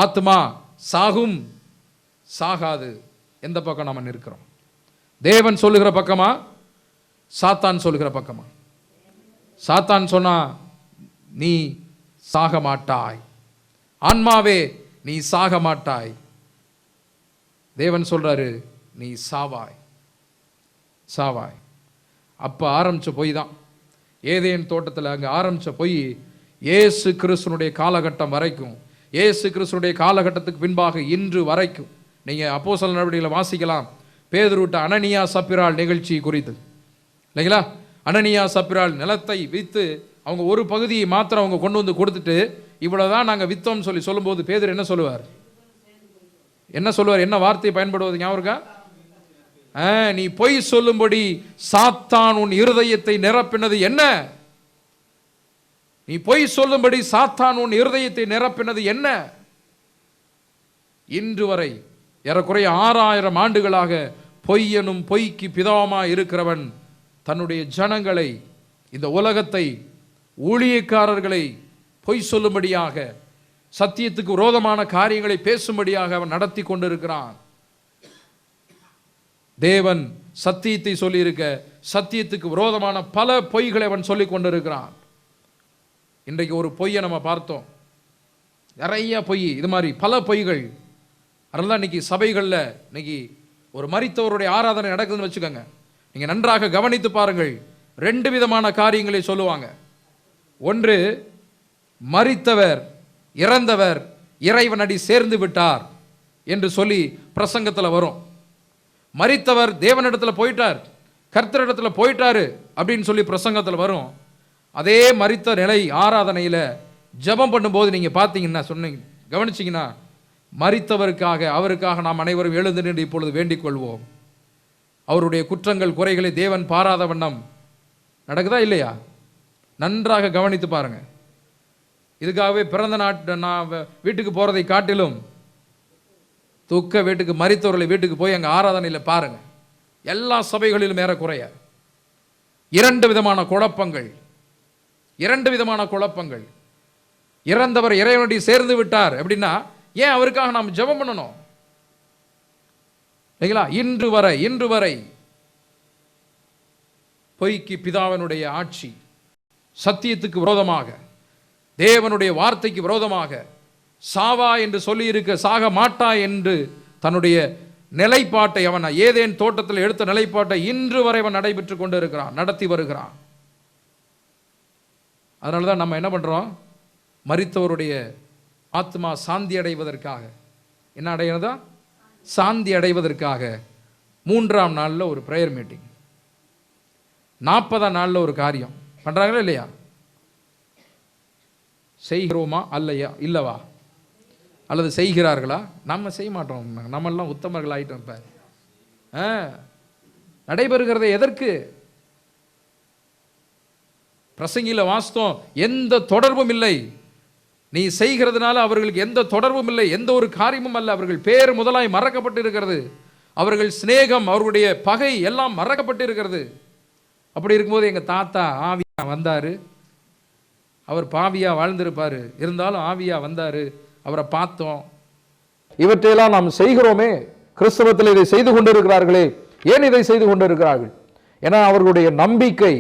ஆத்மா சாகும், சாகாது. எந்த பக்கம் நம்ம நிற்கிறோம்? தேவன் சொல்லுகிற பக்கமா, சாத்தான் சொல்லுகிற பக்கமா? சாத்தான் சொன்னா நீ சாக மாட்டாய், ஆன்மாவே நீ சாக மாட்டாய். தேவன் சொல்றாரு நீ சாவாய், சாவாய். அப்ப ஆரம்பிச்ச பொய் தான் ஏதேன் தோட்டத்தில். அங்க ஆரம்பிச்ச பொய் இயேசு கிறிஸ்துனுடைய காலகட்டம் வரைக்கும், இயேசு கிறிஸ்துனுடைய காலகட்டத்துக்கு பின்பாக இன்று வரைக்கும் நீங்க அப்போஸ்தலர் நடவடிக்கைகளை வாசிக்கலாம். பேதுருட்ட அனனியா சப்பிராள் நிகழ்ச்சி குறித்து, இல்லைங்களா? அனனியா சப்பிராள் நிலத்தை வித்து அவங்க ஒரு பகுதியை மாத்திரம் அவங்க கொண்டு வந்து கொடுத்துட்டு இவ்வளவுதான் நாங்க வித்தோம் சொல்லி சொல்லும்போது பேதுரு என்ன சொல்லுவார்? என்ன சொல்லுவார்? என்ன வார்த்தை பயன்படுவது ஞாபகம் இருக்கா? நீ பொய் சொல்லும்படி சாத்தான் உன் இருதயத்தை நிரப்பினது என்ன? நீ பொய் சொல்லும்படி சாத்தான் உன் இருதயத்தை நிரப்பினது என்ன? இன்று வரை ஏறக்குறைய 6000 ஆண்டுகளாக பொய்யனும் பொய்க்கு பிதாவுமாய் இருக்கிறவன் தன்னுடைய ஜனங்களை, இந்த உலகத்தை, ஊழியக்காரர்களை பொய் சொல்லும்படியாக, சத்தியத்துக்கு விரோதமான காரியங்களை பேசும்படியாக அவன் நடத்தி கொண்டிருக்கிறான். தேவன் சத்தியத்தை சொல்லியிருக்க, சத்தியத்துக்கு விரோதமான பல பொய்களை அவன் சொல்லிக் கொண்டிருக்கிறான். இன்றைக்கு ஒரு பொய்யை நம்ம பார்த்தோம், நிறைய பொய், இது மாதிரி பல பொய்கள். அதனால இன்னைக்கு சபைகளில் இன்னைக்கு ஒரு மரித்தவருடைய ஆராதனை நடக்குதுன்னு வச்சுக்கோங்க, நீங்க நன்றாக கவனித்து பாருங்கள். 2 விதமான காரியங்களை சொல்லுவாங்க. ஒன்று, மரித்தவர், இறந்தவர் இறைவனடி சேர்ந்து விட்டார் என்று சொல்லி பிரசங்கத்தில் வரும். மரித்தவர் தேவனிடத்தில் போயிட்டார், கர்த்தரிடத்தில் போயிட்டாரு அப்படின்னு சொல்லி பிரசங்கத்தில் வரும். அதே மரித்த நிலை ஆராதனையில் ஜெபம் பண்ணும்போது நீங்க பார்த்தீங்கன்னா, சொன்னீங்க, கவனிச்சிங்கன்னா, மரித்தவருக்காக, அவருக்காக நாம் அனைவரும் எழுந்து நின்று இப்பொழுது வேண்டிக் கொள்வோம். அவருடைய குற்றங்கள் குறைகளை தேவன் பாராத வண்ணம் நடக்குதா இல்லையா? நன்றாக கவனித்து பாருங்க. இதுக்காகவே பிறந்த வீட்டுக்கு போறதை காட்டிலும் துக்க வீட்டுக்கு, மரித்தவர்களை வீட்டுக்கு போய் அங்கே ஆராதனையில் பாருங்க. எல்லா சபைகளிலும் ஏறக்குறைய 2 விதமான குழப்பங்கள், 2 விதமான குழப்பங்கள். இறந்தவர் இறைவனடி சேர்ந்து விட்டார் அப்படின்னா ஏன் அவருக்காக நாம் ஜெபம் பண்ணணும்? இல்லைங்களா? இன்று வரை பொய்க்கு பிதாவினுடைய ஆட்சி, சத்தியத்துக்கு விரோதமாக, தேவனுடைய வார்த்தைக்கு விரோதமாக, சாவா என்று சொல்லி இருக்க, சாக மாட்டா என்று தன்னுடைய நிலைப்பாட்டை, அவன் ஏதேன் தோட்டத்தில் எடுத்த நிலைப்பாட்டை இன்று வரை அவன் நடைபெற்று கொண்டு இருக்கிறான், நடத்தி வருகிறான். அதனாலதான் நம்ம என்ன பண்றோம்? மரித்தவருடைய ஆத்மா சாந்தி அடைவதற்காக, என்ன அடைகிறதா? சாந்தி அடைவதற்காக 3ஆம் நாளில் ஒரு பிரேயர் மீட்டிங், 40ஆம் நாளில் ஒரு காரியம் பண்றாங்களா இல்லையா? செய்கிறோமா அல்லையா? இல்லவா? அல்லது செய்கிறார்களா? நம்ம செய்ய மாட்டோம், நம்மெல்லாம் உத்தமர்கள் ஆயிட்டோம். இப்ப நடைபெறுகிறதை எதற்கு? பிரசங்கில வாஸ்தவம், எந்த தொடர்பும் இல்லை. நீ செய்கிறதுனால அவர்களுக்கு எந்த தொடர்பும் இல்லை, எந்த ஒரு காரியமும் அல்ல. அவர்கள் பேர் முதலாய் மறக்கப்பட்டு இருக்கிறது, அவர்கள் சிநேகம், அவர்களுடைய பகை எல்லாம் மறக்கப்பட்டு இருக்கிறது. அப்படி இருக்கும்போது எங்க தாத்தா ஆவியா வந்தாரு, அவர் பாவியா வாழ்ந்திருப்பாரு, இருந்தாலும் ஆவியா வந்தாரு, அவரை பார்த்தோம். இவற்றையெல்லாம் நாம் செய்கிறோமே, கிறிஸ்தவத்தில் இதை செய்து கொண்டிருக்கிறார்களே, ஏன் இதை செய்து கொண்டிருக்கிறார்கள்? ஏன்னா அவர்களுடைய நம்பிக்கை,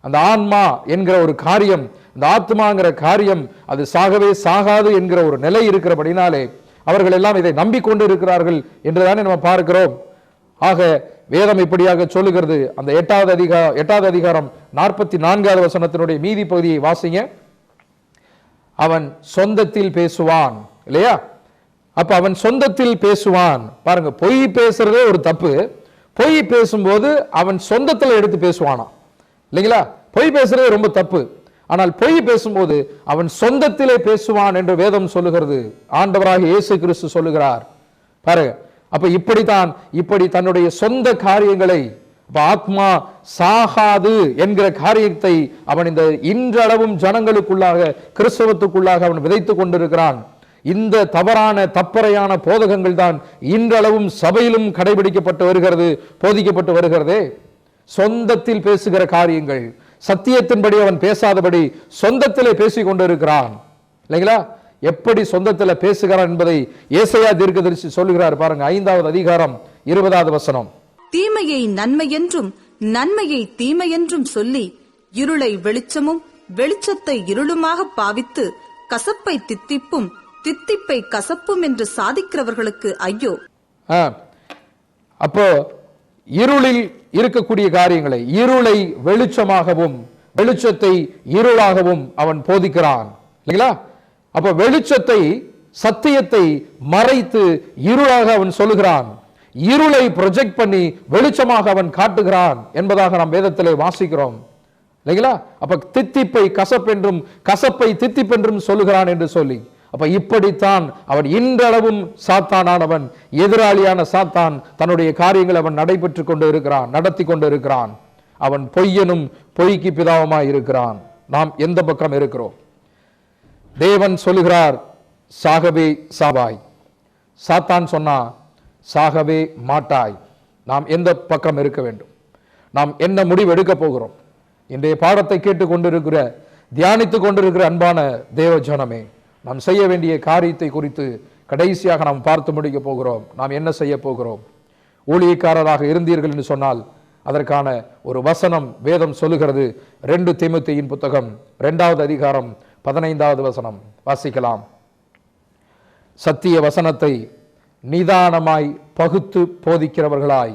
அந்த ஆன்மா என்கிற ஒரு காரியம், இந்த ஆத்மாங்கிற காரியம் அது சாகவே சாகாது என்கிற ஒரு நிலை இருக்கிறபடினாலே அவர்கள் எல்லாம் இதை நம்பிக்கொண்டு இருக்கிறார்கள் என்றுதானே நம்ம பார்க்கிறோம். ஆக வேதம் இப்படியாக சொல்லுகிறது. அந்த 8வது அதிகாரம் 44வது வசனத்தினுடைய மீதி பகுதியை வாசிங்க. அவன் சொந்தத்தில் பேசுவான், இல்லையா? அப்ப அவன் சொந்தத்தில் பேசுவான். பாருங்க, பொய் பேசுறதே ஒரு தப்பு. பொய் பேசும்போது அவன் சொந்தத்தில் எடுத்து பேசுவானா, இல்லைங்களா? பொய் பேசுறது ரொம்ப தப்பு. ஆனால் பொய் பேசும்போது அவன் சொந்தத்திலே பேசுவான் என்று வேதம் சொல்லுகிறது. ஆண்டவராகிய இயேசு கிறிஸ்து சொல்லுகிறார். பாருங்க, அப்ப இப்படி தன்னுடைய சொந்த காரியங்களை, ஆத்மா சாகாது என்கிற காரியத்தை அவன் இந்த இன்றளவும் ஜனங்களுக்குள்ளாக, கிறிஸ்தவத்துக்குள்ளாக அவன் விதைத்துக் கொண்டிருக்கிறான். இந்த தவறான தப்பறையான போதகங்கள் தான் இன்றளவும் சபையிலும் கடைபிடிக்கப்பட்டு வருகிறது, போதிக்கப்பட்டு வருகிறதே. சொந்தத்தில் பேசுகிற காரியங்கள், சத்தியத்தின்படி அவன் பேசாதபடி சொந்தத்திலே பேசிக் கொண்டிருக்கிறான், இல்லைங்களா? எப்படி சொந்தத்தில் பேசுகிறான் என்பதை ஏசாயா தீர்க்கதரிசி சொல்லுகிறார். பாருங்க, 5வது அதிகாரம் 20வது வசனம். தீமையை நன்மை என்றும் நன்மையை தீமை என்றும் சொல்லி இருளை வெளிச்சமும் வெளிச்சத்தை இருளுமாக பாவித்து கசப்பை தித்திப்பும் தித்திப்பை கசப்பும் என்று சாதிக்கிறவர்களுக்கு ஐயோ. அப்போ இருளில் இருக்கக்கூடிய காரியங்களை இருளை வெளிச்சமாகவும் வெளிச்சத்தை இருளாகவும் அவன் போதிக்கிறான், இல்லைங்களா? அப்ப வெளிச்சத்தை, சத்தியத்தை மறைத்து இருளாக அவன் சொல்லுகிறான். இருளை ப்ரொஜெக்ட் பண்ணி வெளிச்சமாக அவன் காட்டுகிறான் என்பதாக நாம் வேதத்திலே வாசிக்கிறோம், இல்லைங்களா? அப்ப தித்திப்பை கசப்பென்றும் கசப்பை தித்திப்பென்றும் சொல்லுகிறான் என்று சொல்லி, அப்ப இப்படித்தான் அவன் இன்றளவும் சாத்தானானவன், எதிராளியான சாத்தான் தன்னுடைய காரியங்களை அவன் நடைபெற்று கொண்டு இருக்கிறான், நடத்தி கொண்டு இருக்கிறான். அவன் பொய்யனும் பொய்க்கு பிதாவுமாய் இருக்கிறான். நாம் எந்த பக்கம் இருக்கிறோம்? தேவன் சொல்லுகிறார், சாகவே சாவாய். சாத்தான் சொன்னா சாகவே மாட்டாய். நாம் எந்த பக்கம் இருக்க வேண்டும்? நாம் என்ன முடிவு எடுக்க போகிறோம்? இன்றைய பாடத்தை கேட்டுக் கொண்டிருக்கிற, தியானித்துக் கொண்டிருக்கிற அன்பான தேவ ஜனமே, நாம் செய்ய வேண்டிய காரியத்தை குறித்து கடைசியாக நாம் பார்த்து முடிக்க போகிறோம். நாம் என்ன செய்ய போகிறோம்? ஊழியக்காரராக இருந்தீர்கள் என்று சொன்னால் அதற்கான ஒரு வசனம் வேதம் சொல்லுகிறது. 2 தீமோத்தேயின் புத்தகம் 2வது அதிகாரம் 15வது வசனம் வாசிக்கலாம். சத்திய வசனத்தை நிதானமாய் பகுத்து போதிக்கிறவர்களாய்,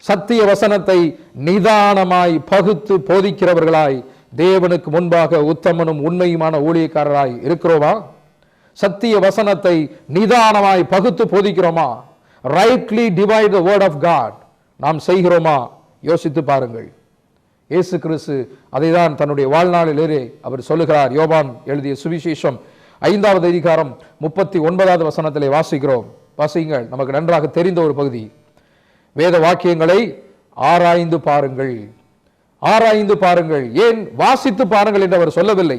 சத்திய வசனத்தை நிதானமாய் பகுத்து போதிக்கிறவர்களாய் தேவனுக்கு முன்பாக உத்தமனும் உண்மையுமான ஊழியக்காரராய் இருக்கிறோமா? சத்திய வசனத்தை நிதானமாய் பகுத்து போதிக்கிறோமா? Rightly divide the word of God நாம் செய்கிறோமா? யோசித்து பாருங்கள். இயேசு கிறிஸ்து அதைதான் தன்னுடைய வாழ்நாளிலே அவர் சொல்லுகிறார். யோவான் எழுதிய சுவிசேஷம் 5வது அதிகாரம் 39வது வசனத்திலே வாசிக்கிறோம். வாசியுங்கள், நமக்கு நன்றாக தெரிந்த ஒரு பகுதி. வேத வாக்கியங்களை ஆராய்ந்து பாருங்கள், ஆராய்ந்து பாருங்கள். ஏன் வாசித்து பாருங்கள் என்று அவர் சொல்லவில்லை,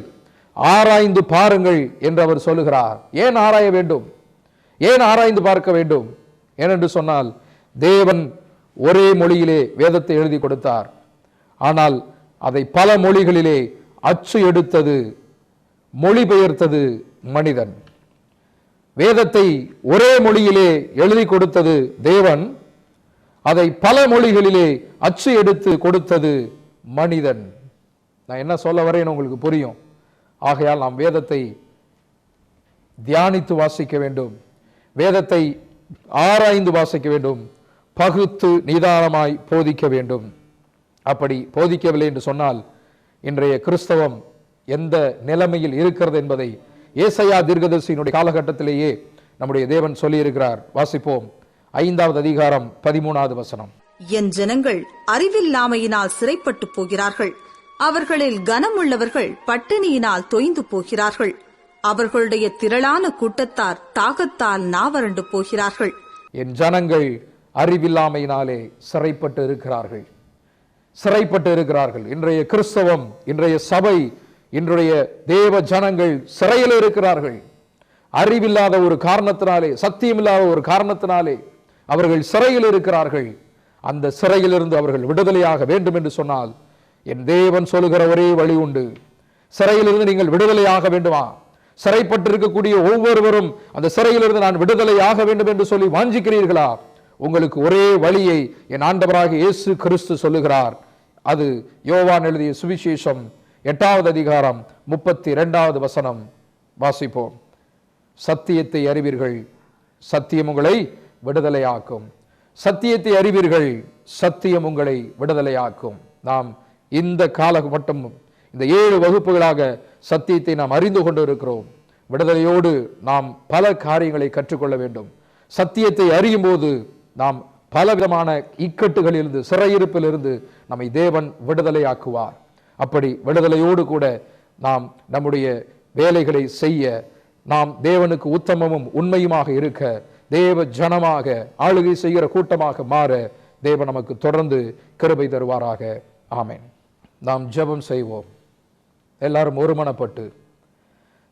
ஆராய்ந்து பாருங்கள் என்று அவர் சொல்லுகிறார். ஏன் ஆராய வேண்டும்? ஏன் ஆராய்ந்து பார்க்க வேண்டும்? ஏனென்று சொன்னால், தேவன் ஒரே மொழியிலே வேதத்தை எழுதி கொடுத்தார். ஆனால் அதை பல மொழிகளிலே அச்சு எடுத்தது, மொழிபெயர்த்தது மனிதன். வேதத்தை ஒரே மொழியிலே எழுதி கொடுத்தது தேவன், அதை பல மொழிகளிலே அச்சு எடுத்து கொடுத்தது மனிதன். நான் என்ன சொல்ல வரேன்னு உங்களுக்கு புரியும். ஆகையால் நாம் வேதத்தை தியானித்து வாசிக்க வேண்டும், வேதத்தை ஆராய்ந்து வாசிக்க வேண்டும், பகுத்து நிதானமாய் போதிக்க வேண்டும். அப்படி போதிக்கவில்லை என்று சொன்னால் இன்றைய கிறிஸ்தவம் எந்த நிலைமையில் இருக்கிறது என்பதை ஏசாயா தீர்க்கதரிசியினுடைய காலகட்டத்திலேயே நம்முடைய தேவன் சொல்லியிருக்கிறார். வாசிப்போம். 5வது அதிகாரம் 13வது வசனம். என் ஜனங்கள் அறிவில்லாமையினால் சிறைப்பட்டு போகிறார்கள், அவர்களில் கனமுள்ளவர்கள் பட்டினியினால் தொய்ந்து போகிறார்கள், அவர்களுடைய திரளான கூட்டத்தார் தாகத்தால் நாவறண்டு போகிறார்கள். என் ஜனங்கள் அறிவில்லாமையினாலே சிறைப்பட்டு இருக்கிறார்கள், சிறைப்பட்டு இருக்கிறார்கள். இன்றைய கிறிஸ்தவம், இன்றைய சபை, இன்றைய தேவ ஜனங்கள் சிறையில் இருக்கிறார்கள். அறிவில்லாத ஒரு காரணத்தினாலே, சத்தியமில்லாத ஒரு காரணத்தினாலே அவர்கள் சிறையில் இருக்கிறார்கள். அந்த சிறையிலிருந்து அவர்கள் விடுதலையாக வேண்டும் என்று சொன்னால் என் தேவன் சொல்லுகிற ஒரே வழி உண்டு. சிறையிலிருந்து நீங்கள் விடுதலையாக வேண்டுமா? சிறைப்பட்டிருக்கக்கூடிய ஒவ்வொருவரும் அந்த சிறையிலிருந்து நான் விடுதலையாக வேண்டும் என்று சொல்லி வாஞ்சிக்கிறீர்களா? உங்களுக்கு ஒரே வழியை என் ஆண்டவராகிய இயேசு கிறிஸ்து சொல்லுகிறார். அது யோவான் எழுதிய சுவிசேஷம் 8வது அதிகாரம் 32வது வசனம். வாசிப்போம். சத்தியத்தை அறிவீர்கள், சத்தியம் உங்களை விடுதலையாக்கும். சத்தியத்தை அறிவீர்கள், சத்தியம் உங்களை விடுதலையாக்கும். நாம் இந்த காலகட்டம், இந்த 7 வகுப்புகளாக சத்தியத்தை நாம் அறிந்து கொண்டு இருக்கிறோம். விடுதலையோடு நாம் பல காரியங்களை கற்றுக்கொள்ள வேண்டும். சத்தியத்தை அறியும் போது நாம் பலவிதமான இக்கட்டுகளிலிருந்து, சிறையிருப்பிலிருந்து நம்மை தேவன் விடுதலையாக்குவார். அப்படி விடுதலையோடு கூட நாம் நம்முடைய வேலைகளை செய்ய, நாம் தேவனுக்கு உத்தமமும் உண்மையுமாக இருக்க, தேவ ஜனமாக ஆளுகை செய்கிற கூட்டமாக மாற தேவன் நமக்கு தொடர்ந்து கிருபை தருவாராக. ஆமென். நாம் ஜெபம் செய்வோம். எல்லாரும் ஒருமனப்பட்டு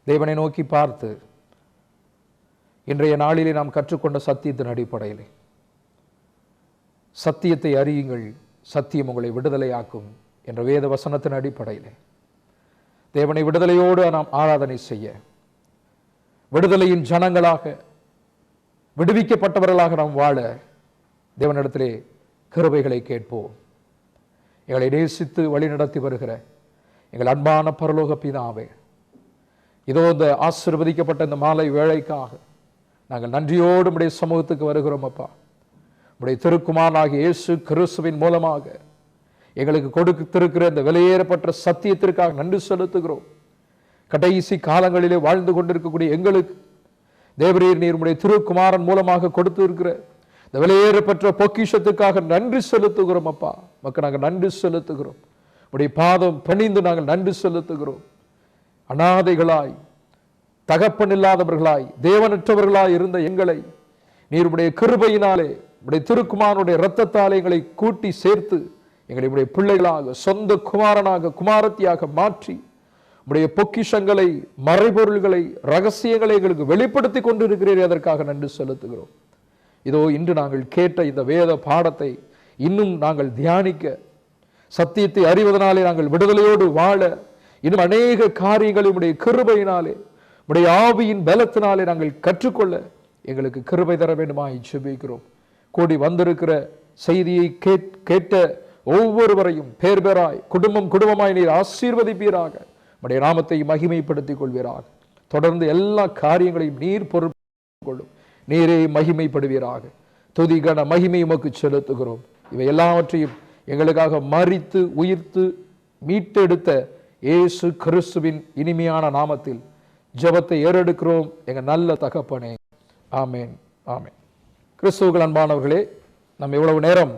தேவனை நோக்கி பார்த்து, இன்றைய நாளிலே நாம் கற்றுக்கொண்ட சத்தியத்தின் அடிப்படையிலே, சத்தியத்தை அறியுங்கள், சத்தியம் உங்களை விடுதலையாக்கும் என்ற வேத வசனத்தின் அடிப்படையிலே தேவனை விடுதலையோடு நாம் ஆராதனை செய்ய, விடுதலையின் ஜனங்களாக, விடுவிக்கப்பட்டவர்களாக நாம் வாழ தேவனிடத்திலே கிருபைகளை கேட்போம். எங்களை நேசித்து வழிநடத்தி வருகிற எங்கள் அன்பான பரலோக பிதாவே, இதோ இந்த ஆசீர்வதிக்கப்பட்ட இந்த மாலை வேளைக்காக நாங்கள் நன்றியோடு உம்முடைய சமூகத்துக்கு வருகிறோம். அப்பா, உம்முடைய திருக்குமாரனாகிய இயேசு கிறிஸ்துவின் மூலமாக எங்களுக்கு கொடுத்திருக்கிற இந்த விலையேறப்பட்ட சத்தியத்திற்காக நன்றி செலுத்துகிறோம். கடைசி காலங்களிலே வாழ்ந்து கொண்டிருக்கக்கூடிய எங்களுக்கு தேவரீர் நீர் உம்முடைய திருக்குமாரன் மூலமாக கொடுத்திருக்கிற இந்த விலையேறப்பட்ட பொக்கிஷத்துக்காக நன்றி செலுத்துகிறோம். அப்பா, மக்கள் நாங்கள் நன்றி செலுத்துகிறோம். உடைய பாதம் பணிந்து நாங்கள் நன்றி செலுத்துகிறோம். அநாதைகளாய், தகப்பன் இல்லாதவர்களாய், தேவனற்றவர்களாய் இருந்த எங்களை நீர் உடைய கிருபையினாலே, உடைய திருக்குமாரனுடைய இரத்தத்தாலே எங்களை கூட்டி சேர்த்து எங்களுடைய பிள்ளைகளாக, சொந்த குமாரனாக, குமாரத்தியாக மாற்றி உடைய பொக்கிஷங்களை, மறைபொருள்களை, ரகசியங்களை எங்களுக்கு வெளிப்படுத்தி கொண்டிருக்கிறீர்கள். அதற்காக நன்றி செலுத்துகிறோம். இதோ இன்று நாங்கள் கேட்ட இந்த வேத பாடத்தை இன்னும் நாங்கள் தியானிக்க, சத்தியத்தை அறிவதனாலே நாங்கள் விடுதலையோடு வாழ, இன்னும் அநேக காரியங்களை உடைய கிருபையினாலே, உடைய ஆவியின் பலத்தினாலே நாங்கள் கற்றுக்கொள்ள எங்களுக்கு கிருபை தர வேண்டுமாய் ஜெபிக்கிறோம். கூடி வந்திருக்கிற செய்தியை கேட்ட ஒவ்வொருவரையும் பேர் பேராய், குடும்பம் குடும்பமாய் நீர் ஆசீர்வதிப்பீராக. உடைய நாமத்தை மகிமைப்படுத்திக் கொள்வீராக. தொடர்ந்து எல்லா காரியங்களையும் நீர் பொறுப்பு கொள்ளும். நீரே மகிமைப்படுவீராக. துதி கன மகிமை உமக்கு செலுத்துகிறோம். இவை எல்லாவற்றையும் எங்களுக்காக மரித்து உயிர்த்து மீட்டெடுத்த இயேசு கிறிஸ்துவின் இனிமையான நாமத்தில் ஜெபத்தை ஏறெடுக்கிறோம் எங்க நல்ல தகப்பனே. ஆமேன், ஆமேன். கிறிஸ்துவுக்குள் அன்பானவர்களே, நம்ம இவ்வளவு நேரம்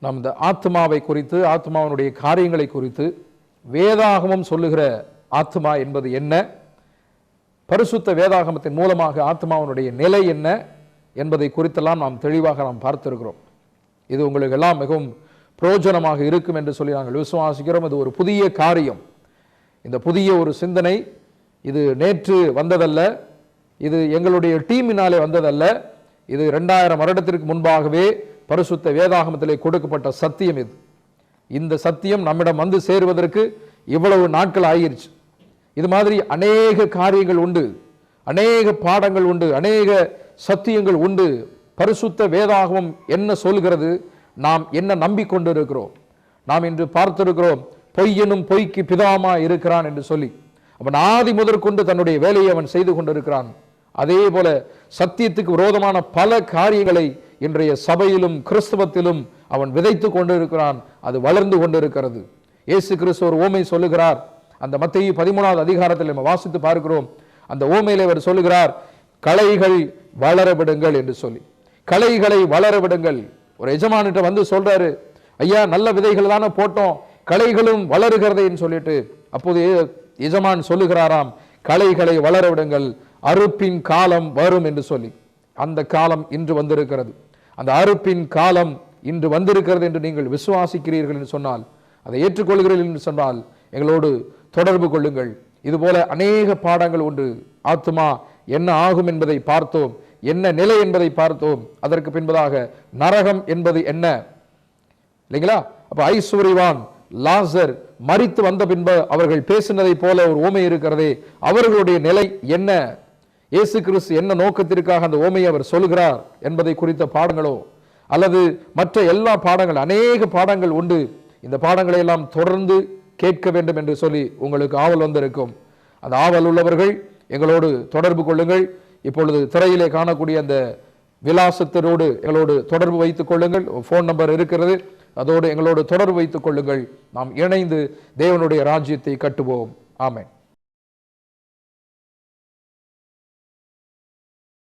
நம் இந்த ஆத்மாவை குறித்து, ஆத்மாவினுடைய காரியங்களை குறித்து, வேதாகமம் சொல்லுகிற ஆத்மா என்பது என்ன, பரிசுத்த வேதாகமத்தின் மூலமாக ஆத்மாவினுடைய நிலை என்ன என்பதை குறித்தெல்லாம் நாம் தெளிவாக பார்த்திருக்கிறோம். இது உங்களுக்கு எல்லாம் மிகவும் பிரயோஜனமாக இருக்கும் என்று சொல்லி நாங்கள் விசுவாசிக்கிறோம். இது ஒரு புதிய காரியம், இந்த புதிய ஒரு சிந்தனை இது நேற்று வந்ததல்ல, இது எங்களுடைய டீமினாலே வந்ததல்ல. இது 2000 வருடத்திற்கு முன்பாகவே பரிசுத்த வேதாகமத்திலே கொடுக்கப்பட்ட சத்தியம். இந்த சத்தியம் நம்மிடம் வந்து சேருவதற்கு இவ்வளவு நாட்கள் ஆகிருச்சு. இது மாதிரி அநேக காரியங்கள் உண்டு, அநேக பாடங்கள் உண்டு, அநேக சத்தியங்கள் உண்டு. பரிசுத்த வேதாகமம் என்ன சொல்கிறது, நாம் என்ன நம்பிக்கொண்டிருக்கிறோம். நாம் இன்று பார்த்திருக்கிறோம், பொய்யனும் பொய்க்கு பிதாமா இருக்கிறான் என்று சொல்லி. அவன் ஆதி முதற்கொண்டு தன்னுடைய வேலையை அவன் செய்து கொண்டிருக்கிறான். அதே போல சத்தியத்துக்கு விரோதமான பல காரியங்களை இன்றைய சபையிலும் கிறிஸ்தவத்திலும் அவன் விதைத்து கொண்டிருக்கிறான். அது வளர்ந்து கொண்டிருக்கிறது. இயேசு கிறிஸ்து ஒரு ஓமை சொல்லுகிறார். அந்த மத்தேயு 13வது அதிகாரத்தில் நம்ம வாசித்து பார்க்கிறோம். அந்த ஓமையிலே அவர் சொல்லுகிறார், களைகள் வளர விடுங்கள் என்று சொல்லி. களைகளை வளர விடுங்கள். ஒரு எஜமானிட்ட வந்து சொல்றாரு, ஐயா நல்ல விதைகள் தானே போட்டோம், களைகளும் வளருகிறதேன்னு சொல்லிட்டு. அப்போது எஜமான் சொல்லுகிறாராம், களைகளை வளர விடுங்கள், அறுப்பின் காலம் வரும் என்று சொல்லி. அந்த காலம் இன்று வந்திருக்கிறது. அந்த அறுப்பின் காலம் இன்று வந்திருக்கிறது என்று நீங்கள் விசுவாசிக்கிறீர்கள் என்று சொன்னால், அதை ஏற்றுக்கொள்கிறீர்கள் என்று சொன்னால் எங்களோடு தொடர்பு கொள்ளுங்கள். இதுபோல அநேக பாடங்கள் உண்டு. ஆத்மா என்ன ஆகும் என்பதை பார்த்தோம், என்ன நிலை என்பதை பார்த்தோம். அதற்கு பின்பதாக நரகம் என்பது என்ன, இல்லைங்களா? அப்ப ஐஸ்வர்யவான் லாசர் மரித்து வந்த பின்பு அவர்கள் பேசினதை போல ஒரு ஓமை இருக்கிறதே, அவர்களுடைய நிலை என்ன, இயேசு கிறிஸ்து என்ன நோக்கத்திற்காக அந்த ஓமையை அவர் சொல்கிறார் என்பதை குறித்த பாடங்களோ அல்லது மற்ற எல்லா பாடங்கள், அநேக பாடங்கள் உண்டு. இந்த பாடங்களை எல்லாம் தொடர்ந்து கேட்க வேண்டும் என்று சொல்லி உங்களுக்கு ஆவல் வந்திருக்கும். அந்த ஆவல் உள்ளவர்கள் எங்களோடு தொடர்பு கொள்ளுங்கள். இப்பொழுது திரையிலே காணக்கூடிய அந்த விலாசத்தினோடு எங்களோடு தொடர்பு வைத்துக் கொள்ளுங்கள். போன் நம்பர் இருக்கிறது, அதோடு எங்களோடு தொடர்பு வைத்துக் கொள்ளுங்கள். நாம் இணைந்து தேவனுடைய ராஜ்யத்தை கட்டுவோம். ஆமென்.